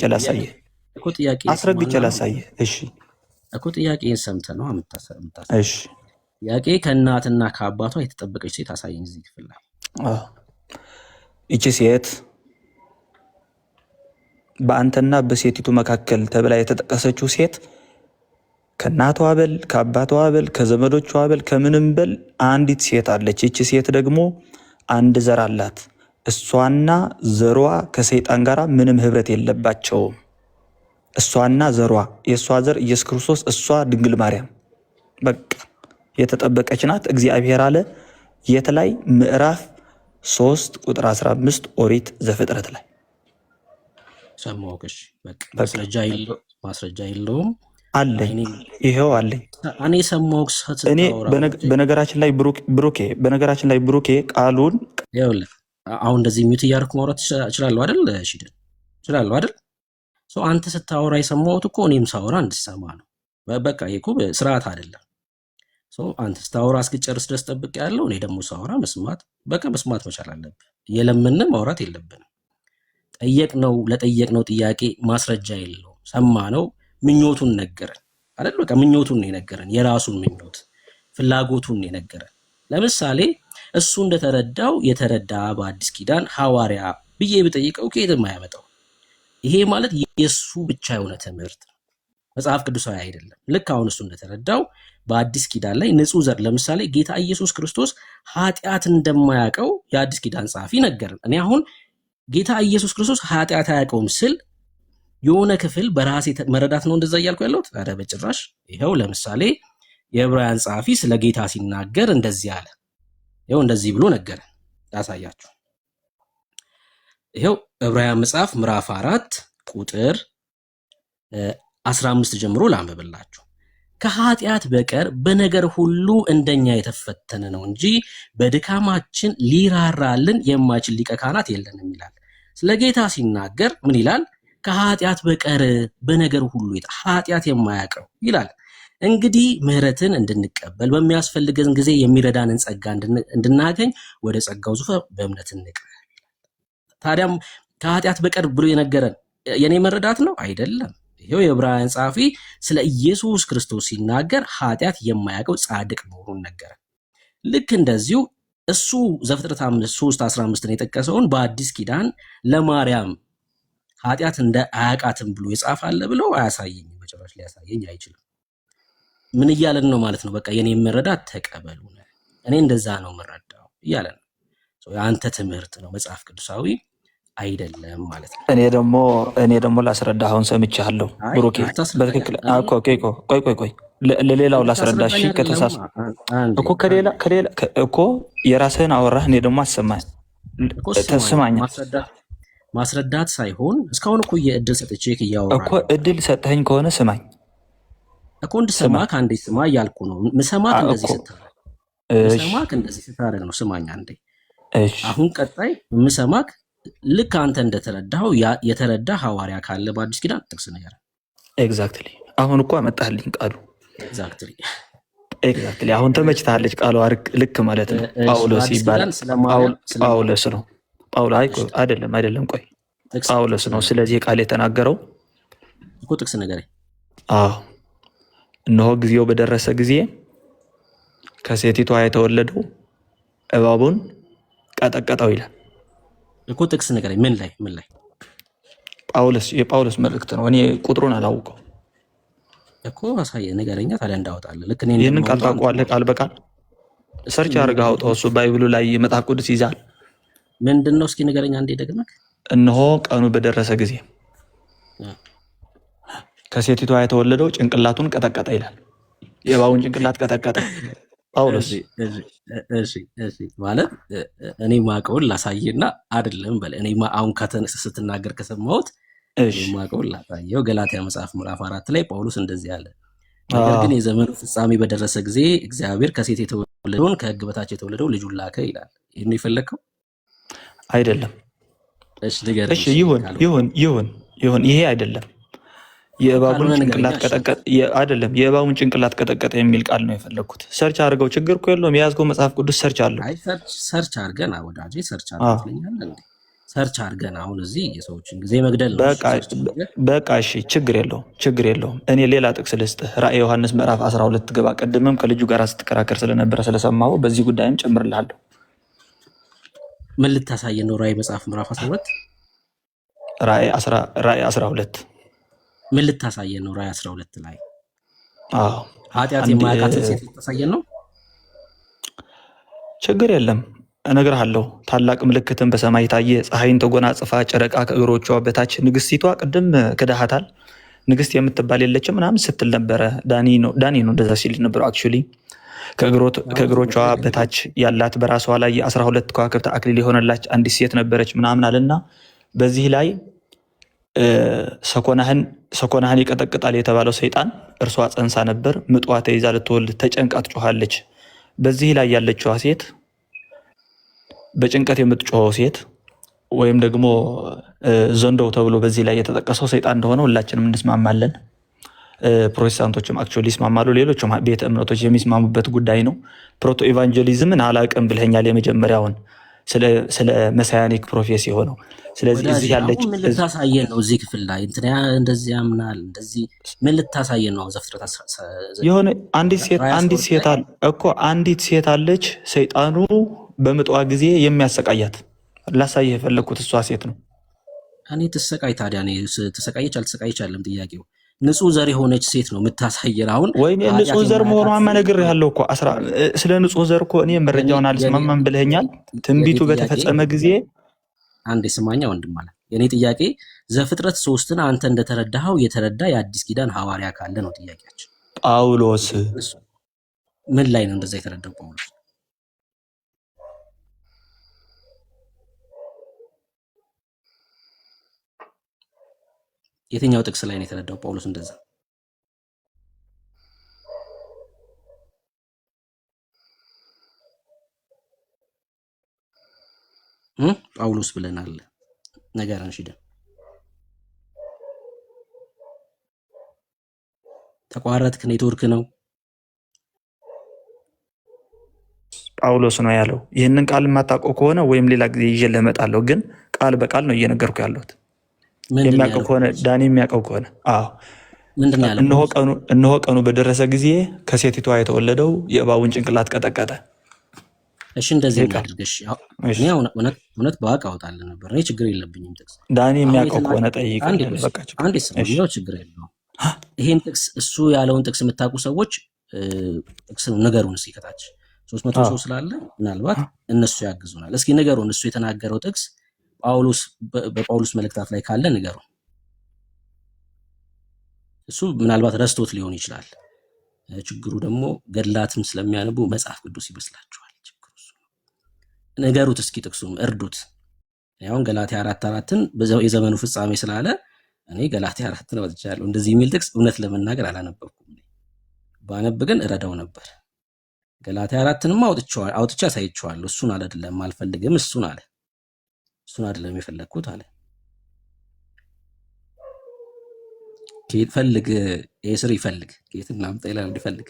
ላሳይህ እኮ እሺ እኮ ጥያቄን ሰምተህ ነው የምታሳየው። እሺ ጥያቄ ከእናትና ከአባቷ የተጠበቀች ሴት አሳየኝ እዚህ ክፍል ላይ። ይቺ ሴት በአንተና በሴቲቱ መካከል ተብላ የተጠቀሰችው ሴት ከእናቷ በል ከአባቷ በል ከዘመዶቿ በል ከምንም በል አንዲት ሴት አለች። ይቺ ሴት ደግሞ አንድ ዘር አላት። እሷና ዘሯ ከሰይጣን ጋር ምንም ህብረት የለባቸውም። እሷና ዘሯ፣ የእሷ ዘር ኢየሱስ ክርስቶስ፣ እሷ ድንግል ማርያም በቃ የተጠበቀች ናት። እግዚአብሔር አለ የት ላይ? ምዕራፍ 3 ቁጥር 15 ኦሪት ዘፍጥረት ላይ ሰማሁሽ። በቃ ማስረጃ የለውም አለኝ። ይሄው አለኝ። እኔ ሰማሁህ። እኔ በነገራችን ላይ ብሩኬ ቃሉን ይኸውልህ፣ አሁን እንደዚህ ሚውት እያደረኩ ማውራት እችላለሁ አይደል? እችላለሁ አይደል? አንተ ስታወራ የሰማሁት እኮ እኔም ሳወራ እንድሰማ ነው። በቃ ይሄ እኮ ስርዓት አይደለም። አንተ ስታወራ እስክጨርስ ድረስ ጠብቅ ያለው፣ እኔ ደግሞ ሳወራ መስማት መቻል አለብህ። እየለመንን ማውራት የለብንም። ለጠየቅነው ጥያቄ ማስረጃ የለውም። ሰማነው፣ ምኞቱን ነገረን አይደል? በቃ ምኞቱን ነው የነገረን፣ የራሱን ምኞት ፍላጎቱን ነው የነገረን። ለምሳሌ እሱ እንደተረዳው የተረዳ በአዲስ ኪዳን ሐዋርያ ብዬ ብጠይቀው ከየትም አያመጣው። ይሄ ማለት የእሱ ብቻ የሆነ ትምህርት ነው፣ መጽሐፍ ቅዱሳዊ አይደለም። ልክ አሁን እሱ እንደተረዳው በአዲስ ኪዳን ላይ ንጹሕ ዘር፣ ለምሳሌ ጌታ ኢየሱስ ክርስቶስ ኃጢአት እንደማያውቀው የአዲስ ኪዳን ጸሐፊ ነገርን። እኔ አሁን ጌታ ኢየሱስ ክርስቶስ ኃጢአት አያውቀውም ስል የሆነ ክፍል በራሴ መረዳት ነው እንደዛ እያልኩ ያለሁት? ኧረ በጭራሽ። ይኸው ለምሳሌ የዕብራውያን ጸሐፊ ስለ ጌታ ሲናገር እንደዚህ አለ። ይኸው እንደዚህ ብሎ ነገረን። ያሳያችሁ። ይኸው ዕብራውያን መጽሐፍ ምዕራፍ 4 ቁጥር 15 ጀምሮ ላንብብላችሁ። ከኃጢአት በቀር በነገር ሁሉ እንደኛ የተፈተነ ነው እንጂ በድካማችን ሊራራልን የማይችል ሊቀ ካህናት የለንም ይላል። ስለ ጌታ ሲናገር ምን ይላል? ከኃጢአት በቀር በነገር ሁሉ ኃጢአት የማያውቀው ይላል። እንግዲህ ምሕረትን እንድንቀበል በሚያስፈልገን ጊዜ የሚረዳንን ጸጋ እንድናገኝ ወደ ጸጋው ዙፋን በእምነት እንቅረብ። ታዲያም ከኃጢአት በቀር ብሎ የነገረን የኔ መረዳት ነው አይደለም። ይሄው የዕብራውያን ጸሐፊ ስለ ኢየሱስ ክርስቶስ ሲናገር ኃጢአት የማያውቀው ጻድቅ መሆኑን ነገረን። ልክ እንደዚሁ እሱ ዘፍጥረት 3:15 የጠቀሰውን በአዲስ ኪዳን ለማርያም ኃጢአት እንደ አያውቃትም ብሎ የጻፋለ ብለው አያሳየኝም። በጭራሽ ሊያሳየኝ አይችልም። ምን እያለን ነው ማለት ነው? በቃ የኔ መረዳት ተቀበሉ፣ እኔ እንደዛ ነው መረዳው እያለን ነው። የአንተ ትምህርት ነው መጽሐፍ ቅዱሳዊ አይደለም ማለት ነው። እኔ ደግሞ ላስረዳ። አሁን ሰምቻለሁ አይ ብሩኬ አታስረዳኝ። በትክክል ቆይ ለሌላው ላስረዳ። እሺ ልታስረዳኝ ከተሳስ አይደለማ። አንዴ እኮ ከሌላ እኮ የራስህን አወራህ፣ እኔ ደግሞ አሰማኝ እኮ ስማኝ፣ ተስማኛ ማስረዳት ሳይሆን እስካሁን እኮ የእድል ሰጥቼ እያወራ እኮ እድል ሰጠኸኝ ከሆነ ስማኝ እኮ እንድሰማክ አንዴ ስማ እያልኩ ነው። ምሰማክ እንደዚህ ስታደርግ ነው። ስማኝ አንዴ። አሁን ቀጣይ ምሰማክ ልክ አንተ እንደተረዳኸው የተረዳ ሐዋርያ ካለ በአዲስ ኪዳን ጥቅስ ነገር ኤግዛክትሊ። አሁን እኮ አመጣህልኝ ቃሉ ኤግዛክትሊ። አሁን ተመችታለች ቃሉ ልክ ማለት ነው። ጳውሎስ ይባላል። ጳውሎስ ነው። አይደለም ቆይ ጳውሎስ ነው። ስለዚህ ቃል የተናገረው እኮ ጥቅስ ነገር እነሆ ጊዜው በደረሰ ጊዜ ከሴቲቷ የተወለደው እባቡን ቀጠቀጠው ይላል እኮ ጥቅስ ነገር ምን ላይ የጳውሎስ መልእክት ነው። እኔ ቁጥሩን አላውቀው እኮ አሳየ ነገረኛ። ታዲያ እንዳወጣለህ ልክ ይህንን ቃል ታውቀዋለህ? ቃል በቃል ሰርች አድርገህ አውጣው። እሱ ባይብሉ ላይ መጽሐፍ ቅዱስ ይዛል። ምንድን ነው? እስኪ ነገረኛ እንዴ ደግመህ። እነሆ ቀኑ በደረሰ ጊዜ ከሴቲቷ የተወለደው ጭንቅላቱን ቀጠቀጠ ይላል። የእባቡን ጭንቅላት ቀጠቀጠ ጳውሎስ። እሺ ማለት እኔ ማቀውን ላሳየና አይደለም በለ። እኔ አሁን ስትናገር ከሰማሁት ማቀውን ላሳየው። ገላትያ መጽሐፍ ምዕራፍ 4 ላይ ጳውሎስ እንደዚህ አለ። ነገር ግን የዘመኑ ፍጻሜ በደረሰ ጊዜ እግዚአብሔር ከሴት የተወለደውን ከሕግ በታች የተወለደው ልጁን ላከ ይላል። ይሄን ነው የፈለከው? አይደለም። እሺ ይሁን። ይሄ አይደለም። የእባቡን ጭንቅላት ቀጠቀጠ አይደለም። የእባቡን ጭንቅላት ቀጠቀጠ የሚል ቃል ነው የፈለኩት። ሰርች አድርገው፣ ችግር እኮ የለውም። የያዝከው መጽሐፍ ቅዱስ ሰርች አለው። አይ ሰርች አድርገን ወዳጄ፣ ሰርች አድርገን አሁን እዚህ የሰዎችን ጊዜ መግደል ነው። በቃ እሺ፣ ችግር የለውም። እኔ ሌላ ጥቅስ ልስጥህ። ራእየ ዮሐንስ ምዕራፍ 12 ግባ። ቀድመም ከልጁ ጋር ስትከራከር ስለነበረ ስለሰማሁ በዚህ ጉዳይም ጨምርልሃለሁ። ምን ልታሳየን ነው? ራእይ መጽሐፍ ምዕራፍ 12 ራእይ 12 ምን ልታሳየን ነው? ራእይ 12 ላይ ኃጢአት የማያውቃትን ሴት ልታሳየን ነው? ችግር የለም እነግርሃለሁ። ታላቅ ምልክትን በሰማይ ታየ። ፀሐይን ተጎናጽፋ ጨረቃ ከእግሮቿ በታች። ንግስቲቷ ቅድም ክዳሃታል። ንግስት የምትባል የለችም ምናምን ስትል ነበረ። ዳኒ ነው እንደዛ ሲል ነበረው። አክቹዋሊ ከእግሮቿ በታች ያላት በራሷ ላይ የ12 ከዋክብት አክሊል የሆነላች አንዲት ሴት ነበረች ምናምን አለና በዚህ ላይ ሰኮናህን ይቀጠቅጣል የተባለው ሰይጣን እርሷ ጸንሳ ነበር። ምጧ ተይዛ ልትወልድ ተጨንቃ ትጮኻለች። በዚህ ላይ ያለችዋ ሴት በጭንቀት የምትጮኸው ሴት ወይም ደግሞ ዘንዶው ተብሎ በዚህ ላይ የተጠቀሰው ሰይጣን እንደሆነ ሁላችንም እንስማማለን። ፕሮቴስታንቶችም አክቹዋሊ ይስማማሉ። ሌሎችም ቤተ እምነቶች የሚስማሙበት ጉዳይ ነው። ፕሮቶ ኢቫንጀሊዝምን አላቅም ብለኛል። የመጀመሪያውን ስለ መሳያኒክ ፕሮፌሲ የሆነው ስለዚህ እዚህ ያለች ምን ልታሳየን ነው? እዚህ ክፍል ላይ እንትና እንደዚህ ያምናል። እንደዚህ ምን ልታሳየን ነው? ዘፍጥረት የሆነ አንዲት ሴት አለች። ሰይጣኑ በምጧ ጊዜ የሚያሰቃያት ላሳየህ የፈለግኩት እሷ ሴት ነው። እኔ ትሰቃይ ታዲያ ተሰቃየች አልተሰቃየች አለም ጥያቄው። ንጹህ ዘር የሆነች ሴት ነው የምታሳየን። አሁን ወይ ንጹህ ዘር መሆኗን ነግሬሃለሁ እኮ ስለ ንጹህ ዘር እኮ እኔ መረጃውን አልስማማም ብለኸኛል። ትንቢቱ በተፈጸመ ጊዜ አንድ የስማኛ ወንድም አለ። የኔ ጥያቄ ዘፍጥረት 3ን አንተ እንደተረዳኸው የተረዳ የአዲስ ኪዳን ሐዋርያ ካለ ነው ጥያቄያችን። ጳውሎስ ምን ላይ ነው እንደዛ የተረዳው ጳውሎስ? የትኛው ጥቅስ ላይ ነው የተረዳው ጳውሎስ እንደዛ? ጳውሎስ ብለናል። ነገርን ሽደን ተቋረጥክ። ኔትወርክ ነው። ጳውሎስ ነው ያለው። ይህንን ቃል የማታውቀው ከሆነ ወይም ሌላ ጊዜ ይዤ እመጣለሁ። ግን ቃል በቃል ነው እየነገርኩ ያለሁት። የሚያውቀው ከሆነ ዳኒ የሚያውቀው ከሆነ እነሆ ቀኑ በደረሰ ጊዜ ከሴቲቷ የተወለደው የእባቡን ጭንቅላት ቀጠቀጠ። እሺ እንደዚህ እናድርግሽ። እኔ እውነት በዋቅ አወጣልህ ነበር። እኔ ችግር የለብኝም። ጥቅስ ዳኒ የሚያውቀው ከሆነ ጠይቅ። አንድ ሰው ችግር የለውም። ይሄን ጥቅስ እሱ ያለውን ጥቅስ የምታውቁ ሰዎች ጥቅስ ንገሩን እስኪ። ከታች 300 ሰው ስላለ ምናልባት እነሱ ያግዙናል። እስኪ ንገሩን። እሱ የተናገረው ጥቅስ በጳውሎስ መልእክታት ላይ ካለ ንገሩ። እሱ ምናልባት ረስቶት ሊሆን ይችላል። ችግሩ ደግሞ ገድላትም ስለሚያነቡ መጽሐፍ ቅዱስ ይመስላችኋል። ችግሩ እሱ ነው። ንገሩት እስኪ ጥቅሱም እርዱት። አሁን ገላትያ 4:4ን የዘመኑ ፍጻሜ ስላለ እኔ ገላትያ 4ን ወጥቻለሁ። እንደዚህ የሚል ጥቅስ እውነት ለመናገር አላነበብኩም። ባነብ ግን እረዳው ነበር። ገላትያ 4ንማ አውጥቼ አሳይቼዋለሁ። እሱን አይደለም አልፈልግም፣ እሱን አይደለም የፈለግኩት አለ። ፈልግ ኤስር ይፈልግ ከየትና አምጣ ይላል። ይፈልግ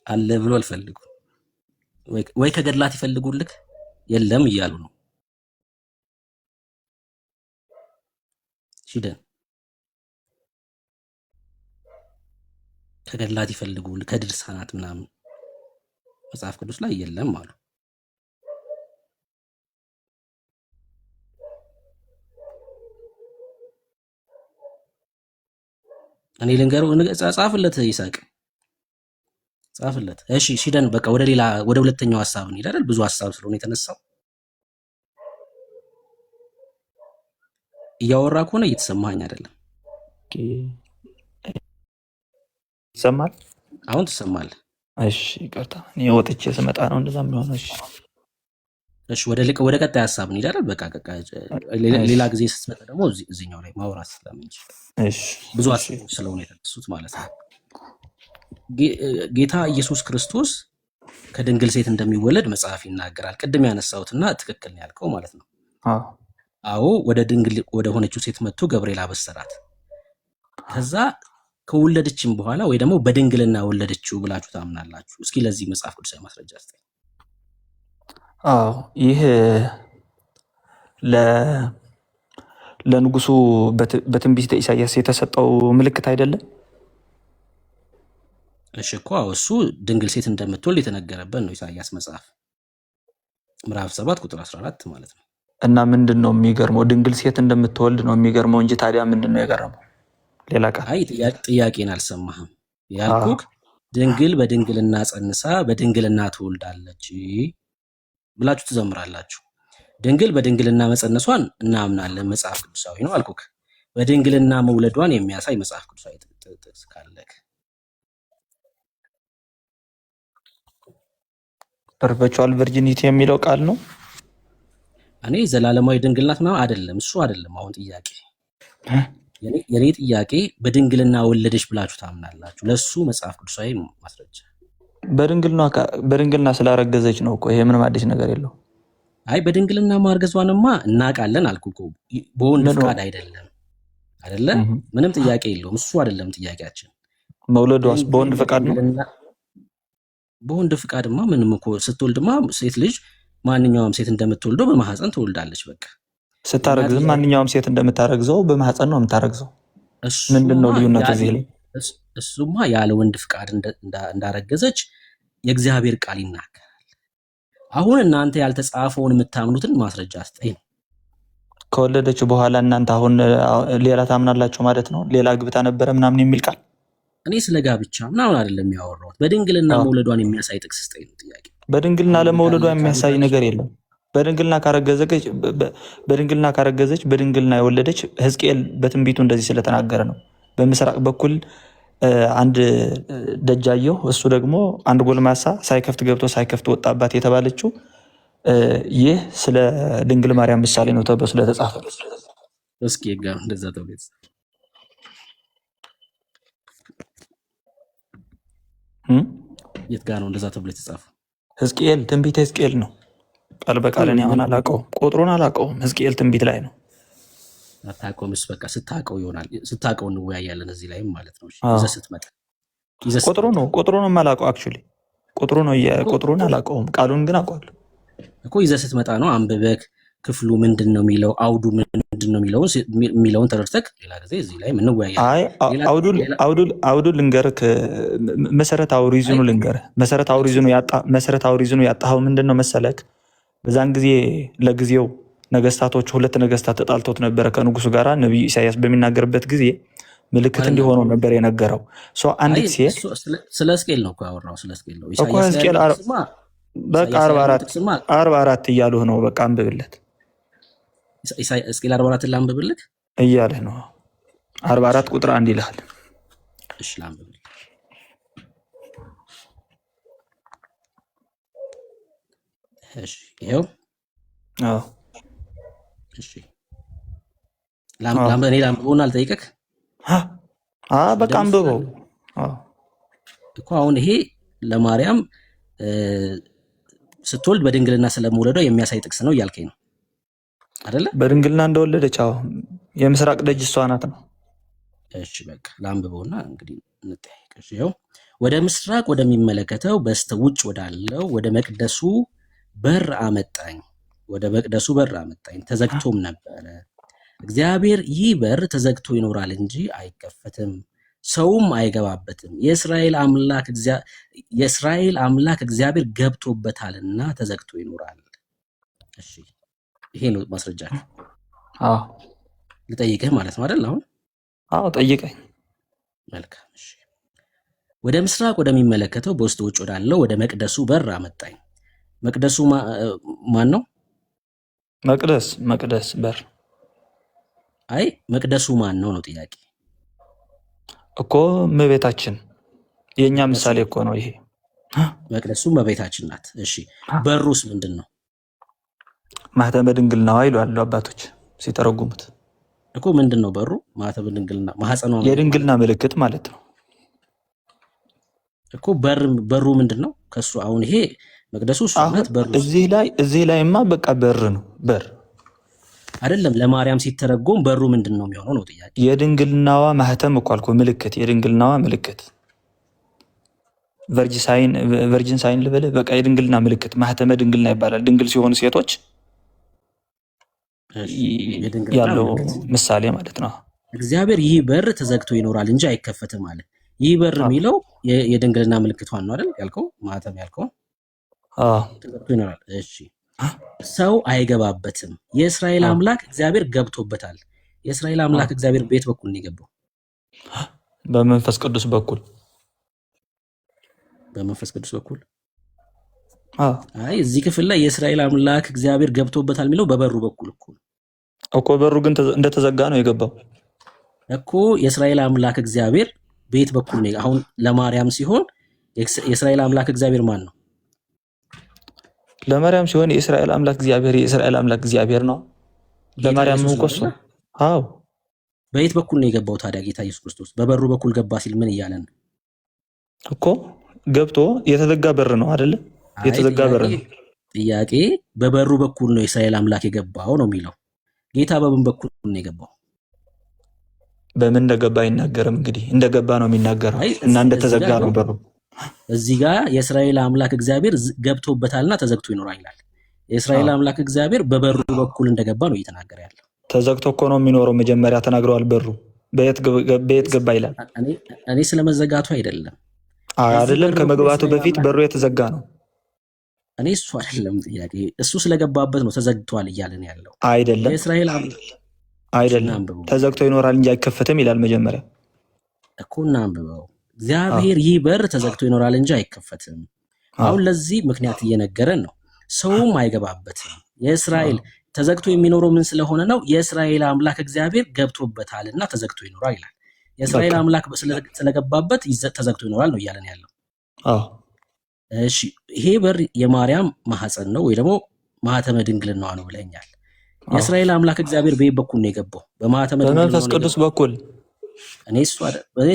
አለ ብሎ አልፈልጉ ወይ ከገድላት ይፈልጉልክ የለም እያሉ ነው። ሺደን ከገድላት ይፈልጉልክ ከድርሳናት ምናምን መጽሐፍ ቅዱስ ላይ የለም አሉ። እኔ ልንገረው ጻፍለት፣ ይሳቅ ጻፍለት። እሺ ሺደን በቃ ወደ ሁለተኛው ሐሳብ እንሂድ አይደል? ብዙ ሐሳብ ስለሆነ የተነሳው እያወራ ከሆነ እየተሰማኝ አይደለም። ይሰማል? አሁን ትሰማለህ? እሺ ይቅርታ፣ እኔ ወጥቼ ስመጣ ነው እንደዛ የሚሆነው። እሺ ወደ ቀጣይ ሐሳብ እንሂድ አይደል? በቃ ሌላ ጊዜ ስትመጣ ደግሞ እዚህኛው ላይ ማውራት ስለምንችል ብዙ ሐሳቦች ስለሆነ የተነሱት ማለት ነው። ጌታ ኢየሱስ ክርስቶስ ከድንግል ሴት እንደሚወለድ መጽሐፍ ይናገራል። ቅድም ያነሳሁትና ትክክል ነው ያልከው ማለት ነው። አዎ ወደ ድንግል ወደ ሆነችው ሴት መጥቶ ገብርኤል አበሰራት። ከዛ ከወለደችም በኋላ ወይ ደግሞ በድንግልና ወለደችው ብላችሁ ታምናላችሁ? እስኪ ለዚህ መጽሐፍ ቅዱሳዊ ማስረጃ አስተያየት። ይህ ለንጉሱ በትንቢተ ኢሳያስ የተሰጠው ምልክት አይደለም? እሺ እኮ እሱ ድንግል ሴት እንደምትወልድ የተነገረበት ነው። ኢሳያስ መጽሐፍ ምዕራፍ 7 ቁጥር 14 ማለት ነው። እና ምንድን ነው የሚገርመው? ድንግል ሴት እንደምትወልድ ነው የሚገርመው እንጂ ታዲያ ምንድን ነው የገረመው? ሌላ ቃል? አይ ጥያቄን አልሰማህም ያልኩህ። ድንግል በድንግልና ጸንሳ በድንግልና ትወልዳለች ብላችሁ ትዘምራላችሁ። ድንግል በድንግልና መጸነሷን እናምናለን፣ መጽሐፍ ቅዱሳዊ ነው አልኩህ። በድንግልና መውለዷን የሚያሳይ መጽሐፍ ቅዱሳዊ ጥቅስ ካለክ ፐርፔቹዋል ቨርጂኒቲ የሚለው ቃል ነው። እኔ ዘላለማዊ ድንግልናት ነው አይደለም፣ እሱ አይደለም አሁን ጥያቄ። የኔ ጥያቄ በድንግልና ወለደች ብላችሁ ታምናላችሁ? ለሱ መጽሐፍ ቅዱሳዊ ማስረጃ። በድንግልና ስላረገዘች ነው እኮ፣ ይሄ ምንም አዲስ ነገር የለው። አይ በድንግልና ማርገዟንማ እናውቃለን አልኩ እኮ። በወንድ ፍቃድ አይደለም አይደለ? ምንም ጥያቄ የለውም። እሱ አይደለም ጥያቄያችን። መውለዷስ በወንድ ፍቃድ ነው? በወንድ ፍቃድማ ምንም እኮ ስትወልድማ ሴት ልጅ ማንኛውም ሴት እንደምትወልደው በማህፀን ትወልዳለች። በቃ ስታረግዝም ማንኛውም ሴት እንደምታረግዘው በማህፀን ነው የምታረግዘው። ምንድነው ልዩነቱ እዚህ ላይ? እሱማ ያለ ወንድ ፍቃድ እንዳረገዘች የእግዚአብሔር ቃል ይናገራል። አሁን እናንተ ያልተጻፈውን የምታምኑትን ማስረጃ አስጠኝ ነው። ከወለደች በኋላ እናንተ አሁን ሌላ ታምናላችሁ ማለት ነው? ሌላ ግብታ ነበረ ምናምን የሚል ቃል። እኔ ስለ ጋብቻ ምናምን አይደለም ያወራሁት። በድንግልና መውለዷን የሚያሳይ ጥቅስ ስጠኝ ነው ጥያቄ። በድንግልና ለመውለዷ የሚያሳይ ነገር የለም። በድንግልና ካረገዘች በድንግልና የወለደች ሕዝቅኤል በትንቢቱ እንደዚህ ስለተናገረ ነው። በምስራቅ በኩል አንድ ደጃየሁ፣ እሱ ደግሞ አንድ ጎልማሳ ሳይከፍት ገብቶ ሳይከፍት ወጣባት የተባለችው ይህ ስለ ድንግል ማርያም ምሳሌ ነው ተብሎ ስለተጻፈ እስኪ ጋር እንደዛ ተብሎ የት ጋር ነው እንደዛ ተብሎ የተጻፈው? ሕዝቅኤል ትንቢተ ሕዝቅኤል ነው። ቃል በቃል እኔ አሁን አላውቀውም፣ ቁጥሩን አላውቀውም። ሕዝቅኤል ትንቢት ላይ ነው። አታውቀውምስ? በቃ ስታውቀው ይሆናል። ስታውቀው እንወያያለን እዚህ ላይም ማለት ነው። ይዘህ ስትመጣ ቁጥሩን አላውቀው። አክቹዋሊ ቁጥሩን አላውቀውም፣ ቃሉን ግን አውቀዋለሁ እኮ። ይዘህ ስትመጣ ነው አንብበክ ክፍሉ ምንድን ነው የሚለው፣ አውዱ ምንድን ነው የሚለውን ተረድተክ ሌላ ጊዜ እዚህ ላይ እንወያያለን። አውዱ ልንገርህ፣ መሰረታዊ ሪዝኑ ልንገርህ። መሰረታዊ ሪዝኑ ያጣኸው ምንድን ነው መሰለክ? በዛን ጊዜ ለጊዜው ነገስታቶች ሁለት ነገስታት ተጣልቶት ነበረ ከንጉሱ ጋር። ነቢዩ ኢሳያስ በሚናገርበት ጊዜ ምልክት እንዲሆነው ነበር የነገረው። አንዲት ሴት ስለ ሕዝቅኤል ነው እኮ ያወራው። ስለ ሕዝቅኤል ነው እኮ ሕዝቅኤል በቃ 44 እያሉህ ነው። በቃ አንብብለት። ሕዝቅኤል 44 ላንብብልህ እያለህ ነው። 44 ቁጥር 1 ይልሃል። እሺ ላንብብልህ። እሺ ይኸው። አዎ እሺ እኔ ላንብበውና አልጠይቀክ? በቃ አንብበው እኮ። አሁን ይሄ ለማርያም ስትወልድ በድንግልና ስለመውለዷ የሚያሳይ ጥቅስ ነው እያልከኝ ነው አይደለ? በድንግልና እንደወለደች የምስራቅ ደጅ እሷ ናት ነው። እሺ በቃ ላንብበውና እንግዲህ እንጠያየቅ። እሺ ይኸው። ወደ ምስራቅ ወደሚመለከተው በስተ ውጭ ወዳለው ወደ መቅደሱ በር አመጣኝ። ወደ መቅደሱ በር አመጣኝ፣ ተዘግቶም ነበረ። እግዚአብሔር ይህ በር ተዘግቶ ይኖራል እንጂ አይከፈትም፣ ሰውም አይገባበትም። የእስራኤል አምላክ እግዚአብሔር ገብቶበታልና ተዘግቶ ይኖራል። እሺ ይሄ ነው ማስረጃ። ልጠይቅህ ማለት ነው አይደል? አሁን ጠይቀኝ። መልካም። እሺ ወደ ምስራቅ ወደሚመለከተው በውስጥ ውጭ ወዳለው ወደ መቅደሱ በር አመጣኝ። መቅደሱ ማን ነው? መቅደስ በር። አይ መቅደሱ ማን ነው ጥያቄ እኮ። እመቤታችን የኛ ምሳሌ እኮ ነው ይሄ። መቅደሱ እመቤታችን ናት። እሺ በሩስ ምንድን ነው? ማኅተመ ድንግልናዋ ይላሉ አባቶች ሲተረጉሙት እኮ። ምንድን ነው በሩ? ማኅተመ ድንግልና፣ ማኅፀኗ የድንግልና ምልክት ማለት ነው እኮ። በሩ ምንድን ነው ከሱ? አሁን ይሄ መቅደሱ እሱ ናት። በሩ እዚህ ላይማ በቃ በር ነው። በር አይደለም። ለማርያም ሲተረጎም በሩ ምንድን ነው የሚሆነው ነው ጥያቄ። የድንግልናዋ ማህተም እኮ አልኩህ፣ ምልክት፣ የድንግልናዋ ምልክት። ቨርጂን ሳይን ልበልህ፣ በቃ የድንግልና ምልክት ማህተመ ድንግልና ይባላል። ድንግል ሲሆኑ ሴቶች ያለው ምሳሌ ማለት ነው። እግዚአብሔር ይህ በር ተዘግቶ ይኖራል እንጂ አይከፈትም አለ። ይህ በር የሚለው የድንግልና ምልክቷን ነው አይደል ያልከው? ማህተም ያልከው ተዘግቶ ይኖራል። እሺ ሰው አይገባበትም። የእስራኤል አምላክ እግዚአብሔር ገብቶበታል። የእስራኤል አምላክ እግዚአብሔር ቤት በኩል ነው የገባው? በመንፈስ ቅዱስ በኩል። በመንፈስ ቅዱስ በኩል። አይ እዚህ ክፍል ላይ የእስራኤል አምላክ እግዚአብሔር ገብቶበታል የሚለው በበሩ በኩል እኮ። በሩ ግን እንደተዘጋ ነው የገባው እኮ። የእስራኤል አምላክ እግዚአብሔር ቤት በኩል ነው። አሁን ለማርያም ሲሆን የእስራኤል አምላክ እግዚአብሔር ማን ነው? ለማርያም ሲሆን የእስራኤል አምላክ እግዚአብሔር ነው። ለማርያም ነው እኮ። አዎ በየት በኩል ነው የገባው ታዲያ ጌታ ኢየሱስ ክርስቶስ? በበሩ በኩል ገባ ሲል ምን እያለ ነው እኮ? ገብቶ የተዘጋ በር ነው አይደለ? የተዘጋ በር ነው። ጥያቄ በበሩ በኩል ነው የእስራኤል አምላክ የገባው ነው የሚለው። ጌታ በምን በኩል ነው የገባው? በምን እንደገባ አይናገርም። እንግዲህ እንደገባ ነው የሚናገረው እና እንደተዘጋ ነው በሩ። እዚህ ጋር የእስራኤል አምላክ እግዚአብሔር ገብቶበታልና ተዘግቶ ይኖራል ይላል። የእስራኤል አምላክ እግዚአብሔር በበሩ በኩል እንደገባ ነው እየተናገረ ያለው። ተዘግቶ እኮ ነው የሚኖረው። መጀመሪያ ተናግረዋል። በሩ በየት ገባ ይላል። እኔ ስለመዘጋቱ አይደለም አይደለም፣ ከመግባቱ በፊት በሩ የተዘጋ ነው። እኔ እሱ አይደለም ጥያቄ። እሱ ስለገባበት ነው ተዘግቷል እያለን ያለው አይደለም። የእስራኤል አይደለም፣ ተዘግቶ ይኖራል እንጂ አይከፈትም ይላል መጀመሪያ እኮ። እናንብበው። እግዚአብሔር ይህ በር ተዘግቶ ይኖራል እንጂ አይከፈትም። አሁን ለዚህ ምክንያት እየነገረን ነው። ሰውም አይገባበትም። የእስራኤል ተዘግቶ የሚኖረው ምን ስለሆነ ነው? የእስራኤል አምላክ እግዚአብሔር ገብቶበታልና ተዘግቶ ይኖራል ይላል። የእስራኤል አምላክ ስለገባበት ተዘግቶ ይኖራል ነው እያለን ያለው። እሺ ይሄ በር የማርያም ማህፀን ነው ወይ ደግሞ ማህተመ ድንግልናዋ ነው ብለኛል። የእስራኤል አምላክ እግዚአብሔር በየት በኩል ነው የገባው? በማህተመ ድንግልናዋ በመንፈስ ቅዱስ በኩል። እኔ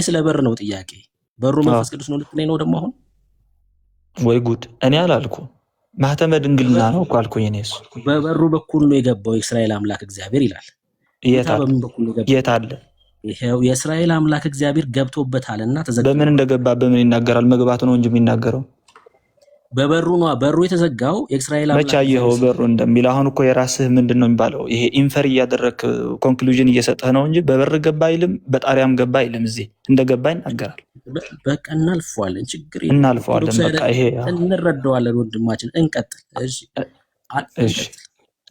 ስለ በር ነው ጥያቄ። በሩ መንፈስ ቅዱስ ነው ልትለኝ ነው ደግሞ አሁን? ወይ ጉድ! እኔ አላልኩ ማህተመ ድንግልና ነው እኮ አልኩኝ። እኔ እሱ በበሩ በኩል ነው የገባው የእስራኤል አምላክ እግዚአብሔር ይላል። በምን በኩል ነው የገባው? የት አለ? ይሄው የእስራኤል አምላክ እግዚአብሔር ገብቶበታልና ተዘግቶ። በምን እንደገባ በምን ይናገራል? መግባቱ ነው እንጂ የሚናገረው በበሩ ነው። በሩ የተዘጋው የእስራኤል አምላክ መቼ አየኸው በሩ እንደሚል? አሁን እኮ የራስህ ምንድን ነው የሚባለው? ይሄ ኢንፈር እያደረግህ ኮንክሉዥን እየሰጠህ ነው እንጂ በበር ገባ አይልም፣ በጣሪያም ገባ አይልም። እዚህ እንደገባ ይናገራል። በቃ እናልፈዋለን፣ ችግር እናልፈዋለን። በቃ ይሄ እንረዳዋለን። ወንድማችን እንቀጥል። እሺ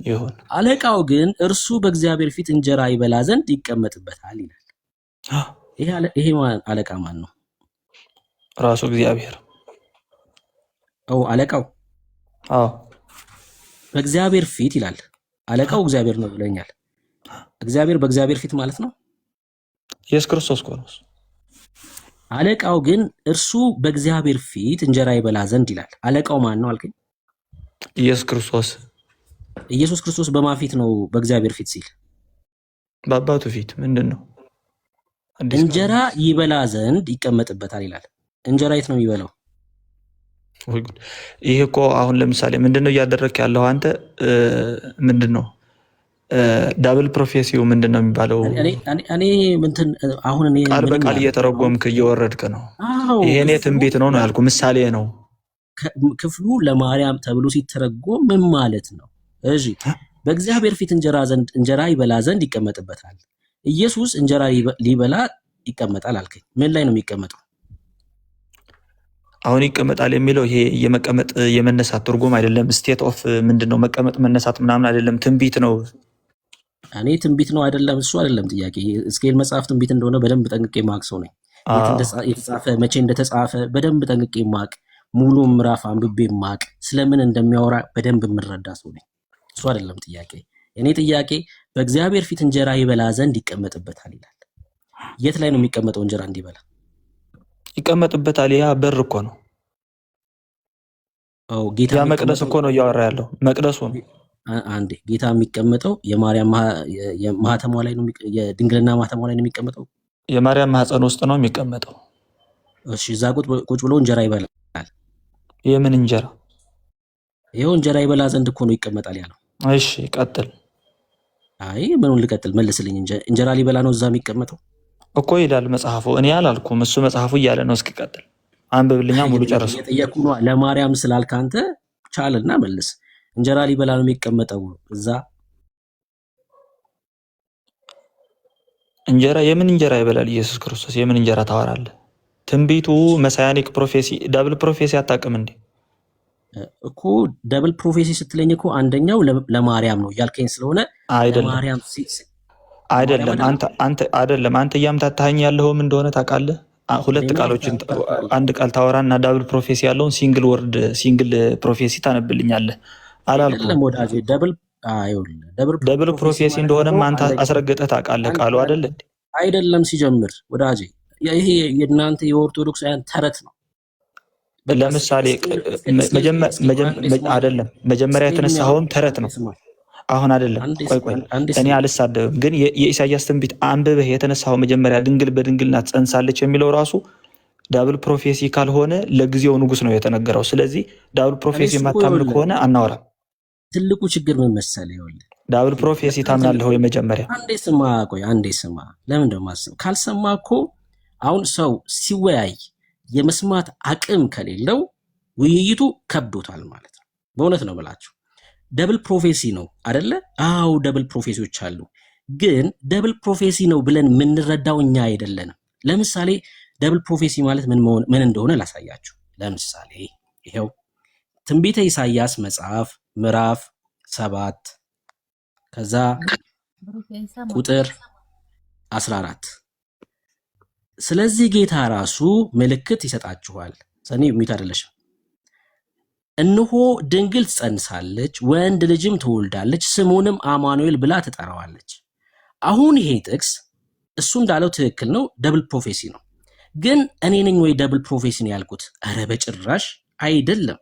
ይሁን። አለቃው ግን እርሱ በእግዚአብሔር ፊት እንጀራ ይበላ ዘንድ ይቀመጥበታል ይላል። ይሄ አለቃ ማን ነው? ራሱ እግዚአብሔር። አለቃው በእግዚአብሔር ፊት ይላል። አለቃው እግዚአብሔር ነው ብለኛል። እግዚአብሔር በእግዚአብሔር ፊት ማለት ነው ኢየሱስ ክርስቶስ እኮ ነው። አለቃው ግን እርሱ በእግዚአብሔር ፊት እንጀራ ይበላ ዘንድ ይላል። አለቃው ማን ነው አልከኝ? ኢየሱስ ክርስቶስ። ኢየሱስ ክርስቶስ በማን ፊት ነው በእግዚአብሔር ፊት ሲል? በአባቱ ፊት። ምንድን ነው? እንጀራ ይበላ ዘንድ ይቀመጥበታል ይላል። እንጀራ የት ነው የሚበላው? ይሄ እኮ አሁን ለምሳሌ ምንድነው እያደረግክ ያለው አንተ? ምንድነው ዳብል ፕሮፌሲው ምንድነው የሚባለው? እኔ እንትን አሁን እኔ ቃል በቃል እየተረጎምክ እየወረድክ ነው። ይሄኔ ትንቢት ነው ነው ያልኩ፣ ምሳሌ ነው። ክፍሉ ለማርያም ተብሎ ሲተረጎም ምን ማለት ነው? እሺ በእግዚአብሔር ፊት እንጀራ ይበላ ዘንድ ይቀመጥበታል። ኢየሱስ እንጀራ ሊበላ ይቀመጣል አልከኝ። ምን ላይ ነው የሚቀመጠው? አሁን ይቀመጣል የሚለው ይሄ የመቀመጥ የመነሳት ትርጉም አይደለም። ስቴት ኦፍ ምንድነው መቀመጥ መነሳት ምናምን አይደለም፣ ትንቢት ነው። እኔ ትንቢት ነው አይደለም እሱ አይደለም ጥያቄ። ሕዝቅኤል መጽሐፍ ትንቢት እንደሆነ በደንብ ጠንቅቄ ማቅ ሰው ነኝ። የተጻፈ መቼ እንደተጻፈ በደንብ ጠንቅቄ ማቅ፣ ሙሉ ምዕራፍ አንብቤ ማቅ፣ ስለምን እንደሚያወራ በደንብ የምረዳ ሰው ነኝ። እሱ አይደለም ጥያቄ። እኔ ጥያቄ በእግዚአብሔር ፊት እንጀራ ይበላ ዘንድ ይቀመጥበታል ይላል። የት ላይ ነው የሚቀመጠው እንጀራ እንዲበላ? ይቀመጥበታል። ያ በር እኮ ነው። ጌታ ያ መቅደስ እኮ ነው እያወራ ያለው። መቅደሱ ነው። አንዴ ጌታ የሚቀመጠው የማርያም ማህተሟ ላይ ነው፣ የድንግልና ማህተሟ ላይ ነው የሚቀመጠው። የማርያም ማህፀን ውስጥ ነው የሚቀመጠው። እሺ እዛ ቁጭ ብሎ እንጀራ ይበላል። የምን እንጀራ? ይሄው እንጀራ ይበላ ዘንድ እኮ ነው ይቀመጣል ያለው። እሺ ቀጥል። አይ ምኑን ልቀጥል? መልስልኝ። እንጀራ ሊበላ ነው እዛ የሚቀመጠው እኮ ይላል መጽሐፉ። እኔ አላልኩም፣ እሱ መጽሐፉ እያለ ነው። እስኪ ቀጥል፣ አንብብልኛ፣ ሙሉ ጨርስ። የጠየኩ ነው ለማርያም ስላልክ አንተ ቻልና መልስ። እንጀራ ሊበላ ነው የሚቀመጠው እዛ። እንጀራ የምን እንጀራ ይበላል ኢየሱስ ክርስቶስ? የምን እንጀራ ታወራለህ? ትንቢቱ መሳያኒክ ፕሮፌሲ፣ ዳብል ፕሮፌሲ አታውቅም እንዴ? እኮ ደብል ፕሮፌሲ ስትለኝ እኮ አንደኛው ለማርያም ነው እያልከኝ ስለሆነ አይደለም አንተ እያምታታኸኝ ያለውም እንደሆነ ታውቃለህ። ሁለት ቃሎችን አንድ ቃል ታወራና ዳብል ፕሮፌሲ ያለውን ሲንግል ወርድ ሲንግል ፕሮፌሲ ታነብልኛለህ አላልኩም? ወዳጄ ደብል ፕሮፌሲ እንደሆነም አንተ አስረግጠህ ታውቃለህ። ቃሉ አይደለም ሲጀምር ወዳጄ፣ ይሄ የእናንተ የኦርቶዶክሳውያን ተረት ነው። ለምሳሌ አይደለም መጀመሪያ የተነሳኸውም ተረት ነው። አሁን አይደለም ቆይ እኔ አልሳደብም፣ ግን የኢሳያስ ትንቢት አንብበህ የተነሳኸው መጀመሪያ ድንግል በድንግልና ትጸንሳለች የሚለው ራሱ ዳብል ፕሮፌሲ ካልሆነ ለጊዜው ንጉስ ነው የተነገረው። ስለዚህ ዳብል ፕሮፌሲ የማታምን ከሆነ አናወራም። ትልቁ ችግር ምን መሰለህ? ይኸውልህ ዳብል ፕሮፌሲ ታምናለህ ወይ? መጀመሪያ አንዴ ስማ። ለምን እንደማስብ ካልሰማ እኮ አሁን ሰው ሲወያይ የመስማት አቅም ከሌለው ውይይቱ ከብዶታል ማለት ነው። በእውነት ነው ብላችሁ ደብል ፕሮፌሲ ነው አይደለ? አዎ ደብል ፕሮፌሲዎች አሉ። ግን ደብል ፕሮፌሲ ነው ብለን የምንረዳው እኛ አይደለንም። ለምሳሌ ደብል ፕሮፌሲ ማለት ምን እንደሆነ ላሳያችሁ። ለምሳሌ ይሄው ትንቢተ ኢሳያስ መጽሐፍ ምዕራፍ 7 ከዛ ቁጥር 14 ስለዚህ ጌታ ራሱ ምልክት ይሰጣችኋል። ሰኒ ሚት አይደለሽም። እነሆ ድንግል ትጸንሳለች፣ ወንድ ልጅም ትወልዳለች፣ ስሙንም አማኑኤል ብላ ትጠራዋለች። አሁን ይሄ ጥቅስ እሱ እንዳለው ትክክል ነው፣ ደብል ፕሮፌሲ ነው። ግን እኔ ነኝ ወይ ደብል ፕሮፌሲ ነው ያልኩት? አረ በጭራሽ አይደለም።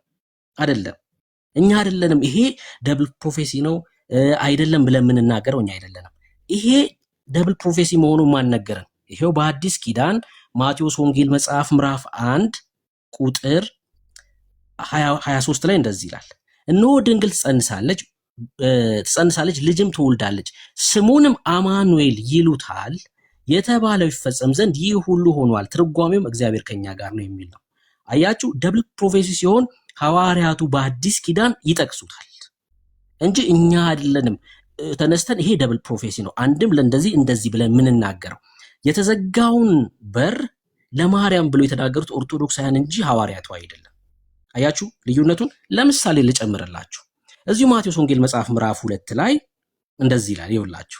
እኛ አይደለንም። ይሄ ደብል ፕሮፌሲ ነው አይደለም ብለን የምንናገረው እኛ አይደለንም። ይሄ ደብል ፕሮፌሲ መሆኑን ማን ነገረን? ይሄው በአዲስ ኪዳን ማቴዎስ ወንጌል መጽሐፍ ምዕራፍ 1 ቁጥር 23 ላይ እንደዚህ ይላል። እነሆ ድንግል ትጸንሳለች፣ ልጅም ትወልዳለች፣ ስሙንም አማኑኤል ይሉታል፣ የተባለው ይፈጸም ዘንድ ይህ ሁሉ ሆኗል፣ ትርጓሜውም እግዚአብሔር ከኛ ጋር ነው የሚል ነው። አያችሁ፣ ደብል ፕሮፌሲ ሲሆን ሐዋርያቱ በአዲስ ኪዳን ይጠቅሱታል እንጂ እኛ አይደለንም ተነስተን ይሄ ደብል ፕሮፌሲ ነው አንድም ለእንደዚህ እንደዚህ ብለን የምንናገረው። የተዘጋውን በር ለማርያም ብለው የተናገሩት ኦርቶዶክሳውያን እንጂ ሐዋርያቱ አይደለም። አያችሁ ልዩነቱን። ለምሳሌ ልጨምርላችሁ። እዚሁ ማቴዎስ ወንጌል መጽሐፍ ምዕራፍ 2 ላይ እንደዚህ ይላል። ይኸውላችሁ፣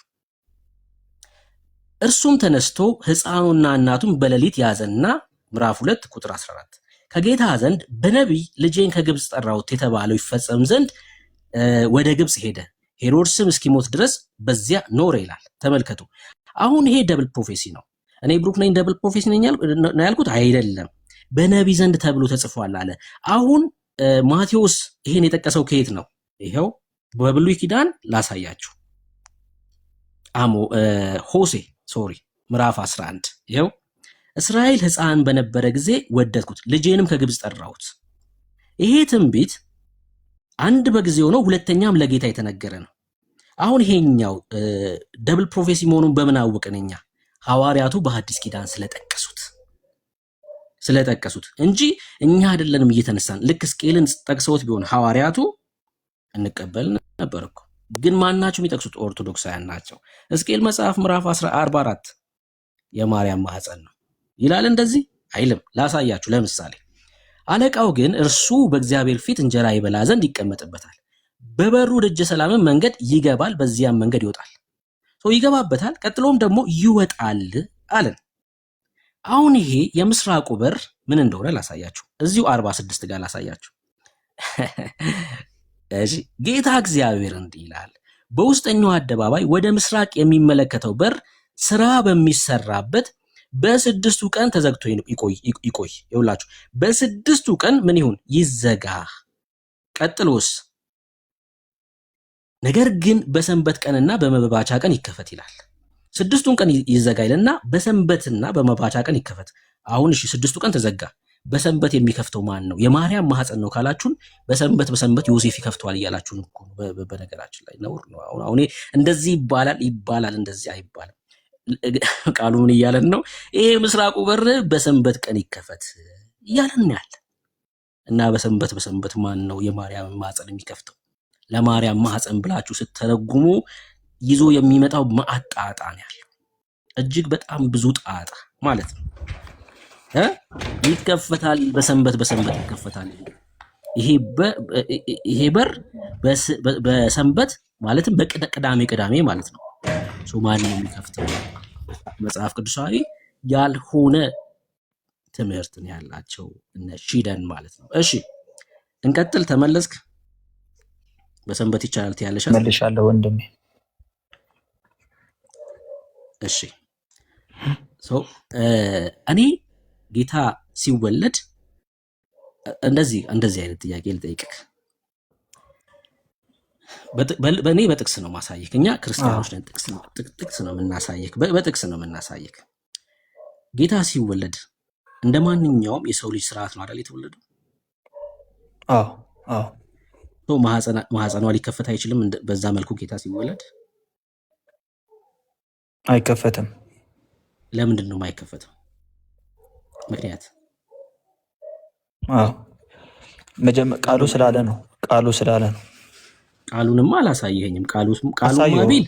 እርሱም ተነስቶ ሕፃኑና እናቱን በሌሊት ያዘና ምዕራፍ 2 ቁጥር 14 ከጌታ ዘንድ በነቢይ ልጄን ከግብፅ ጠራሁት የተባለው ይፈጸም ዘንድ ወደ ግብፅ ሄደ። ሄሮድስም እስኪሞት ድረስ በዚያ ኖረ ይላል። ተመልከቱ። አሁን ይሄ ደብል ፕሮፌሲ ነው። እኔ ብሩክ ነኝ ደብል ፕሮፌሲ ነኝ ያልኩት አይደለም። በነቢይ ዘንድ ተብሎ ተጽፏል አለ። አሁን ማቴዎስ ይሄን የጠቀሰው ከየት ነው? ይሄው በብሉይ ኪዳን ላሳያችሁ። ሆሴ ምዕራፍ 11 ይሄው እስራኤል ሕፃን በነበረ ጊዜ ወደድኩት፣ ልጄንም ከግብፅ ጠራሁት። ይሄ ትንቢት አንድ በጊዜው ነው፣ ሁለተኛም ለጌታ የተነገረ ነው። አሁን ይሄኛው ደብል ፕሮፌሲ መሆኑን በምን አወቅን እኛ? ሐዋርያቱ በሐዲስ ኪዳን ስለጠቀሱት እንጂ እኛ አይደለንም እየተነሳን። ልክ ሕዝቅኤልን ጠቅሰውት ቢሆን ሐዋርያቱ እንቀበል ነበር እኮ። ግን ማናቸው የሚጠቅሱት? ኦርቶዶክሳውያን ናቸው። ሕዝቅኤል መጽሐፍ ምዕራፍ 44 የማርያም ማህፀን ነው ይላል። እንደዚህ አይልም። ላሳያችሁ። ለምሳሌ አለቃው ግን እርሱ በእግዚአብሔር ፊት እንጀራ ይበላ ዘንድ ይቀመጥበታል፣ በበሩ ደጀ ሰላምን መንገድ ይገባል፣ በዚያም መንገድ ይወጣል። ይገባበታል፣ ቀጥሎም ደግሞ ይወጣል አለን። አሁን ይሄ የምስራቁ በር ምን እንደሆነ ላሳያችሁ። እዚሁ 46 ጋር ላሳያችሁ። እሺ፣ ጌታ እግዚአብሔር እንዲህ ይላል፣ በውስጠኛው አደባባይ ወደ ምስራቅ የሚመለከተው በር ስራ በሚሰራበት በስድስቱ ቀን ተዘግቶ ይቆይ። ይውላችሁ፣ በስድስቱ ቀን ምን ይሁን? ይዘጋ። ቀጥሎስ? ነገር ግን በሰንበት ቀንና በመባቻ ቀን ይከፈት ይላል። ስድስቱን ቀን ይዘጋ ይልና በሰንበትና በመባቻ ቀን ይከፈት። አሁን እሺ፣ ስድስቱ ቀን ተዘጋ። በሰንበት የሚከፍተው ማን ነው? የማርያም ማህፀን ነው ካላችሁን፣ በሰንበት ዮሴፍ ይከፍተዋል እያላችሁን እኮ ነው። በነገራችን ላይ ነውር ነው። አሁን እንደዚህ ይባላል፣ እንደዚህ አይባልም። ቃሉ ምን እያለን ነው? ይሄ ምስራቁ በር በሰንበት ቀን ይከፈት እያለን ያለ እና በሰንበት ማን ነው የማርያም ማህፀን የሚከፍተው? ለማርያም ማህፀን ብላችሁ ስትተረጉሙ ይዞ የሚመጣው መዓት ጣጣ ነው ያለው። እጅግ በጣም ብዙ ጣጣ ማለት ነው። ይከፈታል፣ በሰንበት ይከፈታል። ይሄ በር በሰንበት ማለትም በቅዳሜ ማለት ነው። ማን ነው የሚከፍተው? መጽሐፍ ቅዱሳዊ ያልሆነ ትምህርት ነው ያላቸው እነ ሺደን ማለት ነው። እሺ እንቀጥል። ተመለስክ? በሰንበት ይቻላል ትያለሽ? መልሻለሁ ወንድሜ። እሺ እኔ ጌታ ሲወለድ እንደዚህ አይነት ጥያቄ ልጠይቅህ። በእኔ በጥቅስ ነው ማሳየክ። እኛ ክርስቲያኖች ነን፣ ጥቅስ ነው የምናሳየክ፣ በጥቅስ ነው የምናሳየክ። ጌታ ሲወለድ እንደ ማንኛውም የሰው ልጅ ስርዓት ነው አይደል የተወለደው? ማህፀኗ ሊከፈት አይችልም? በዛ መልኩ ጌታ ሲወለድ አይከፈትም። ለምንድን ነው የማይከፈተው? ምክንያት ቃሉ ስላለ ነው። ቃሉንማ አላሳየኸኝም። ቃሉማ ቢል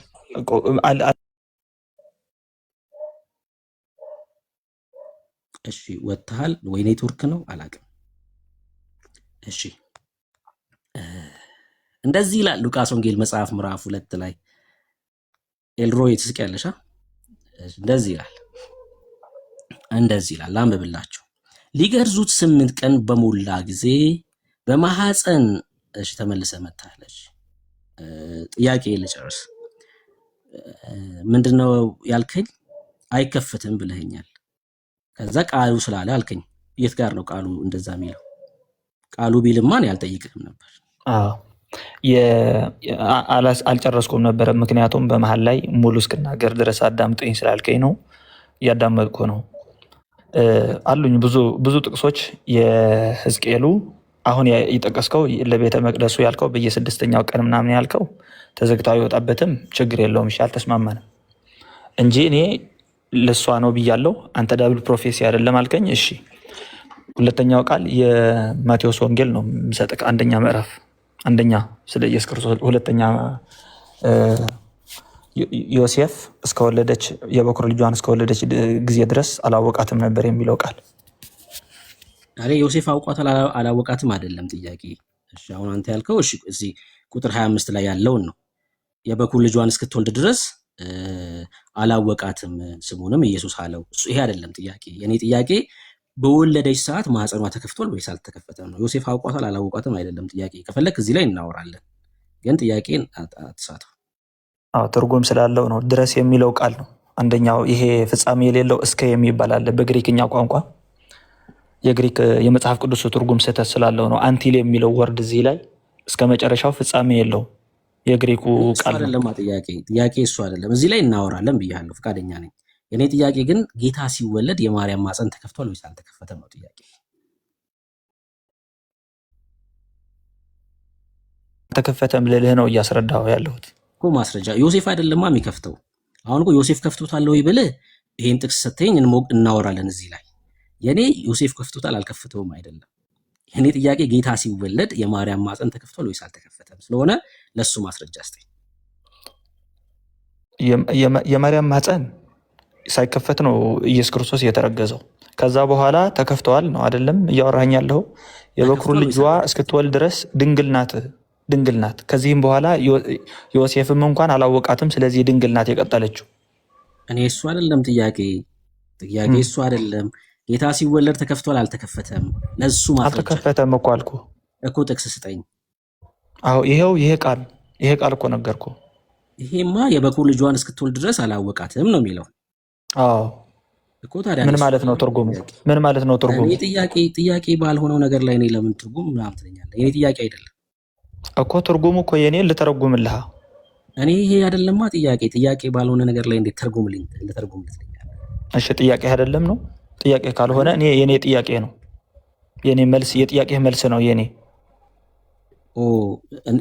እሺ፣ ወጥተሃል ወይ ኔትወርክ ነው አላውቅም። እሺ እንደዚህ ይላል ሉቃስ ወንጌል መጽሐፍ ምዕራፍ 2 ላይ ኤልሮይ ትስቂያለሽ። እንደዚህ ይላል አንብብላችሁ። ሊገርዙት 8 ቀን በሞላ ጊዜ በማህፀን እሺ፣ ተመልሰ መታለች። ጥያቄ ልጨርስ። ምንድነው ያልከኝ? አይከፈትም ብለኸኛል። ከዛ ቃሉ ስላለ አልከኝ። የት ጋር ነው ቃሉ እንደዛ የሚለው? ቃሉ ቢልማን ያልጠይቅህም ነበር። አልጨረስኩም ነበረ። ምክንያቱም በመሀል ላይ ሙሉ እስክናገር ድረስ አዳምጡኝ ስላልከኝ ነው። እያዳመጥኩ ነው። አሉኝ ብዙ ጥቅሶች። የሕዝቅኤሉ አሁን የጠቀስከው ለቤተ መቅደሱ ያልከው በየ6ኛው ቀን ምናምን ያልከው ተዘግታው ይወጣበትም ችግር የለውም። እሺ አልተስማማንም እንጂ እኔ ለሷ ነው ብያለሁ። አንተ ዳብል ፕሮፌሲ አይደለም አልከኝ። እሺ ሁለተኛው ቃል የማቴዎስ ወንጌል ነው የሚሰጥህ። አንደኛ ስለ ኢየሱስ ክርስቶስ፣ ሁለተኛ ዮሴፍ እስከወለደች የበኩር ልጇን እስከወለደች ጊዜ ድረስ አላወቃትም ነበር የሚለው ቃል። አሬ ዮሴፍ አውቋት አላወቃትም አይደለም ጥያቄ። እሺ አሁን አንተ ያልከው እሺ እዚህ ቁጥር 25 ላይ ያለውን ነው። የበኩር ልጇን እስክትወልድ ድረስ አላወቃትም፣ ስሙንም ኢየሱስ አለው። ይሄ አይደለም ጥያቄ። የኔ ጥያቄ በወለደች ሰዓት ማህፀኗ ተከፍቷል ወይስ አልተከፈተም ነው። ዮሴፍ አውቋታል አላወቃትም አይደለም ጥያቄ። ከፈለክ እዚህ ላይ እናወራለን። ግን ጥያቄን አትሳተው። ትርጉም ስላለው ነው። ድረስ የሚለው ቃል ነው አንደኛው። ይሄ ፍጻሜ የሌለው እስከ የሚባል አለ በግሪክኛ ቋንቋ። የግሪክ የመጽሐፍ ቅዱስ ትርጉም ስህተት ስላለው ነው። አንቲል የሚለው ወርድ እዚህ ላይ እስከ መጨረሻው ፍጻሜ የለውም። የግሪኩ ቃል አይደለም። ጥያቄ እሱ አይደለም። እዚህ ላይ እናወራለን ብያለሁ፣ ፈቃደኛ ነኝ። የኔ ጥያቄ ግን ጌታ ሲወለድ የማርያም ማፀን ተከፍቷል ወይስ አልተከፈተም ነው ጥያቄ። አልተከፈተም ልልህ ነው እያስረዳሁ ያለሁት እኮ። ማስረጃ ዮሴፍ አይደለማ የሚከፍተው። አሁን እኮ ዮሴፍ ከፍቶታል ወይ ብልህ ይሄን ጥቅስ ሰተኝ እናወራለን እዚህ ላይ። የኔ ዮሴፍ ከፍቶታል አልከፍተውም አይደለም። የኔ ጥያቄ ጌታ ሲወለድ የማርያም ማፀን ተከፍቷል ወይስ አልተከፈተም ስለሆነ ለሱ ማስረጃ አስጠኝ። የማርያም ማፀን ሳይከፈት ነው ኢየሱስ ክርስቶስ የተረገዘው። ከዛ በኋላ ተከፍተዋል ነው አይደለም እያወራኝ ያለው። የበኩር ልጇ እስክትወልድ ድረስ ድንግል ናት። ከዚህም በኋላ ዮሴፍም እንኳን አላወቃትም። ስለዚህ ድንግል ናት የቀጠለችው። እኔ እሱ አይደለም ጥያቄ እሱ አይደለም። ጌታ ሲወለድ ተከፍቷል አልተከፈተም? ለሱ ማስረጃ። አልተከፈተም እኮ አልኩ እኮ ጥቅስ ስጠኝ። ይሄ ቃል እኮ ነገርኩ። ይሄማ የበኩር ልጇን እስክትወልድ ድረስ አላወቃትም ነው የሚለው። እኮ ታዲያ ምን ማለት ነው ትርጉሙ? ምን ማለት ነው ትርጉሙ? ጥያቄ ባልሆነው ነገር ላይ እኔ ለምን ትርጉም ምናምን ትለኛለህ? የኔ ጥያቄ አይደለም እኮ ትርጉሙ እኮ የኔ ልተረጉምልህ። እኔ ይሄ አይደለማ ጥያቄ ባልሆነ ነገር ላይ እንዴት ልተረጉምልህ ትለኛለህ? እሺ ጥያቄ አይደለም ነው። ጥያቄ ካልሆነ የኔ ጥያቄ ነው። የኔ መልስ የጥያቄ መልስ ነው የኔ።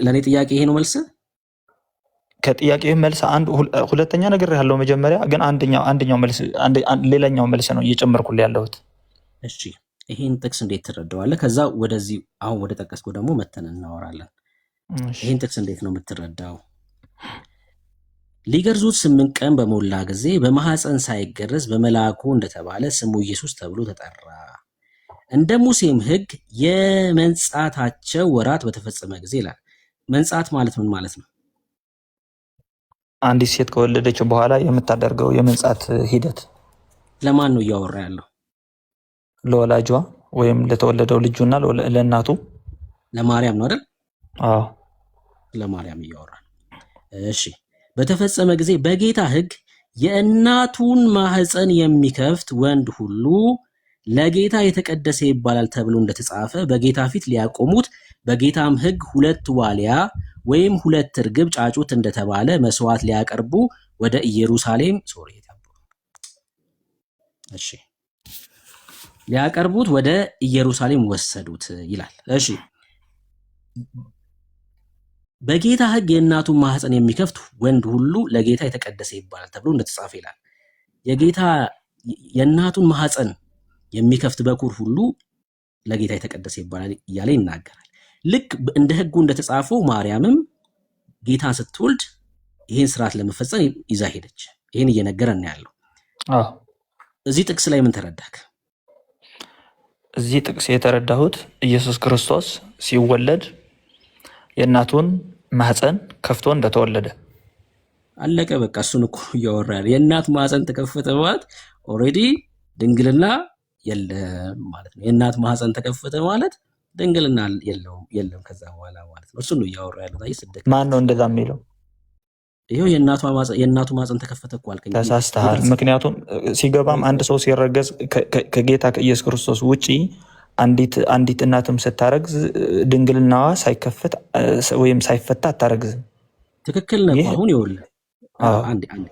ለእኔ ጥያቄ ይሄ ነው መልስ። ከጥያቄ መልስ ሁለተኛ ነገር ያለው መጀመሪያ ግን አንደኛው መልስ ሌላኛው መልስ ነው እየጨመርኩልህ ያለሁት። እሺ ይሄን ጥቅስ እንዴት ትረዳዋለህ? ከዛ ወደዚህ አሁን ወደ ጠቀስኩ ደግሞ መተን እናወራለን። ይሄን ጥቅስ እንዴት ነው የምትረዳው? ሊገርዙት 8 ቀን በሞላ ጊዜ በማህፀን ሳይገረዝ በመልአኩ እንደተባለ ስሙ ኢየሱስ ተብሎ ተጠራ። እንደ ሙሴም ሕግ የመንጻታቸው ወራት በተፈጸመ ጊዜ ይላል። መንጻት ማለት ምን ማለት ነው? አንዲት ሴት ከወለደች በኋላ የምታደርገው የመንጻት ሂደት። ለማን ነው እያወራ ያለው? ለወላጇ ወይም ለተወለደው ልጁና ለእናቱ ለማርያም ነው አይደል? አዎ ለማርያም እያወራ ነው። እሺ በተፈጸመ ጊዜ በጌታ ሕግ የእናቱን ማህፀን የሚከፍት ወንድ ሁሉ ለጌታ የተቀደሰ ይባላል ተብሎ እንደተጻፈ በጌታ ፊት ሊያቆሙት በጌታም ሕግ 2 ዋሊያ ወይም 2 እርግብ ጫጩት እንደተባለ መስዋዕት ሊያቀርቡ ወደ ኢየሩሳሌም ሊያቀርቡት ወደ ኢየሩሳሌም ወሰዱት ይላል። እሺ በጌታ ሕግ የእናቱን ማህፀን የሚከፍት ወንድ ሁሉ ለጌታ የተቀደሰ ይባላል ተብሎ እንደተጻፈ ይላል። የእናቱን ማህፀን የሚከፍት በኩር ሁሉ ለጌታ የተቀደሰ ይባላል እያለ ይናገራል። ልክ እንደ ሕጉ እንደተጻፈው ማርያምም ጌታን ስትወልድ ይህን ስርዓት ለመፈጸም ይዛ ሄደች። ይህን እየነገረን ያለው እዚህ ጥቅስ ላይ ምን ተረዳክ? እዚህ ጥቅስ የተረዳሁት ኢየሱስ ክርስቶስ ሲወለድ የእናቱን ማህፀን ከፍቶ እንደተወለደ አለቀ በቃ። እሱን እኮ እያወራ ያለ የእናት ማህፀን ተከፈተ ማለት ኦልሬዲ ድንግልና የለም ማለት ነው። የእናት ማህፀን ተከፈተ ማለት ድንግልና የለም ከዛ በኋላ ማለት ነው። እሱን ነው እያወራ ያለው። ስደት ማን ነው እንደዛ የሚለው? ይሄው የእናቱ ማህፀን ተከፈተ እኮ አልከኝ። ተሳስተሃል። ምክንያቱም ሲገባም አንድ ሰው ሲረገዝ ከጌታ ከኢየሱስ ክርስቶስ ውጪ አንዲት እናትም ስታረግዝ ድንግልናዋ ሳይከፈት ወይም ሳይፈታ አታረግዝም። ትክክል ነው። አሁን ይኸውልህ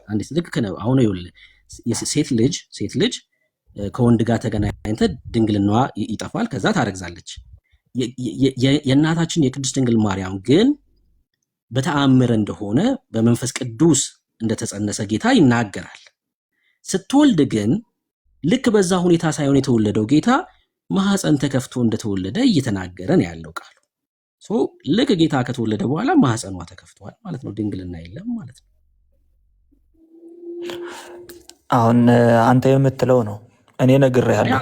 አንዴ ትክክል ነው። አሁን ይኸውልህ ሴት ልጅ ከወንድ ጋር ተገናኝተ ድንግልናዋ ይጠፋል፣ ከዛ ታረግዛለች። የእናታችን የቅድስት ድንግል ማርያም ግን በተአምር እንደሆነ በመንፈስ ቅዱስ እንደተጸነሰ ጌታ ይናገራል። ስትወልድ ግን ልክ በዛ ሁኔታ ሳይሆን የተወለደው ጌታ ማህፀን ተከፍቶ እንደተወለደ እየተናገረ ነው ያለው ቃሉ። ልክ ጌታ ከተወለደ በኋላ ማህፀኗ ተከፍቷል ማለት ነው። ድንግልና የለም ማለት ነው። አሁን አንተ የምትለው ነው። እኔ ነግሬሃለሁ።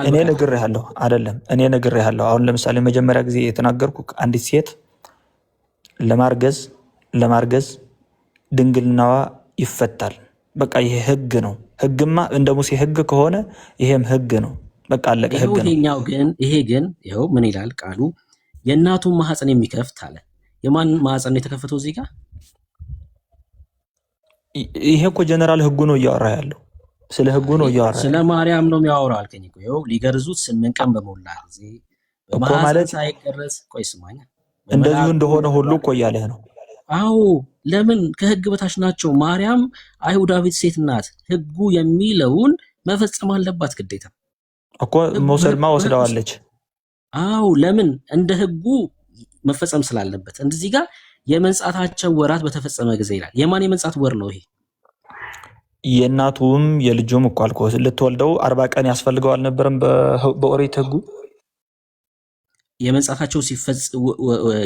እኔ ነግሬሃለሁ አይደለም? እኔ ነግሬሃለሁ። አሁን ለምሳሌ መጀመሪያ ጊዜ የተናገርኩ አንዲት ሴት ለማርገዝ ድንግልናዋ ይፈታል። በቃ ይሄ ህግ ነው። ህግማ እንደ ሙሴ ህግ ከሆነ ይሄም ህግ ነው። በቃ አለቀ። ህግ ነው። ይሄ ግን ይኸው ምን ይላል ቃሉ? የእናቱን ማህፀን የሚከፍት አለ። የማን ማህፀን ነው የተከፈተው እዚህ ጋር? ይሄ እኮ ጀነራል ህጉ ነው እያወራ ያለው፣ ስለ ህጉ ነው እያወራ ስለ ማርያም ነው የሚያወራው አልከኝ እኮ። ይኸው ሊገርዙት 8 ቀን በሞላ ጊዜ እኮ በማህፀን ማለት ሳይገረዝ፣ ቆይ ስማኛ፣ እንደዚሁ እንደሆነ ሁሉ እኮ እያለህ ነው። አዎ ለምን ከህግ በታች ናቸው? ማርያም አይሁዳዊት ሴት ናት። ህጉ የሚለውን መፈጸም አለባት ግዴታ እኮ መውሰድማ ወስደዋለች። አዎ ለምን? እንደ ህጉ መፈጸም ስላለበት። እንደዚህ ጋር የመንጻታቸው ወራት በተፈጸመ ጊዜ ይላል። የማን የመንጻት ወር ነው ይሄ? የእናቱም የልጁም እኮ አልኮ ልትወልደው 40 ቀን ያስፈልገው አልነበረም በኦሪት ህጉ? የመንጻታቸው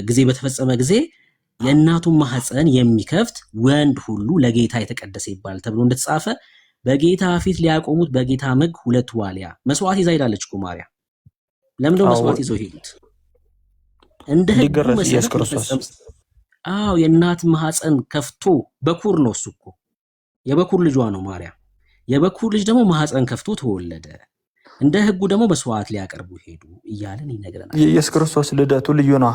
ጊዜ በተፈጸመ ጊዜ የእናቱን ማህፀን የሚከፍት ወንድ ሁሉ ለጌታ የተቀደሰ ይባላል ተብሎ እንደተጻፈ በጌታ ፊት ሊያቆሙት በጌታ ምግ 2 ዋሊያ መስዋዕት ይዛ ሄዳለች እኮ ማርያም። ለምን ነው መስዋዕት ይዘው ሄዱት? እንደ ህጉ ኢየሱስ ክርስቶስ የእናት ማህፀን ከፍቶ በኩር ነው እሱ እኮ የበኩር ልጇ ነው ማርያም። የበኩር ልጅ ደግሞ ማህፀን ከፍቶ ተወለደ። እንደ ህጉ ደግሞ መስዋዕት ሊያቀርቡ ሄዱ እያለን ይነግረናል። የኢየሱስ ክርስቶስ ልደቱ ልዩ ነው።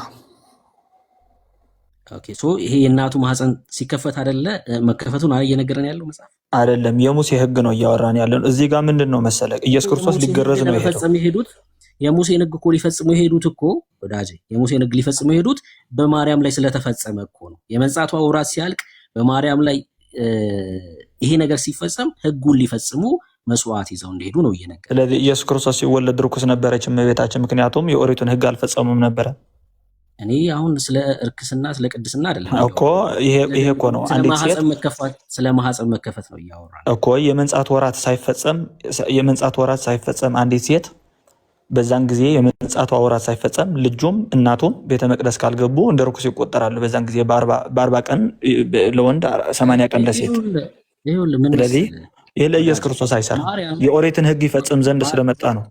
ኦኬ ሶ ይሄ የእናቱ ማህፀን ሲከፈት አይደለ መከፈቱን እየነገረን ያለው መጽሐፍ አይደለም፣ የሙሴ ህግ ነው እያወራን ያለው። እዚህ ጋር ምንድን ነው መሰለ ኢየሱስ ክርስቶስ ሊገረዝ ነው የሄዱት። የሙሴን ህግ እኮ ሊፈጽሙ የሄዱት እኮ ወዳጄ፣ የሙሴን ህግ ሊፈጽሙ የሄዱት በማርያም ላይ ስለተፈጸመ እኮ ነው። የመንጻቷ ወራት ሲያልቅ በማርያም ላይ ይሄ ነገር ሲፈጸም ህጉን ሊፈጽሙ መስዋዕት ይዘው እንደሄዱ ነው እየነገረ። ስለዚህ ኢየሱስ ክርስቶስ ሲወለድ ርኩስ ነበረች እመቤታችን፣ ምክንያቱም የኦሪቱን ህግ አልፈጸሙም ነበረ። እኔ አሁን ስለ እርክስና ስለ ቅድስና አይደለም እኮ ይሄ እኮ ነው አንዲት ሴት ስለ ማህፀን መከፈት ነው እያወራን እኮ። የመንጻት ወራት ሳይፈጸም አንዲት ሴት በዛን ጊዜ የመንጻቷ ወራት ሳይፈጸም ልጁም እናቱም ቤተ መቅደስ ካልገቡ እንደ ርኩስ ይቆጠራሉ። በዛን ጊዜ በ40 ቀን ለወንድ 80 ቀን ለሴት። ስለዚህ ይሄ ለኢየሱስ ክርስቶስ አይሰራም፣ የኦሪትን ህግ ይፈጽም ዘንድ ስለመጣ ነው።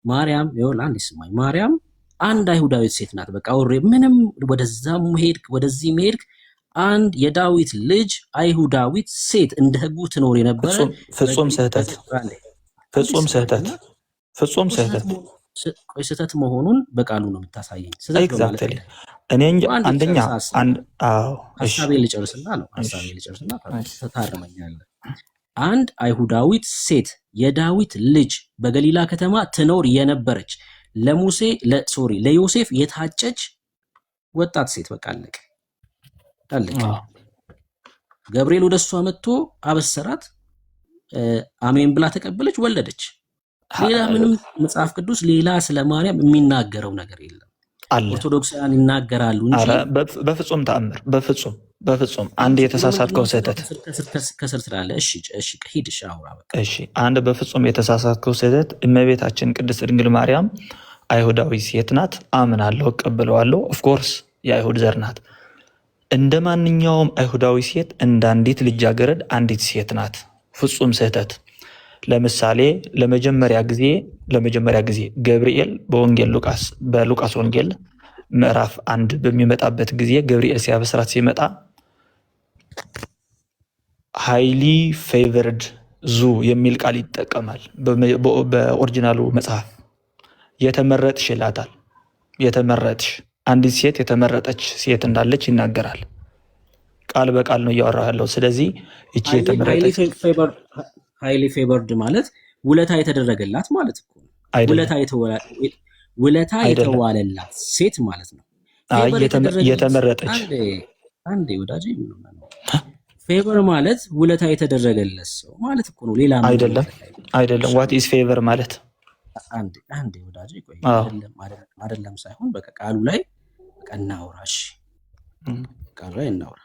ማርያም ይኸውልህ አንድ ይስማኝ፣ ማርያም አንድ አይሁዳዊት ሴት ናት። በቃ ምንም ወደዛም ሄድክ ወደዚህ ሄድክ፣ አንድ የዳዊት ልጅ አይሁዳዊት ሴት እንደ ህጉ ትኖር የነበረ ፍጹም ስህተት ስህተት መሆኑን በቃሉ ነው የምታሳየኝ። ኤግዛክትሊ እኔ አንደኛ ሀሳቤን ልጨርስና ታርመኛለህ። አንድ አይሁዳዊት ሴት የዳዊት ልጅ በገሊላ ከተማ ትኖር የነበረች ለዮሴፍ የታጨች ወጣት ሴት በቃ አለቀ። ገብርኤል ወደሷ መጥቶ አበሰራት፣ አሜን ብላ ተቀበለች፣ ወለደች። ሌላ ምንም መጽሐፍ ቅዱስ ሌላ ስለ ማርያም የሚናገረው ነገር የለም። ኦርቶዶክሳውያን ይናገራሉ እንጂ በፍጹም ተአምር በፍጹም አንድ የተሳሳትከው ስህተት ከስር ትላለህ። እሺ ሂድ አውራ በቃ። እሺ አንድ በፍጹም የተሳሳትከው ስህተት እመቤታችን ቅድስት ድንግል ማርያም አይሁዳዊ ሴት ናት፣ አምናለሁ፣ እቀበለዋለሁ። ኦፍኮርስ የአይሁድ ዘር ናት። እንደ ማንኛውም አይሁዳዊ ሴት እንደ አንዲት ልጃገረድ አንዲት ሴት ናት። ፍጹም ስህተት። ለምሳሌ ለመጀመሪያ ጊዜ ገብርኤል በሉቃስ ወንጌል ምዕራፍ 1 በሚመጣበት ጊዜ ገብርኤል ሲያበስራት ሲመጣ ሃይሊ ፌቨርድ ዙ የሚል ቃል ይጠቀማል። በኦሪጂናሉ መጽሐፍ የተመረጥሽ ይላታል። የተመረጥሽ አንዲት ሴት የተመረጠች ሴት እንዳለች ይናገራል። ቃል በቃል ነው እያወራ ያለው። ስለዚህ እቺ የተመረጠች ሃይሊ ፌቨርድ ማለት ውለታ የተደረገላት ማለት እኮ ነው። ውለታ የተዋለላት ሴት ማለት ነው። የተመረጠች አንዴ ወዳጄ ነው። ፌቨር ማለት ውለታ የተደረገለት ሰው ማለት እኮ ነው። ሌላ አይደለም። ዋት ኢዝ ፌቨር ማለት? አንዴ ወዳጄ ቆይ፣ አይደለም ሳይሆን በቃ ቃሉ ላይ እናውራሽ። ቃሉ ላይ እናውራ።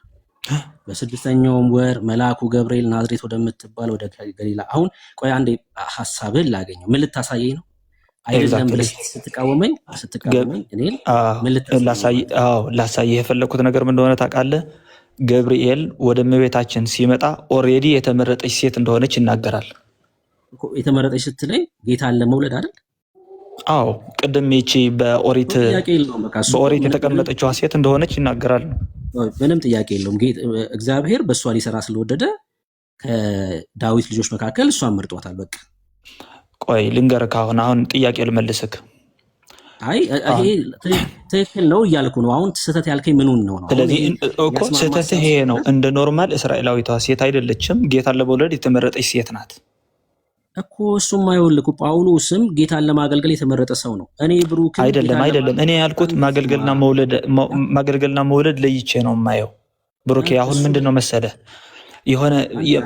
በ6ኛውም ወር መልአኩ ገብርኤል ናዝሬት ወደምትባል ወደ ገሊላ። አሁን ቆይ አንዴ ሐሳብህን ላገኘው። ምን ልታሳየኝ ነው? አይደለም ብለህ ስትቃወመኝ እኔን ምን ላሳየህ የፈለኩት ነገር ምን እንደሆነ ታውቃለህ? ገብርኤል ወደ እመቤታችን ሲመጣ ኦልሬዲ የተመረጠች ሴት እንደሆነች ይናገራል። የተመረጠች ስትለኝ ጌታን ለመውለድ አይደል? አዎ ቅድም ይቺ በኦሪት የተቀመጠችዋ ሴት እንደሆነች ይናገራል። ምንም ጥያቄ የለውም። እግዚአብሔር በእሷ ሊሰራ ስለወደደ ከዳዊት ልጆች መካከል እሷን መርጧታል። በቃ ቆይ ልንገርህ፣ አሁን ጥያቄ ልመልስክ። አይ ይሄ ትክክል ነው እያልኩ ነው። አሁን ስህተት ያልከኝ ምኑን ነው? ስለዚህ እኮ ስህተት ይሄ ነው። እንደ ኖርማል እስራኤላዊቷ ሴት አይደለችም፣ ጌታን ለመውለድ የተመረጠች ሴት ናት እኮ። እሱም አይወልኩ ጳውሎስም ጌታን ለማገልገል የተመረጠ ሰው ነው። እኔ ብሩክ አይደለም። እኔ ያልኩት ማገልገልና መውለድ ለይቼ ነው የማየው። ብሩክ አሁን ምንድን ነው መሰለህ የሆነ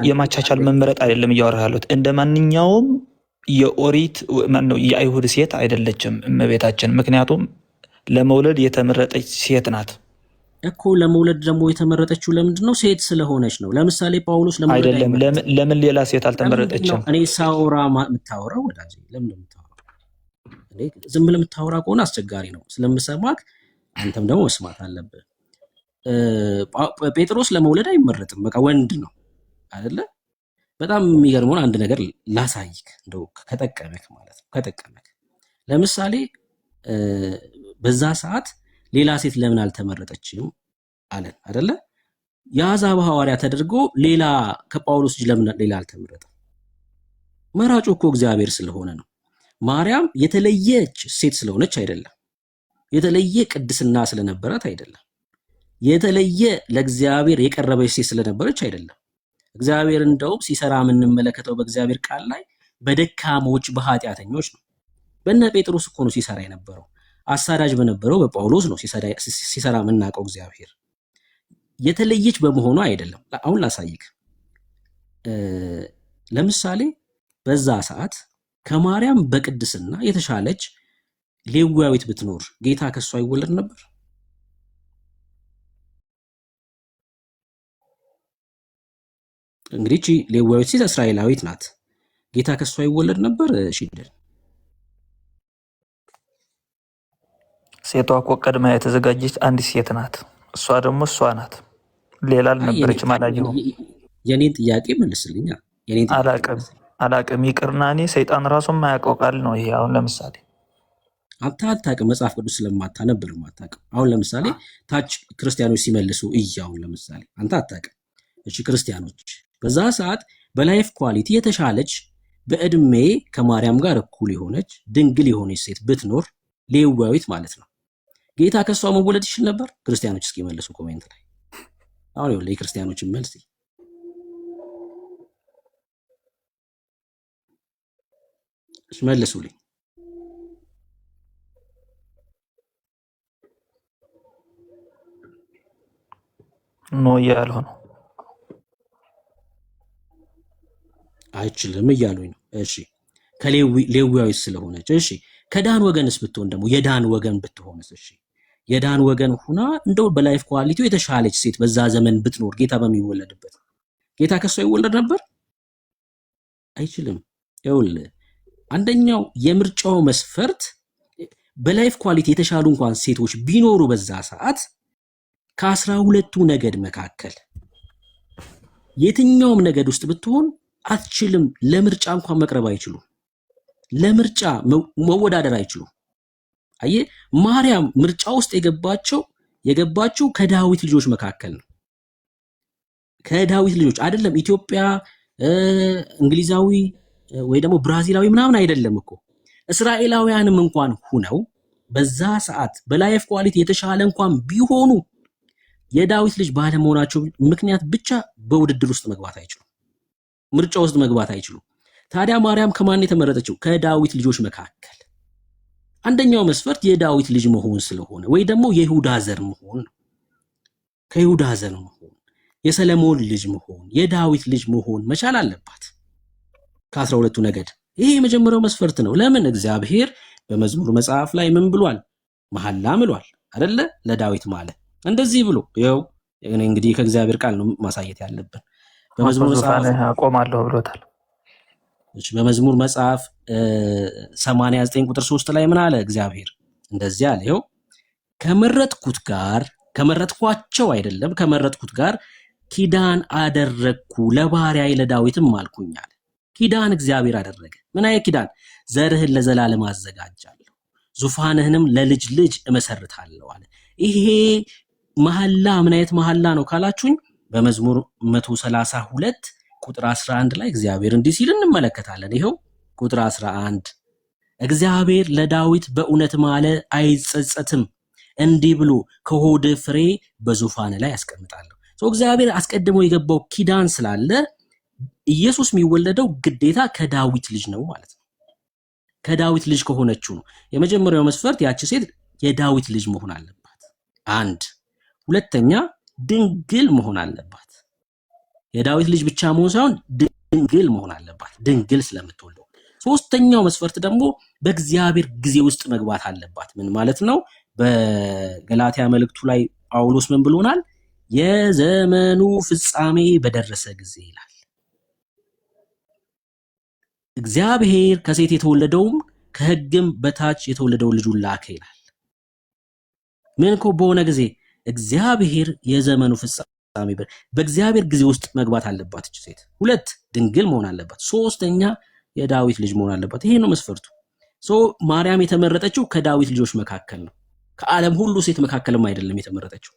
የማቻቻል መመረጥ አይደለም እያወራህ ያሉት። እንደ ማንኛውም የኦሪት የአይሁድ ሴት አይደለችም እመቤታችን። ምክንያቱም ለመውለድ የተመረጠች ሴት ናት እኮ። ለመውለድ ደግሞ የተመረጠችው ለምንድን ነው? ሴት ስለሆነች ነው። ለምሳሌ ጳውሎስ ለመውለድ አይደለም። ለምን ሌላ ሴት አልተመረጠችም? እኔ ሳውራ የምታወራው ወዳጄ፣ ለምን የምታወራው? ዝም ብለህ የምታወራ ከሆነ አስቸጋሪ ነው ስለምሰማክ፣ አንተም ደግሞ መስማት አለብህ። ጴጥሮስ ለመውለድ አይመረጥም። በቃ ወንድ ነው አይደለ? በጣም የሚገርመውን አንድ ነገር ላሳይክ፣ እንደው ከጠቀመክ ማለት ነው። ከጠቀመክ ለምሳሌ በዛ ሰዓት ሌላ ሴት ለምን አልተመረጠችም አለን አይደለ? የአሕዛብ ሐዋርያ ተደርጎ ሌላ ከጳውሎስ እጅ ለምን ሌላ አልተመረጠም? መራጩ እኮ እግዚአብሔር ስለሆነ ነው። ማርያም የተለየች ሴት ስለሆነች አይደለም። የተለየ ቅድስና ስለነበራት አይደለም። የተለየ ለእግዚአብሔር የቀረበች ሴት ስለነበረች አይደለም። እግዚአብሔር እንደውም ሲሰራ የምንመለከተው በእግዚአብሔር ቃል ላይ በደካሞች በኃጢአተኞች ነው። በነ ጴጥሮስ እኮ ነው ሲሰራ የነበረው። አሳዳጅ በነበረው በጳውሎስ ነው ሲሰራ የምናውቀው። እግዚአብሔር የተለየች በመሆኑ አይደለም። አሁን ላሳይክ። ለምሳሌ በዛ ሰዓት ከማርያም በቅድስና የተሻለች ሌዋዊት ብትኖር ጌታ ከሷ ይወለድ ነበር? እንግዲህ እቺ ሌዋዊት ሴት እስራኤላዊት ናት። ጌታ ከሷ ይወለድ ነበር? ሽደል ሴቷ እኮ ቀድማ የተዘጋጀች አንዲት ሴት ናት። እሷ ደግሞ እሷ ናት፣ ሌላ አልነበረች ማለት ነው። የኔን ጥያቄ መልስልኛ። አላቅም ይቅርና እኔ ሰይጣን ራሱ የማያውቀው ቃል ነው ይሄ። አሁን ለምሳሌ አንተ አታውቅም፣ መጽሐፍ ቅዱስ ስለማታነብ ነው የማታውቅም። አሁን ለምሳሌ ታች ክርስቲያኖች ሲመልሱ አሁን ለምሳሌ አንተ አታውቅም። እሺ ክርስቲያኖች በዛ ሰዓት በላይፍ ኳሊቲ የተሻለች በእድሜ ከማርያም ጋር እኩል የሆነች ድንግል የሆነች ሴት ብትኖር ሌዋዊት ማለት ነው፣ ጌታ ከሷ መወለድ ይችል ነበር? ክርስቲያኖች እስኪ መልሱ ኮሜንት ላይ። አሁን ይኸውልህ የክርስቲያኖችን መልስ መልሱልኝ። ኖ እያሉ ነው፣ አይችልም እያሉኝ ነው። እሺ ከሌዋዊት ስለሆነች። እሺ ከዳን ወገንስ ብትሆን ደግሞ የዳን ወገን ብትሆንስ? እሺ የዳን ወገን ሁና እንደው በላይፍ ኳሊቲው የተሻለች ሴት በዛ ዘመን ብትኖር ጌታ በሚወለድበት ጌታ ከሷ ይወለድ ነበር? አይችልም። ይኸውልህ አንደኛው የምርጫው መስፈርት በላይፍ ኳሊቲ የተሻሉ እንኳን ሴቶች ቢኖሩ በዛ ሰዓት ከ12ቱ ነገድ መካከል የትኛውም ነገድ ውስጥ ብትሆን አትችልም። ለምርጫ እንኳን መቅረብ አይችሉም። ለምርጫ መወዳደር አይችሉም። አየህ ማርያም ምርጫ ውስጥ የገባችው ከዳዊት ልጆች መካከል ነው። ከዳዊት ልጆች አይደለም። ኢትዮጵያ፣ እንግሊዛዊ ወይ ደግሞ ብራዚላዊ ምናምን አይደለም እኮ። እስራኤላውያንም እንኳን ሁነው በዛ ሰዓት በላይፍ ኳሊቲ የተሻለ እንኳን ቢሆኑ የዳዊት ልጅ ባለመሆናቸው ምክንያት ብቻ በውድድር ውስጥ መግባት አይችሉም። ምርጫ ውስጥ መግባት አይችሉም። ታዲያ ማርያም ከማን የተመረጠችው? ከዳዊት ልጆች መካከል። አንደኛው መስፈርት የዳዊት ልጅ መሆን ስለሆነ ወይ ደግሞ የይሁዳ ዘር መሆን ነው። ከይሁዳ ዘር መሆን፣ የሰለሞን ልጅ መሆን፣ የዳዊት ልጅ መሆን መቻል አለባት ከ12ቱ ነገድ። ይሄ የመጀመሪያው መስፈርት ነው። ለምን? እግዚአብሔር በመዝሙር መጽሐፍ ላይ ምን ብሏል? መሐላ ምሏል አይደለ? ለዳዊት ማለት እንደዚህ ብሎ ይኸው እንግዲህ ከእግዚአብሔር ቃል ነው ማሳየት ያለብን። በመዝሙር መጽሐፍ አቆማለሁ ብሎታል። በመዝሙር መጽሐፍ 89 ቁጥር 3 ላይ ምን አለ እግዚአብሔር? እንደዚህ አለ፣ ይኸው ከመረጥኳቸው አይደለም ከመረጥኩት ጋር ኪዳን አደረግኩ፣ ለባሪያዬ ለዳዊትም አልኩኛል። ኪዳን እግዚአብሔር አደረገ። ምን አይነት ኪዳን? ዘርህን ለዘላለም አዘጋጃለሁ፣ ዙፋንህንም ለልጅ ልጅ እመሰርታለሁ አለ። ይሄ መሐላ ምን አይነት መሐላ ነው ካላችሁኝ በመዝሙር 132 ቁጥር 11 ላይ እግዚአብሔር እንዲህ ሲል እንመለከታለን። ይኸው ቁጥር 11 እግዚአብሔር ለዳዊት በእውነት ማለ አይጸጸትም፣ እንዲህ ብሎ ከሆድ ፍሬ በዙፋን ላይ ያስቀምጣለሁ። እግዚአብሔር አስቀድሞ የገባው ኪዳን ስላለ ኢየሱስ የሚወለደው ግዴታ ከዳዊት ልጅ ነው ማለት ነው። ከዳዊት ልጅ ከሆነችው ነው። የመጀመሪያው መስፈርት ያቺ ሴት የዳዊት ልጅ መሆን አለባት። አንድ ሁለተኛ ድንግል መሆን አለባት። የዳዊት ልጅ ብቻ መሆን ሳይሆን ድንግል መሆን አለባት፣ ድንግል ስለምትወልደው። ሶስተኛው መስፈርት ደግሞ በእግዚአብሔር ጊዜ ውስጥ መግባት አለባት። ምን ማለት ነው? በገላትያ መልእክቱ ላይ ጳውሎስ ምን ብሎናል? የዘመኑ ፍጻሜ በደረሰ ጊዜ ይላል። እግዚአብሔር ከሴት የተወለደውም ከሕግም በታች የተወለደው ልጁን ላከ ይላል። ምን እኮ በሆነ ጊዜ እግዚአብሔር የዘመኑ ፍጻሜ በእግዚአብሔር ጊዜ ውስጥ መግባት አለባት እች ሴት። ሁለት ድንግል መሆን አለባት። ሶስተኛ የዳዊት ልጅ መሆን አለባት። ይሄ ነው መስፈርቱ። ማርያም የተመረጠችው ከዳዊት ልጆች መካከል ነው። ከዓለም ሁሉ ሴት መካከልም አይደለም የተመረጠችው።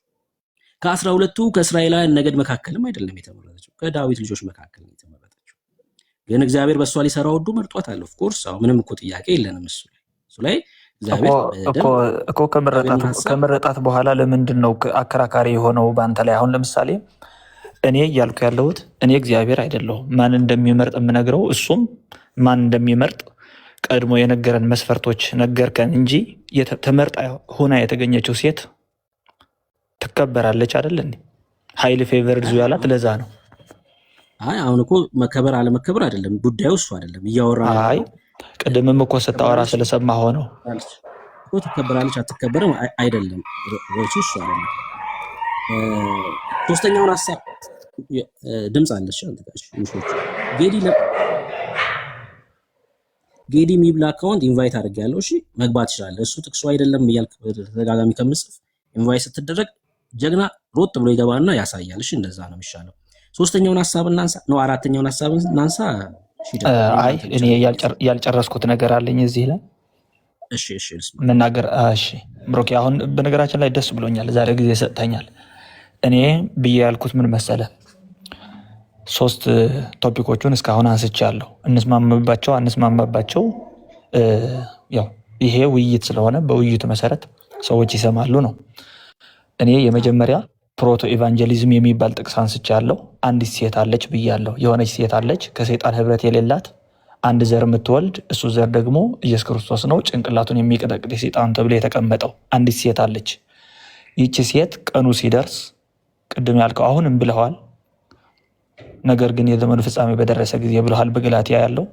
ከ12ቱ ከእስራኤላውያን ነገድ መካከልም አይደለም የተመረጠችው። ከዳዊት ልጆች መካከል ነው የተመረጠችው። ግን እግዚአብሔር በእሷ ሊሰራ ወዶ መርጧታል። ኦፍ ኮርስ ምንም እኮ ጥያቄ የለንም እሱ ላይ እኮ ከመረጣት በኋላ ለምንድን ነው አከራካሪ የሆነው በአንተ ላይ? አሁን ለምሳሌ እኔ እያልኩ ያለሁት እኔ እግዚአብሔር አይደለሁም። ማን እንደሚመርጥ የምነግረው እሱም ማን እንደሚመርጥ ቀድሞ የነገረን መስፈርቶች ነገርከን እንጂ ተመርጣ ሆና የተገኘችው ሴት ትከበራለች አይደል እንዴ? ሃይሊ ፌቨርድ ዙ ያላት ለዛ ነው። አይ አሁን እኮ መከበር አለመከበር አይደለም ጉዳዩ፣ እሱ አይደለም እያወራ። አይ ቅድምም እኮ ስታወራ ስለሰማህ ሆነው እኮ ትከበራለች አትከበርም አይደለም እሱ አይደለም። ሶስተኛውን ሐሳብ ድምጽ አለሽ አንተ ጋር ምሽት ጌዲ ሚብላ አካውንት ኢንቫይት አድርጌያለሁ። እሺ መግባት ይችላል። እሱ ጥቅሱ አይደለም እያልክ ተደጋጋሚ ከምጽፍ ኢንቫይት ስትደረግ ጀግና ሮጥ ብሎ ይገባና ያሳያል። እሺ እንደዛ ነው የሚሻለው። ሶስተኛውን ሐሳብ እናንሳ ነው፣ አራተኛውን ሐሳብ እናንሳ። አይ እኔ ያልጨረስኩት ነገር አለኝ እዚህ ላይ። እሺ መናገር። እሺ ብሮኬ፣ አሁን በነገራችን ላይ ደስ ብሎኛል፣ ዛሬ ጊዜ ሰጥተኛል። እኔ ብዬ ያልኩት ምን መሰለ፣ 3 ቶፒኮቹን እስካሁን አንስቻለሁ። እንስማማባቸው አንስማማባቸው፣ ያው ይሄ ውይይት ስለሆነ በውይይቱ መሰረት ሰዎች ይሰማሉ ነው። እኔ የመጀመሪያ ፕሮቶ ኢቫንጀሊዝም የሚባል ጥቅስ አንስቻለሁ። አንዲት ሴት አለች ብያለሁ። የሆነች ሴት አለች ከሰይጣን ህብረት የሌላት አንድ ዘር የምትወልድ፣ እሱ ዘር ደግሞ ኢየሱስ ክርስቶስ ነው። ጭንቅላቱን የሚቀጠቅጥ ሰይጣን ተብሎ የተቀመጠው አንዲት ሴት አለች። ይቺ ሴት ቀኑ ሲደርስ ቅድም ያልከው አሁንም ብለዋል፣ ነገር ግን የዘመኑ ፍጻሜ በደረሰ ጊዜ ብለዋል። በገላትያ ያለው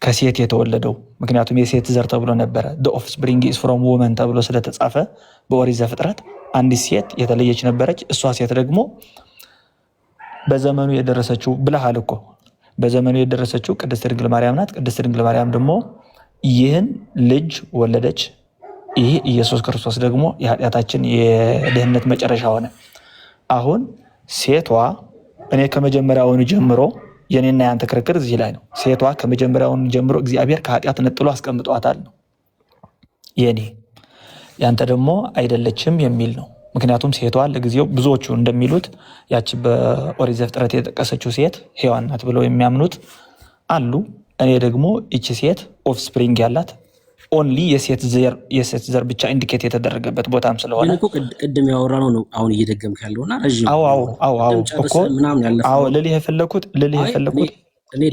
ከሴት የተወለደው ምክንያቱም የሴት ዘር ተብሎ ነበረ። the offspring is from woman ተብሎ ስለተጻፈ በኦሪት ዘፍጥረት አንዲት ሴት የተለየች ነበረች። እሷ ሴት ደግሞ በዘመኑ የደረሰችው ብለሃል እኮ በዘመኑ የደረሰችው ቅድስት ድንግል ማርያም ናት። ቅድስት ድንግል ማርያም ደግሞ ይህን ልጅ ወለደች። ይህ ኢየሱስ ክርስቶስ ደግሞ የኃጢአታችን የድህነት መጨረሻ ሆነ። አሁን ሴቷ እኔ ከመጀመሪያውኑ ጀምሮ የኔና ያንተ ክርክር እዚህ ላይ ነው። ሴቷ ከመጀመሪያውኑ ጀምሮ እግዚአብሔር ከኃጢአት ነጥሎ አስቀምጧታል ነው የኔ። ያንተ ደግሞ አይደለችም የሚል ነው። ምክንያቱም ሴቷ ለጊዜው ብዙዎቹ እንደሚሉት ያቺ በኦሪት ዘፍጥረት የተጠቀሰችው ሴት ሔዋን ናት ብለው የሚያምኑት አሉ። እኔ ደግሞ ይቺ ሴት ኦፍስፕሪንግ ያላት ኦንሊ የሴት ዘር ብቻ ኢንዲኬት የተደረገበት ቦታም ስለሆነ ቅድም ያወራነው ነው አሁን እየደገምክ ያለውና ረጅም ልልህ የፈለኩት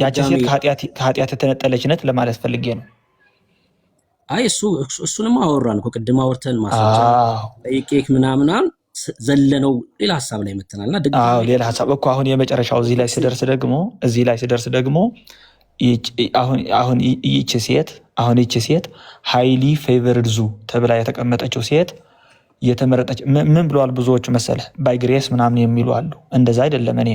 ያቺ ሴት ከኃጢአት የተነጠለች ነት ለማለት ፈልጌ ነው። አይ እሱንም አወራን እኮ ቅድም አወርተን ማስረጃ ጠይቄክ ምናምን ዘለነው ሌላ ሐሳብ ላይ መተናልና ሌላ ሐሳብ እኮ አሁን የመጨረሻው እዚህ ላይ ስደርስ ደግሞ አሁን ይቺ ሴት ሃይሊ ፌቨርድ ዙ ተብላ የተቀመጠችው ሴት የተመረጠች ምን ብለዋል ብዙዎቹ መሰለ ባይ ግሬስ ምናምን የሚሉ አሉ። እንደዛ አይደለም። እኔ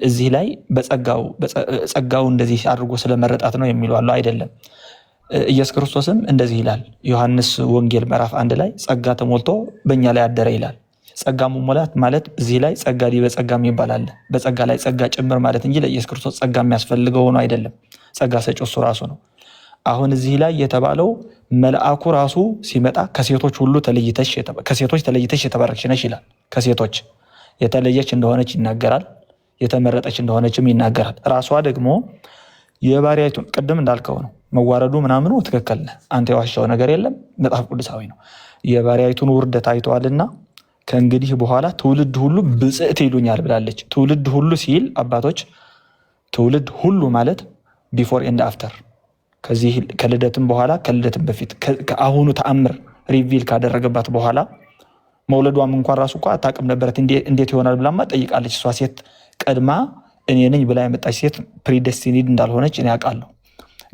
እዚህ ላይ በጸጋው እንደዚህ አድርጎ ስለመረጣት ነው የሚሉ አሉ። አይደለም። ኢየሱስ ክርስቶስም እንደዚህ ይላል። ዮሐንስ ወንጌል ምዕራፍ 1 ላይ ጸጋ ተሞልቶ በእኛ ላይ አደረ ይላል። ጸጋ መሞላት ማለት እዚህ ላይ ጸጋ ዲበ ጸጋም ይባላል። በጸጋ ላይ ጸጋ ጭምር ማለት እንጂ ለኢየሱስ ክርስቶስ ጸጋ የሚያስፈልገው ነው አይደለም። ጸጋ ሰጪው እሱ ራሱ ነው። አሁን እዚህ ላይ የተባለው መልአኩ ራሱ ሲመጣ ከሴቶች ተለይተሽ የተባረክሽ ነሽ ይላል። ከሴቶች የተለየች እንደሆነች ይናገራል። የተመረጠች እንደሆነችም ይናገራል። ራሷ ደግሞ የባሪያይቱን ቅድም እንዳልከው ነው መዋረዱ ምናምኑ ትክክል ነህ አንተ የዋሻው ነገር የለም መጽሐፍ ቅዱሳዊ ነው የባሪያይቱን ውርደት አይተዋልና ከእንግዲህ በኋላ ትውልድ ሁሉ ብጽዕት ይሉኛል ብላለች ትውልድ ሁሉ ሲል አባቶች ትውልድ ሁሉ ማለት ቢፎር ኤንድ አፍተር ከዚህ ከልደትም በኋላ ከልደትም በፊት ከአሁኑ ተአምር ሪቪል ካደረገባት በኋላ መውለዷም እንኳን ራሱ እኮ አታውቅም ነበረት እንዴት ይሆናል ብላማ ጠይቃለች እሷ ሴት ቀድማ እኔ ነኝ ብላ የመጣች ሴት ፕሪዴስቲኒድ እንዳልሆነች እኔ አውቃለሁ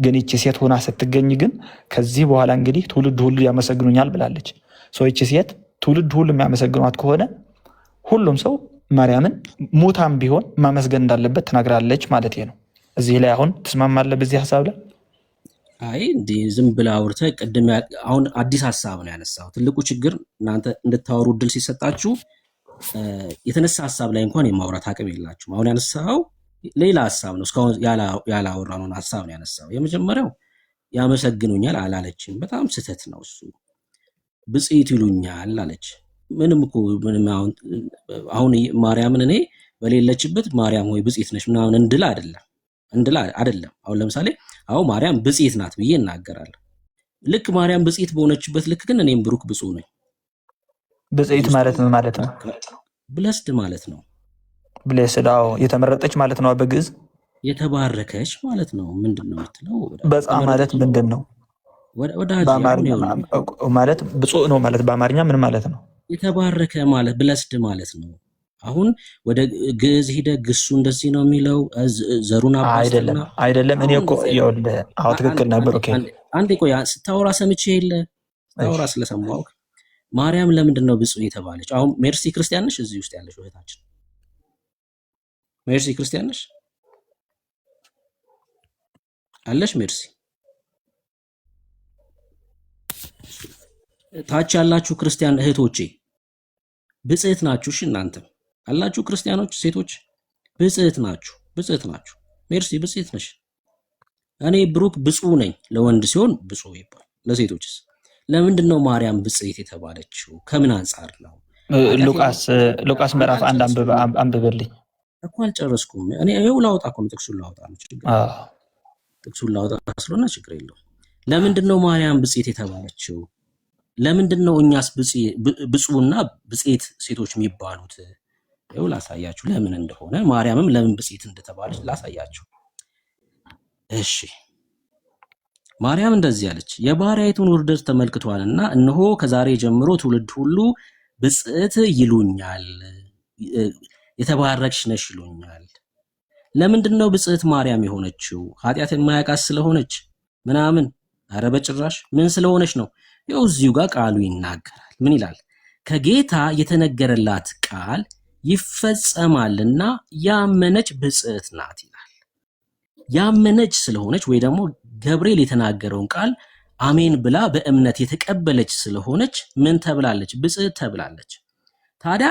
ግን እቺ ሴት ሆና ስትገኝ ግን ከዚህ በኋላ እንግዲህ ትውልድ ሁሉ ያመሰግኑኛል ብላለች እቺ ሴት ትውልድ ሁሉ የሚያመሰግኗት ከሆነ ሁሉም ሰው ማርያምን ሙታም ቢሆን ማመስገን እንዳለበት ተናግራለች ማለት ነው እዚህ ላይ አሁን ተስማማለህ በዚህ ሐሳብ ላይ አይ እንዴ ዝም ብላ አውርተ ቀደም አሁን አዲስ ሐሳብ ነው ያነሳው ትልቁ ችግር እናንተ እንድታወሩ ድል ሲሰጣችሁ የተነሳ ሐሳብ ላይ እንኳን የማውራት አቅም የላችሁም አሁን ያነሳው ሌላ ሐሳብ ነው እስካሁን ያላወራነው ሐሳብ ነው ያነሳው የመጀመሪያው ያመሰግኑኛል አላለችም በጣም ስህተት ነው እሱ ብጽዕት ይሉኛል አለች ምንም እኮ ምንም አሁን ማርያምን እኔ በሌለችበት ማርያም ሆይ ብጽዕት ነሽ ምናምን እንድል አይደለም አሁን ለምሳሌ አሁን ማርያም ብጽዕት ናት ብዬ እናገራለሁ ልክ ማርያም ብጽዕት በሆነችበት ልክ ግን እኔም ብሩክ ብፁዕ ነኝ ብጽዕት ማለት ምን ማለት ነው ብለስድ ማለት ነው ብለስድ የተመረጠች ማለት ነው በግዕዝ የተባረከች ማለት ነው ምንድነው የምትለው በጻ ማለት ምንድነው በአማርኛ ማለት ብፁዕ ነው ማለት በአማርኛ ምን ማለት ነው የተባረከ ማለት ብለስድ ማለት ነው አሁን ወደ ግዕዝ ሄደ ግሱ እንደዚህ ነው የሚለው ዘሩን አባስተና አይደለም እኔ እኮ ይኸውልህ ትክክል ነበር ኦኬ አንዴ ቆይ ስታወራ ሰምቼ የለ ስታወራ ስለሰማው ማርያም ለምንድን ነው ብፁዕ የተባለች አሁን ሜርሲ ክርስቲያን ነሽ እዚህ ውስጥ ያለሽ እህታችን ሜርሲ ክርስቲያን ነሽ አለሽ ሜርሲ ታች ያላችሁ ክርስቲያን እህቶቼ ብጽዕት ናችሁ እሺ እናንተ አላችሁ ክርስቲያኖች ሴቶች ብጽዕት ናችሁ ሜርሲ ብጽዕት ነሽ እኔ ብሩክ ብፁዕ ነኝ ለወንድ ሲሆን ብፁዕ ይባል ለሴቶችስ ለምንድነው ማርያም ብጽዕት የተባለችው ከምን አንፃር ነው ሉቃስ ምዕራፍ 1 አንብበልኝ እኮ አልጨረስኩም እኔ ይኸው ላውጣ እኮ ነው ጥቅሱን ላውጣ ነው ጥቅሱን ላውጣ ስለሆነ ችግር የለውም ለምንድነው ማርያም ብጽዕት የተባለችው ለምንድነው እኛስ ብፁዕና ብጽዕት ሴቶች የሚባሉት ይኸው ላሳያችሁ ለምን እንደሆነ ማርያምም ለምን ብጽዕት እንደተባለች ላሳያችሁ እሺ ማርያም እንደዚህ አለች የባሪያይቱን ውርደት ተመልክቷልና እነሆ ከዛሬ ጀምሮ ትውልድ ሁሉ ብጽዕት ይሉኛል የተባረክሽ ነሽ ይሉኛል ለምንድነው ብጽዕት ማርያም የሆነችው ኃጢአት የማያውቃት ስለሆነች ምናምን ኧረ በጭራሽ ምን ስለሆነች ነው ያው እዚሁ ጋር ቃሉ ይናገራል ምን ይላል ከጌታ የተነገረላት ቃል ይፈጸማልና ያመነች ብጽዕት ናት ይላል ያመነች ስለሆነች ወይ ደግሞ ገብርኤል የተናገረውን ቃል አሜን ብላ በእምነት የተቀበለች ስለሆነች ምን ተብላለች ብጽዕት ተብላለች ታዲያ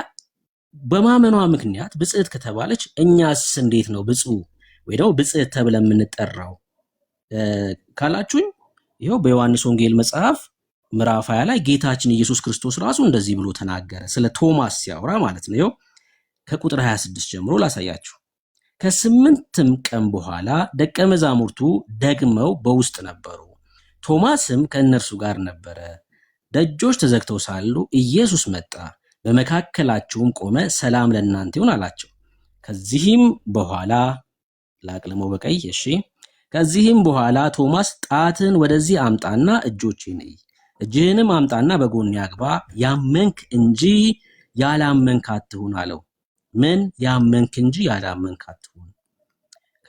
በማመኗ ምክንያት ብጽዕት ከተባለች እኛስ እንዴት ነው ብፁዕ ወይ ደግሞ ብጽዕት ተብለን የምንጠራው ካላችሁኝ ይሄው በዮሐንስ ወንጌል መጽሐፍ ምዕራፍ 20 ላይ ጌታችን ኢየሱስ ክርስቶስ ራሱ እንደዚህ ብሎ ተናገረ ስለ ቶማስ ሲያወራ ማለት ነው ከቁጥር 26 ጀምሮ ላሳያችሁ ከ8 ቀን በኋላ ደቀ መዛሙርቱ ደግመው በውስጥ ነበሩ ቶማስም ከእነርሱ ጋር ነበረ ደጆች ተዘግተው ሳሉ ኢየሱስ መጣ በመካከላቸውም ቆመ ሰላም ለእናንተ ይሁን አላቸው ከዚህም በኋላ ላቅልመው በቀይ እሺ ከዚህም በኋላ ቶማስ ጣትን ወደዚህ አምጣና እጆቼን እይ እጅህንም አምጣና በጎን ያግባ ያመንክ እንጂ ያላመንክ አትሁን አለው ምን ያመንክ እንጂ ያላመንክ አትሁን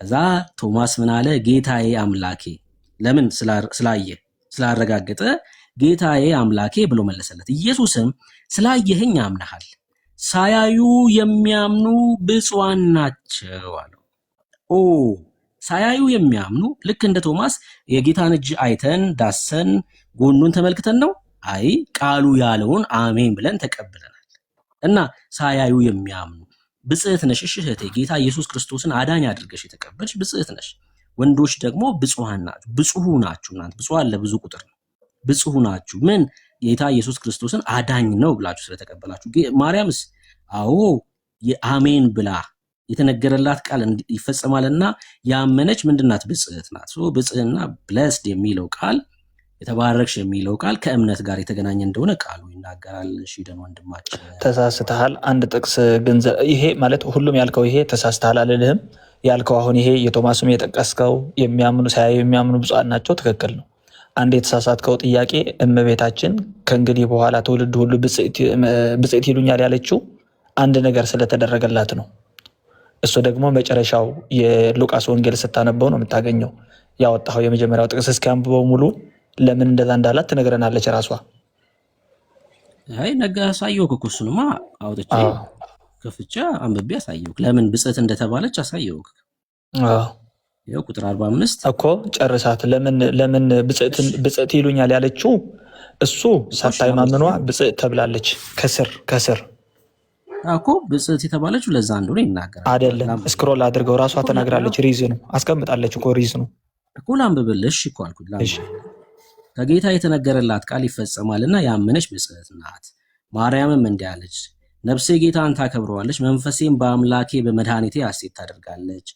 ከዛ ቶማስ ምን አለ ጌታዬ አምላኬ ለምን ስላረጋገጠ ጌታዬ አምላኬ ብሎ መለሰለት ኢየሱስም ስላየኸኝ አምነሃል ሳያዩ የሚያምኑ ብፁዓን ናቸው አለው ሳያዩ የሚያምኑ ልክ እንደ ቶማስ የጌታን እጅ አይተን ዳሰን ጎኑን ተመልክተን ነው አይ ቃሉ ያለውን አሜን ብለን ተቀብለናል እና ሳያዩ የሚያምኑ ብጽዕት ነሽ እህቴ ጌታ ኢየሱስ ክርስቶስን አዳኝ አድርገሽ የተቀበልሽ ብጽዕት ነሽ ወንዶች ደግሞ ብፁዓን ናችሁ ብፁዕ ናችሁ እናንተ ብፁዓን ለብዙ ቁጥር ነው ብፁዕ ናችሁ ምን ጌታ ኢየሱስ ክርስቶስን አዳኝ ነው ብላችሁ ስለተቀበላችሁ ማርያምስ አዎ የአሜን ብላ የተነገረላት ቃል ይፈጸማልና ያመነች ምንድናት? ብጽዕት ናት። ብጽዕና ብለስድ የሚለው ቃል የተባረክሽ የሚለው ቃል ከእምነት ጋር የተገናኘ እንደሆነ ቃሉ ይናገራል። ሺደን ወንድማችን ተሳስተሃል። አንድ ጥቅስ ገንዘብ ይሄ ማለት ሁሉም ያልከው ይሄ ተሳስተሃል አልልህም። ያልከው አሁን ይሄ የቶማስም የጠቀስከው የሚያምኑ ሳያዩ የሚያምኑ ብፁዓን ናቸው፣ ትክክል ነው። አንድ የተሳሳትከው ጥያቄ እመቤታችን ከእንግዲህ በኋላ ትውልድ ሁሉ ብጽዕት ይሉኛል ያለችው አንድ ነገር ስለተደረገላት ነው። እሱ ደግሞ መጨረሻው የሉቃስ ወንጌል ስታነበው ነው የምታገኘው። ያወጣው የመጀመሪያው ጥቅስ እስኪያንብበው ሙሉ ለምን እንደዛ እንዳላት ትነግረናለች ራሷ። አይ ነገ አሳየውክ እኮ እሱንማ አውጥቼ ከፍቻ አንብቤ አሳየውክ። ለምን ብጽዕት እንደተባለች አሳየውክ። ይኸው ቁጥር 45 እኮ ጨርሳት። ለምን ብጽዕት ይሉኛል ያለችው እሱ ሳታይማምኗ ብጽዕት ተብላለች። ከስር እኮ ብጽዕት የተባለችው ለዛ እንደሆነ ይናገራል። አይደለም ስክሮል አድርገው ራሷ ተናግራለች። ሪዝኑ አስቀምጣለች እኮ ሪዝኑ እኮ ላንብብልሽ እኮ አልኩት። ከጌታ የተነገረላት ቃል ይፈጸማልና ያመነች ብጽዕት ናት። ማርያምም እንዲህ አለች፣ ነፍሴ ጌታን ታከብረዋለች፣ መንፈሴም በአምላኬ በመድኃኒቴ ሐሴት ታደርጋለች።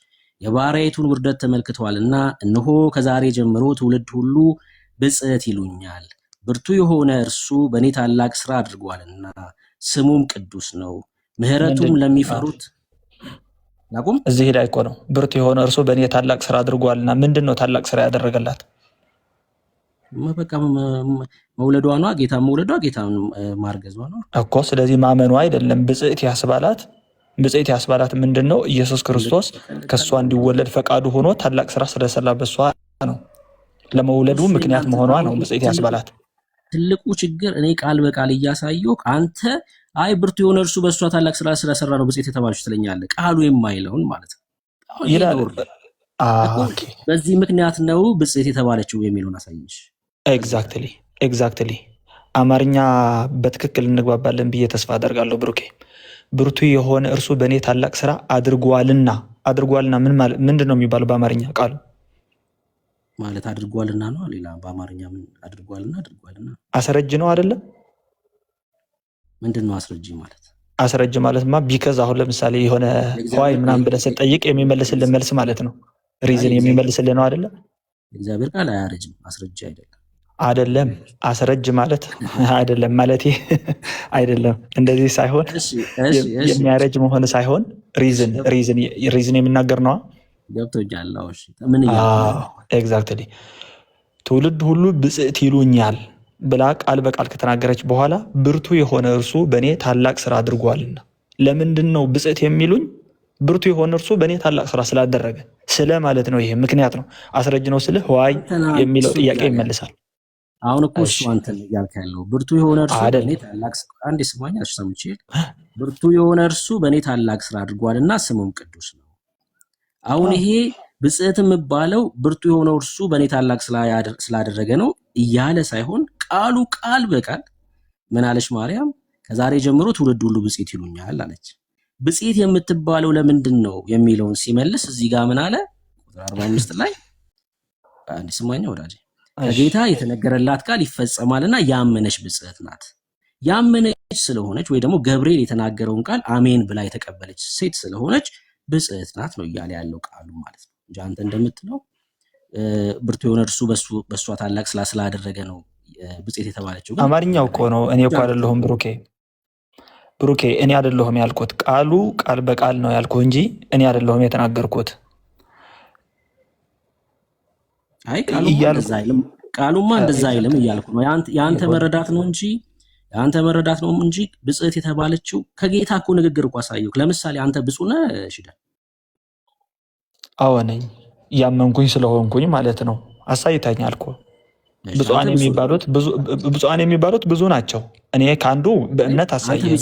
የባሪያይቱን ውርደት ተመልክቷልና፣ እነሆ ከዛሬ ጀምሮ ትውልድ ሁሉ ብጽዕት ይሉኛል። ብርቱ የሆነ እርሱ በእኔ ታላቅ ስራ አድርጓልና ስሙም ቅዱስ ነው። ምሕረቱም ለሚፈሩት ናቁም። እዚህ ላይ እኮ ነው ብርቱ የሆነ እርሱ በእኔ ታላቅ ስራ አድርጓልና። ምንድን ነው ታላቅ ስራ ያደረገላት? በቃ መውለዷ ነው። ጌታ መውለዷ፣ ጌታ ማርገዟ ነው እኮ። ስለዚህ ማመኗ አይደለም ብጽዕት ያስባላት ምንድን ነው? ኢየሱስ ክርስቶስ ከእሷ እንዲወለድ ፈቃዱ ሆኖ ታላቅ ስራ ስለሰራ በሷ ነው። ለመውለዱ ምክንያት መሆኗ ነው ብጽዕት ያስባላት። ትልቁ ችግር እኔ ቃል በቃል እያሳየው አንተ አይ ብርቱ የሆነ እርሱ በእሷ ታላቅ ስራ ስለሰራ ነው ብጽዕት የተባለች ትለኛለህ። ቃሉ የማይለውን ማለት ነው ይላል። በዚህ ምክንያት ነው ብጽዕት የተባለችው የሚለውን አሳይሽ። ኤግዛክትሊ አማርኛ በትክክል እንግባባለን ብዬ ተስፋ አደርጋለሁ። ብሩኬ ብርቱ የሆነ እርሱ በእኔ ታላቅ ስራ አድርጓልና ምንድን ነው የሚባለው በአማርኛ ቃሉ? ማለት አድርጓልና ነው። ሌላ በአማርኛ ምን አድርጓልና አስረጅ ነው አይደለም? ምንድን ነው አስረጅ ማለት? አስረጅ ማለትማ ቢከዝ አሁን ለምሳሌ የሆነ ሆይ ምናምን ብለህ ስትጠይቅ የሚመልስልን መልስ ማለት ነው። ሪዝን የሚመልስልን ነው አይደለም? እግዚአብሔር ቃል አያረጅም፣ አስረጅ አይደለም። አስረጅ ማለት አይደለም ማለት አይደለም። እንደዚህ ሳይሆን የሚያረጅ መሆን ሳይሆን ሪዝን የሚናገር ነዋ። ገብቶኛል። ምን ኤግዛክትሊ ትውልድ ሁሉ ብጽዕት ይሉኛል ብላ ቃል በቃል ከተናገረች በኋላ ብርቱ የሆነ እርሱ በእኔ ታላቅ ስራ አድርጓልና። ለምንድን ነው ብጽዕት የሚሉኝ? ብርቱ የሆነ እርሱ በእኔ ታላቅ ስራ ስላደረገ ስለ ማለት ነው። ይሄ ምክንያት ነው። አስረጅ ነው ስልህ ዋይ የሚለው ጥያቄ ይመልሳል። አሁን እኮ እሱ አንተን እያልክ ያለው ብርቱ የሆነ እርሱ በእኔ ታላቅ ስራ አንዴ ስማኝ አሰምቼ ብርቱ የሆነ እርሱ በእኔ ታላቅ ስራ አድርጓልና ስሙም ቅዱስ ነው። አሁን ይሄ ብጽዕት የሚባለው ብርቱ የሆነው እርሱ በእኔ ታላቅ ስላደረገ ነው እያለ ሳይሆን ቃሉ ቃል በቃል ምን አለች ማርያም? ከዛሬ ጀምሮ ትውልድ ሁሉ ብጽዕት ይሉኛል አለች። ብጽዕት የምትባለው ለምንድን ነው የሚለውን ሲመልስ እዚህ ጋር ምን አለ? ቁጥር 45 ላይ አንዴ ስማኛ ወዳጄ፣ ከጌታ የተነገረላት ቃል ይፈጸማልና ያመነች ብጽዕት ናት። ያመነች ስለሆነች ወይ ደግሞ ገብርኤል የተናገረውን ቃል አሜን ብላ የተቀበለች ሴት ስለሆነች ብጽዕት ናት ነው እያለ ያለው ቃሉ ማለት ነው እንጂ አንተ እንደምትለው ብርቱ የሆነ እርሱ በእሷ ታላቅ ስላደረገ ነው ብጽዕት የተባለችው። አማርኛው እኮ ነው። እኔ እኮ አይደለሁም ብሩኬ እኔ አይደለሁም ያልኩት። ቃሉ ቃል በቃል ነው ያልኩ እንጂ እኔ አይደለሁም የተናገርኩት። አይ ቃሉማ እንደዛ አይልም እያልኩ ነው። የአንተ መረዳት ነው እንጂ ብጽዕት የተባለችው ከጌታ እኮ ንግግር እኮ አሳየው። ለምሳሌ አንተ ብፁዕ ነህ ሽዳ? አዎ ነኝ፣ ያመንኩኝ ስለሆንኩኝ ማለት ነው። አሳይታኛል እኮ። ብፁዓን የሚባሉት ብዙ ናቸው። እኔ ከአንዱ በእምነት አሳየኝ።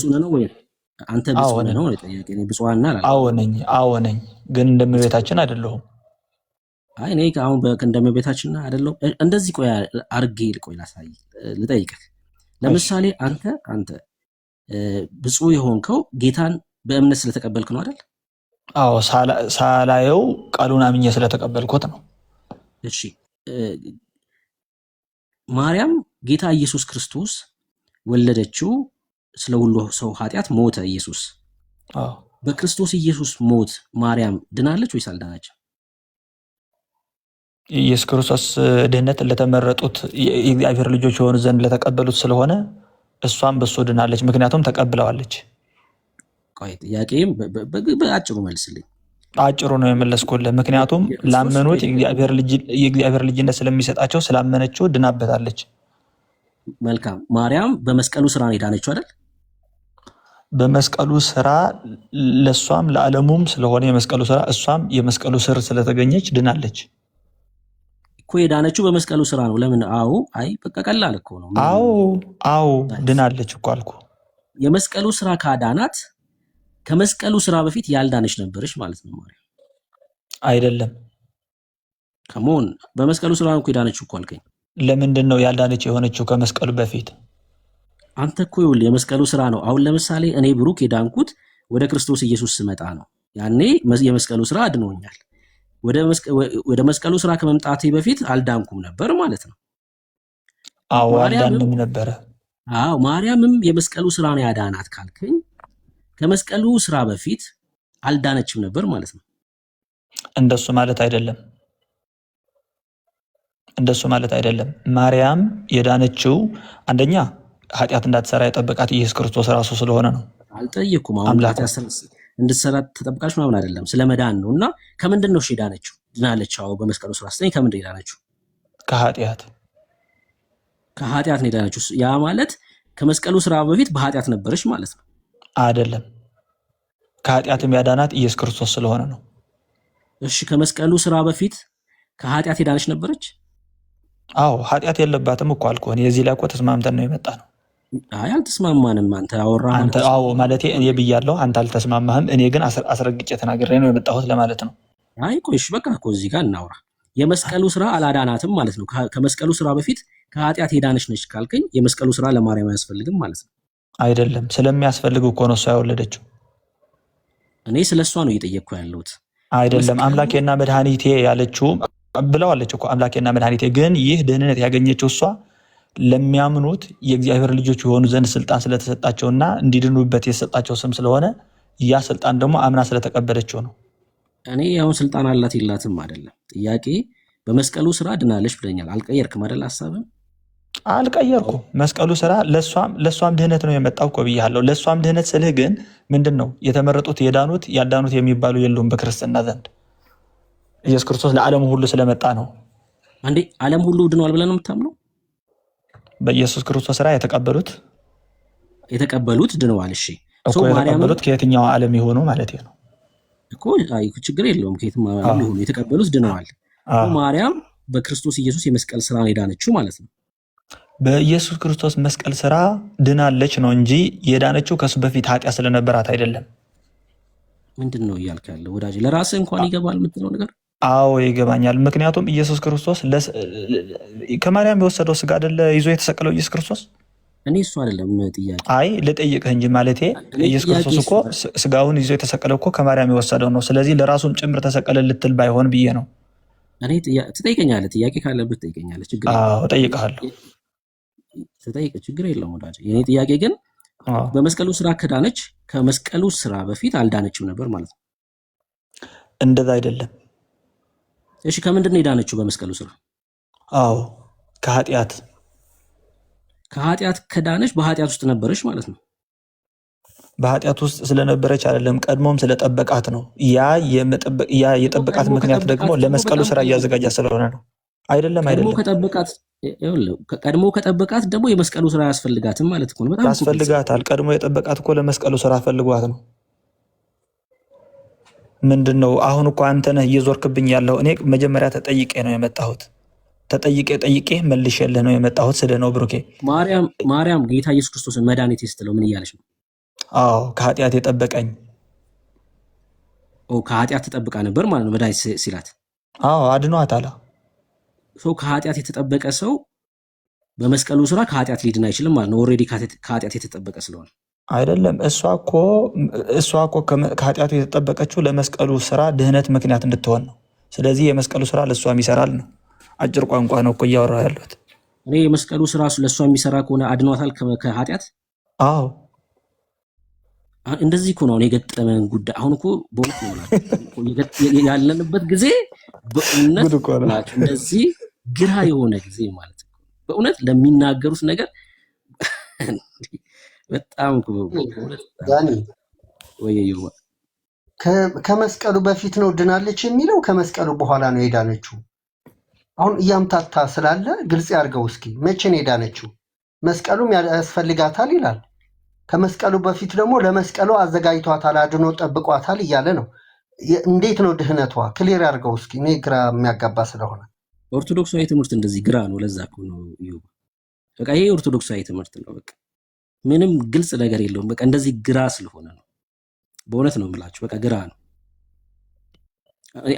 አንተ ብፁዕ ነህ ነው ጥያቄ? እኔ ብፁዓን ነህ አላልኩም። አዎ ነኝ፣ ግን እንደመቤታችን አይደለሁም። አይ እኔ አሁን እንደመቤታችን አይደለሁም። እንደዚህ ቆይ አርጌ ልጠይቅህ። ለምሳሌ አንተ ብፁዕ የሆንከው ጌታን በእምነት ስለተቀበልክ ነው አይደል? አዎ ሳላየው ቃሉን አምኜ ስለተቀበልኩት ነው። እሺ ማርያም ጌታ ኢየሱስ ክርስቶስ ወለደችው፣ ስለ ሁሉ ሰው ኃጢአት ሞተ ኢየሱስ። በክርስቶስ ኢየሱስ ሞት ማርያም ድናለች ወይስ አልዳናችም? ኢየሱስ ክርስቶስ ድህነት ለተመረጡት የእግዚአብሔር ልጆች የሆኑ ዘንድ ለተቀበሉት ስለሆነ እሷም በሱ ድናለች፣ ምክንያቱም ተቀብለዋለች። ቆይ ጥያቄም በአጭሩ መልስልኝ። አጭሩ ነው የመለስኩልህ። ምክንያቱም ላመኑት የእግዚአብሔር ልጅነት ስለሚሰጣቸው ስላመነችው ድናበታለች። መልካም። ማርያም በመስቀሉ ስራ ነው የዳነችው አይደል? በመስቀሉ ስራ ለእሷም ለዓለሙም ስለሆነ የመስቀሉ ስራ እሷም የመስቀሉ ስር ስለተገኘች ድናለች እኮ። የዳነችው በመስቀሉ ስራ ነው። ለምን? አዎ። አይ በቃ ቀላል እኮ ነው። አዎ ድናለች እኮ አልኩ። የመስቀሉ ስራ ካዳናት ከመስቀሉ ስራ በፊት ያልዳነች ነበረች ማለት ነው ማርያም። አይደለም። ከመሆን በመስቀሉ ስራ ነው እኮ የዳነችው እኮ አልከኝ። ለምንድን ነው ያልዳነች የሆነችው ከመስቀሉ በፊት? አንተ እኮ ይኸውልህ የመስቀሉ ስራ ነው። አሁን ለምሳሌ እኔ ብሩክ የዳንኩት ወደ ክርስቶስ ኢየሱስ ስመጣ ነው። ያኔ የመስቀሉ ስራ አድኖኛል። ወደ መስቀሉ ስራ ከመምጣቴ በፊት አልዳንኩም ነበር ማለት ነው። አዎ አልዳንም ነበረ። አዎ ማርያምም የመስቀሉ ስራ ነው ያዳናት ካልከኝ ከመስቀሉ ስራ በፊት አልዳነችም ነበር ማለት ነው። እንደሱ ማለት አይደለም። ማርያም የዳነችው አንደኛ ኃጢአት እንዳትሰራ የጠበቃት ኢየሱስ ክርስቶስ ራሱ ስለሆነ ነው። አልጠየኩም። አሁን ኃጢአት እንድትሰራ ተጠብቃች ምናምን አይደለም፣ ስለመዳን ነው። እና ከምንድን ነው የዳነችው? ድናለች። አዎ በመስቀሉ ስራ ስትነኝ ከምንድን የዳነችው? ከኃጢአት ነው የዳነችው። ያ ማለት ከመስቀሉ ስራ በፊት በኃጢአት ነበረች ማለት ነው አይደለም። ከኃጢአትም ያዳናት ኢየሱስ ክርስቶስ ስለሆነ ነው። እሺ ከመስቀሉ ስራ በፊት ከኃጢአት የዳነች ነበረች? አዎ ኃጢአት የለባትም እኮ አልኩህ። የዚህ ላይ እኮ ተስማምተን ነው የመጣ ነው። አይ አልተስማማንም። አንተ አወራህ። አዎ ማለቴ እኔ ብያለሁ፣ አንተ አልተስማማህም። እኔ ግን አስረግጬ ተናግሬ ነው የመጣሁት ለማለት ነው። አይ ቆይሽ በቃ እኮ እዚህ ጋር እናውራ። የመስቀሉ ስራ አላዳናትም ማለት ነው። ከመስቀሉ ስራ በፊት ከኃጢአት የዳነች ነች ካልከኝ የመስቀሉ ስራ ለማርያም አያስፈልግም ማለት ነው። አይደለም፣ ስለሚያስፈልግ እኮ ነው እሷ ያወለደችው። እኔ ስለሷ ነው እየጠየቅኩ ያለሁት። አይደለም አምላኬና መድኃኒቴ ያለችው ብለዋለች እኮ አምላኬና መድኃኒቴ። ግን ይህ ድህነት ያገኘችው እሷ ለሚያምኑት የእግዚአብሔር ልጆች የሆኑ ዘንድ ስልጣን ስለተሰጣቸውና እንዲድኑበት የተሰጣቸው ስም ስለሆነ ያ ስልጣን ደግሞ አምና ስለተቀበለችው ነው። እኔ አሁን ስልጣን አላት የላትም አይደለም ጥያቄ። በመስቀሉ ስራ ድናለች ብለኛል። አልቀየርክም አይደል? ሐሳብን አልቀየርኩ። መስቀሉ ስራ ለሷም ድህነት ነው የመጣው እኮ ብያለሁ። ለሷም ድህነት ስልህ ግን ምንድነው የተመረጡት የዳኑት ያዳኑት የሚባሉ የሉም በክርስትና ዘንድ። ኢየሱስ ክርስቶስ ለዓለም ሁሉ ስለመጣ ነው። አንዴ ዓለም ሁሉ ድኗል ብለን ነው የምታምነው? በኢየሱስ ክርስቶስ ስራ የተቀበሉት ድነዋል። እሺ እኮ የተቀበሉት ከየትኛው ዓለም የሆኑ ማለት ነው እኮ። አይ ችግር የለውም ከየትም ዓለም የሆኑ የተቀበሉት ድነዋል። ማርያም በክርስቶስ ኢየሱስ የመስቀል ስራ ነው የዳነችው ማለት ነው። በኢየሱስ ክርስቶስ መስቀል ስራ ድናለች ነው እንጂ የዳነችው ከሱ በፊት ኃጢአት ስለነበራት አይደለም። ምንድን ነው እያልክ ያለው ወዳጅ? ለራስህ እንኳን ይገባል የምትለው ነገር? አዎ ይገባኛል። ምክንያቱም ኢየሱስ ክርስቶስ ከማርያም የወሰደው ስጋ አይደለ ይዞ የተሰቀለው ኢየሱስ ክርስቶስ። እኔ እሱ አይደለም ጥያቄ። አይ ልጠይቅህ እንጂ ማለቴ ኢየሱስ ክርስቶስ እኮ ስጋውን ይዞ የተሰቀለው እኮ ከማርያም የወሰደው ነው። ስለዚህ ለራሱም ጭምር ተሰቀለ ልትል ባይሆን ብዬ ነው። እኔ ትጠይቀኛለህ፣ ጥያቄ ካለብህ ትጠይቀኛለህ። ችግር እጠይቅሃለሁ። ተጠይቅ፣ ችግር የለውም ወዳጅ። የኔ ጥያቄ ግን በመስቀሉ ስራ ከዳነች ከመስቀሉ ስራ በፊት አልዳነችም ነበር ማለት ነው? እንደዛ አይደለም። እሺ ከምንድን ነው የዳነችው በመስቀሉ ስራ? አዎ ከኃጢአት ከዳነች በኃጢአት ውስጥ ነበረች ማለት ነው። በኃጢአት ውስጥ ስለነበረች አይደለም፣ ቀድሞም ስለጠበቃት ነው። ያ የጠበቃት ምክንያት ደግሞ ለመስቀሉ ስራ እያዘጋጃ ስለሆነ ነው። አይደለም ቀድሞ ከጠበቃት ደግሞ የመስቀሉ ስራ ያስፈልጋትም ማለት ነው። በጣም ያስፈልጋታል። ቀድሞ የጠበቃት እኮ ለመስቀሉ ስራ ፈልጓት ነው። ምንድነው አሁን እኮ አንተ ነህ እየዞርክብኝ ያለው። እኔ መጀመሪያ ተጠይቄ ነው የመጣሁት። ጠይቄ መልሼልህ ነው የመጣሁት ስለ ነው ብሩኬ። ማርያም ጌታ ኢየሱስ ክርስቶስን መድኃኒቴ ስትለው ምን እያለች ነው? አዎ ከኃጢአት የጠበቀኝ። ከኃጢአት ተጠብቃ ነበር ማለት ነው መድኃኒት ሲላት። አዎ አድኗታል። ሰው ከኃጢአት የተጠበቀ ሰው በመስቀሉ ስራ ከኃጢአት ሊድን አይችልም ማለት ነው። ኦልሬዲ ከኃጢአት የተጠበቀ ስለሆነ አይደለም። እሷ እኮ ከኃጢአቱ የተጠበቀችው ለመስቀሉ ስራ ድህነት ምክንያት እንድትሆን ነው። ስለዚህ የመስቀሉ ስራ ለእሷም ይሰራል ነው። አጭር ቋንቋ ነው እኮ እያወራሁ ያለሁት። እኔ የመስቀሉ ስራ ለእሷ የሚሰራ ከሆነ አድኗታል ከኃጢአት? አዎ እንደዚህ እኮ ነው አሁን የገጠመን ጉዳይ። አሁን እኮ በእውነት ነው ብላችሁ ያለንበት ጊዜ በእውነት ብላችሁ እንደዚህ ግራ የሆነ ጊዜ ማለት ነው። በእውነት ለሚናገሩት ነገር በጣም ዳኒ ወየየው ከመስቀሉ በፊት ነው ድናለች የሚለው ከመስቀሉ በኋላ ነው የዳነችው? አሁን እያምታታ ስላለ ግልጽ ያድርገው እስኪ። መቼ ነው የዳነችው? መስቀሉም ያስፈልጋታል ይላል። ከመስቀሉ በፊት ደግሞ ለመስቀሉ አዘጋጅቷታል፣ አድኖ ጠብቋታል እያለ ነው። እንዴት ነው ድህነቷ? ክሊር ያድርገው እስኪ። እኔ ግራ የሚያጋባ ስለሆነ ኦርቶዶክሳዊ ትምህርት እንደዚህ ግራ ነው። ለዛ እኮ ነው በቃ ይሄ ኦርቶዶክሳዊ ትምህርት ነው። በቃ ምንም ግልጽ ነገር የለውም። በቃ እንደዚህ ግራ ስለሆነ ነው። በእውነት ነው የምላችሁ፣ በቃ ግራ ነው።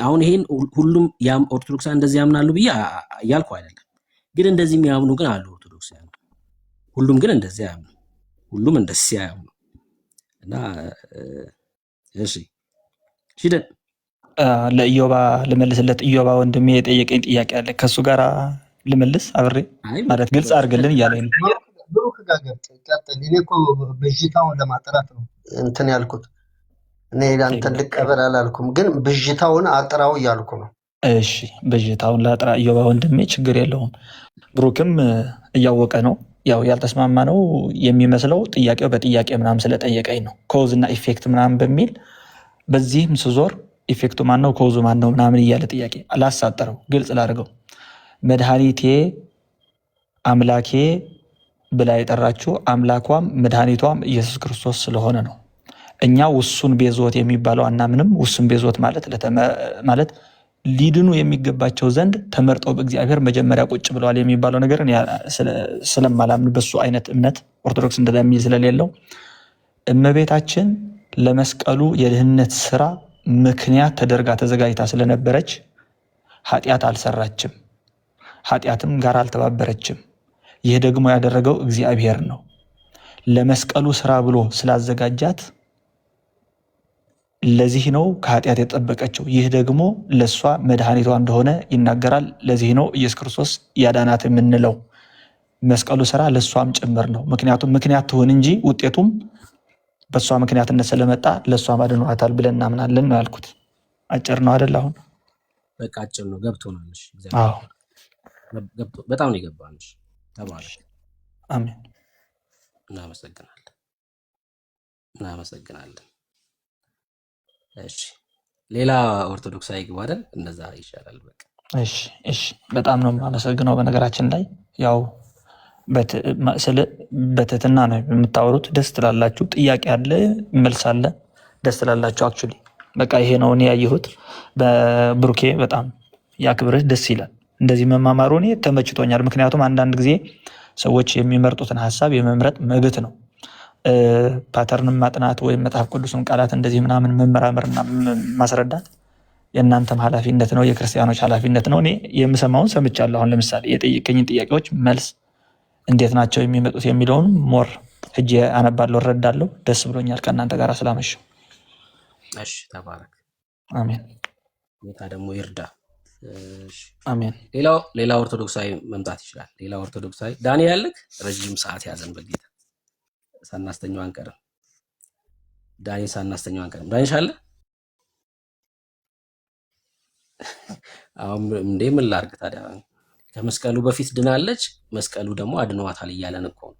አሁን ይሄን ሁሉም ኦርቶዶክሳውያን እንደዚህ ያምናሉ ብዬ እያልኩ አይደለም፣ ግን እንደዚህ የሚያምኑ ግን አሉ ኦርቶዶክሳውያን። ሁሉም ግን እንደዚህ ያምኑ፣ ሁሉም እንደዚህ ያምኑ እና እሺ ሂደን ለኢዮባ ልመልስለት። ኢዮባ ወንድሜ የጠየቀኝ ጥያቄ አለ፣ ከሱ ጋር ልመልስ አብሬ ማለት ግልጽ አድርግልን እያለኝ ነው። ብሩክ ጋር ቀጥል። እኔ እኮ ብዥታውን ለማጥራት ነው እንትን ያልኩት። እኔ አንተን ልቀበል አላልኩም፣ ግን ብዥታውን አጥራው እያልኩ ነው። እሺ ብዥታውን ላጥራ። ኢዮባ ወንድሜ ችግር የለውም። ብሩክም እያወቀ ነው። ያው ያልተስማማ ነው የሚመስለው ጥያቄው በጥያቄ ምናምን ስለጠየቀኝ ነው። ኮዝ እና ኢፌክት ምናምን በሚል በዚህም ስዞር ኢፌክቱ ማን ነው ኮዙ ማን ነው ምናምን እያለ ጥያቄ አላሳጠረው፣ ግልጽ ላድርገው። መድኃኒቴ አምላኬ ብላ የጠራችው አምላኳም መድኃኒቷም ኢየሱስ ክርስቶስ ስለሆነ ነው። እኛ ውሱን ቤዞት የሚባለው አናምንም። ውሱን ቤዞት ማለት ሊድኑ የሚገባቸው ዘንድ ተመርጠው በእግዚአብሔር መጀመሪያ ቁጭ ብለዋል የሚባለው ነገር ስለማላምን በሱ አይነት እምነት ኦርቶዶክስ እንደሚል ስለሌለው እመቤታችን ለመስቀሉ የድህነት ስራ ምክንያት ተደርጋ ተዘጋጅታ ስለነበረች ኃጢአት አልሰራችም፣ ኃጢአትም ጋር አልተባበረችም። ይህ ደግሞ ያደረገው እግዚአብሔር ነው። ለመስቀሉ ስራ ብሎ ስላዘጋጃት ለዚህ ነው ከኃጢአት የጠበቀችው። ይህ ደግሞ ለእሷ መድኃኒቷ እንደሆነ ይናገራል። ለዚህ ነው ኢየሱስ ክርስቶስ ያዳናት የምንለው። መስቀሉ ስራ ለእሷም ጭምር ነው። ምክንያቱም ምክንያት ትሆን እንጂ ውጤቱም በእሷ ምክንያትነት ስለመጣ ለእሷ አድኗታል ብለን እናምናለን ነው ያልኩት። አጭር ነው አይደል? አሁን በቃ አጭር ነው። ገብቶናል። አዎ በጣም ነው የገባንሽ። ተባረክ። አሜን። እናመሰግናለን። እሺ ሌላ ኦርቶዶክሳዊ ግባ አይደል? እንደዛ ይሻላል። በቃ እሺ በጣም ነው የማመሰግነው። በነገራችን ላይ ያው በትህትና ነው የምታወሩት። ደስ ትላላችሁ። ጥያቄ አለ፣ መልስ አለ። ደስ ትላላችሁ። አክቹሊ በቃ ይሄ ነው እኔ ያየሁት። በብሩኬ በጣም ያክብርህ፣ ደስ ይላል። እንደዚህ መማማሩ እኔ ተመችቶኛል። ምክንያቱም አንዳንድ ጊዜ ሰዎች የሚመርጡትን ሀሳብ የመምረጥ መብት ነው። ፓተርንን ማጥናት ወይም መጽሐፍ ቅዱስን ቃላት እንደዚህ ምናምን መመራመርና ማስረዳት የእናንተም ኃላፊነት ነው፣ የክርስቲያኖች ኃላፊነት ነው። እኔ የምሰማውን ሰምቻለሁ። አሁን ለምሳሌ የጠየቀኝን ጥያቄዎች መልስ እንዴት ናቸው የሚመጡት የሚለውን ሞር ሂጄ አነባለሁ፣ እረዳለሁ። ደስ ብሎኛል ከእናንተ ጋር ስላመሸሁ። እሺ ተባረክ። አሜን። ጌታ ደግሞ ይርዳ። አሜን። ሌላ ኦርቶዶክሳዊ መምጣት ይችላል። ሌላ ኦርቶዶክሳዊ ዳኒ ያለክ ረጅም ሰዓት ያዘን በጌታ ሳናስተኛው አንቀርም። ዳኒ ሳናስተኛው አንቀርም። ዳኒሽ አለ አሁን እንዴ ምን ላድርግ ታዲያ? ከመስቀሉ በፊት ድናለች፣ መስቀሉ ደግሞ አድኗታል እያለን እኮ ነው።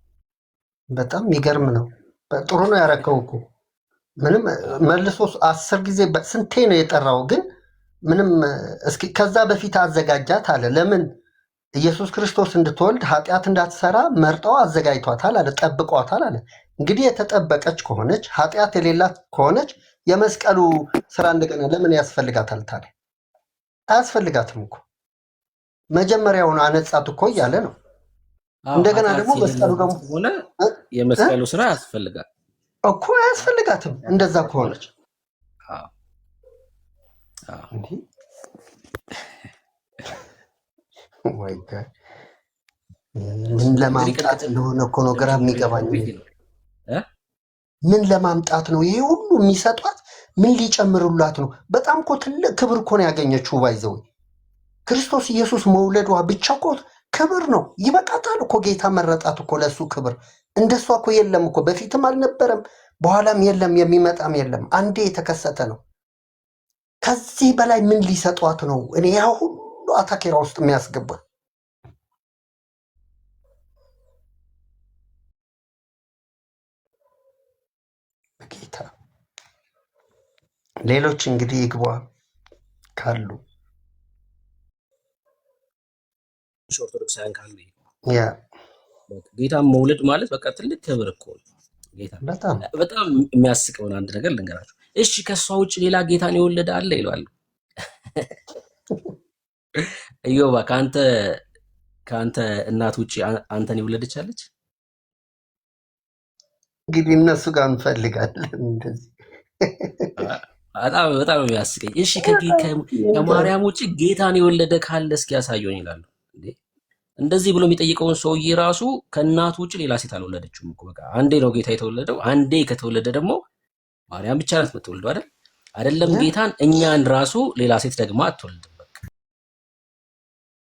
በጣም የሚገርም ነው። ጥሩ ነው ያረከው እኮ ምንም መልሶ 10 ጊዜ ስንቴ ነው የጠራው? ግን ምንም እስኪ ከዛ በፊት አዘጋጃት አለ። ለምን ኢየሱስ ክርስቶስ እንድትወልድ ኃጢአት እንዳትሰራ መርጠው አዘጋጅቷታል አለ፣ ጠብቋታል አለ። እንግዲህ የተጠበቀች ከሆነች ኃጢአት የሌላት ከሆነች የመስቀሉ ስራ እንደገና ለምን ያስፈልጋታል ታዲያ? አያስፈልጋትም እኮ መጀመሪያውን አነጻት እኮ እያለ ነው። እንደገና ደግሞ መስቀሉ ደግሞ ሆነ የመስቀሉ ስራ ያስፈልጋል እኮ አያስፈልጋትም እንደዛ ከሆነች። ወይ ጋር ምን ለማምጣት እንደሆነ እኮ ነው ግራ የሚገባኝ። ምን ለማምጣት ነው ይሄ ሁሉ የሚሰጧት? ምን ሊጨምሩላት ነው? በጣም እኮ ትልቅ ክብር እኮ ነው ያገኘችው። ባይዘው ክርስቶስ ኢየሱስ መውለዷ ብቻ እኮ ክብር ነው። ይበቃታል እኮ ጌታ መረጣት እኮ ለሱ ክብር። እንደሷ እኮ የለም እኮ በፊትም አልነበረም፣ በኋላም የለም የሚመጣም የለም። አንዴ የተከሰተ ነው። ከዚህ በላይ ምን ሊሰጧት ነው? እኔ ያ ሁሉ አታኬራ ውስጥ የሚያስገባ ጌታ። ሌሎች እንግዲህ ይግባ ካሉ ኦርቶዶክሳውያን ካሉ ያ ጌታን መውለድ ማለት በቃ ትልቅ ክብር እኮ ነው። ጌታ በጣም የሚያስቀውን አንድ ነገር ልንገራችሁ። እሺ ከሷ ውጭ ሌላ ጌታን የወለደ አለ ይላሉ። ኢዮባ ከአንተ እናት ውጭ አንተን የወለደች አለች? እንግዲህ እነሱ ጋር እንፈልጋለን እንደዚህ። በጣም የሚያስቀኝ። እሺ ከማርያም ውጭ ጌታን የወለደ ካለ እስኪ ያሳየኝ ይላሉ። እንደዚህ ብሎ የሚጠይቀውን ሰውዬ ራሱ ከእናቱ ውጭ ሌላ ሴት አልወለደችውም እኮ። በቃ አንዴ ነው ጌታ የተወለደው። አንዴ ከተወለደ ደግሞ ማርያም ብቻ ናት የምትወልደው አይደለም ጌታን። እኛን ራሱ ሌላ ሴት ደግማ አትወልድም።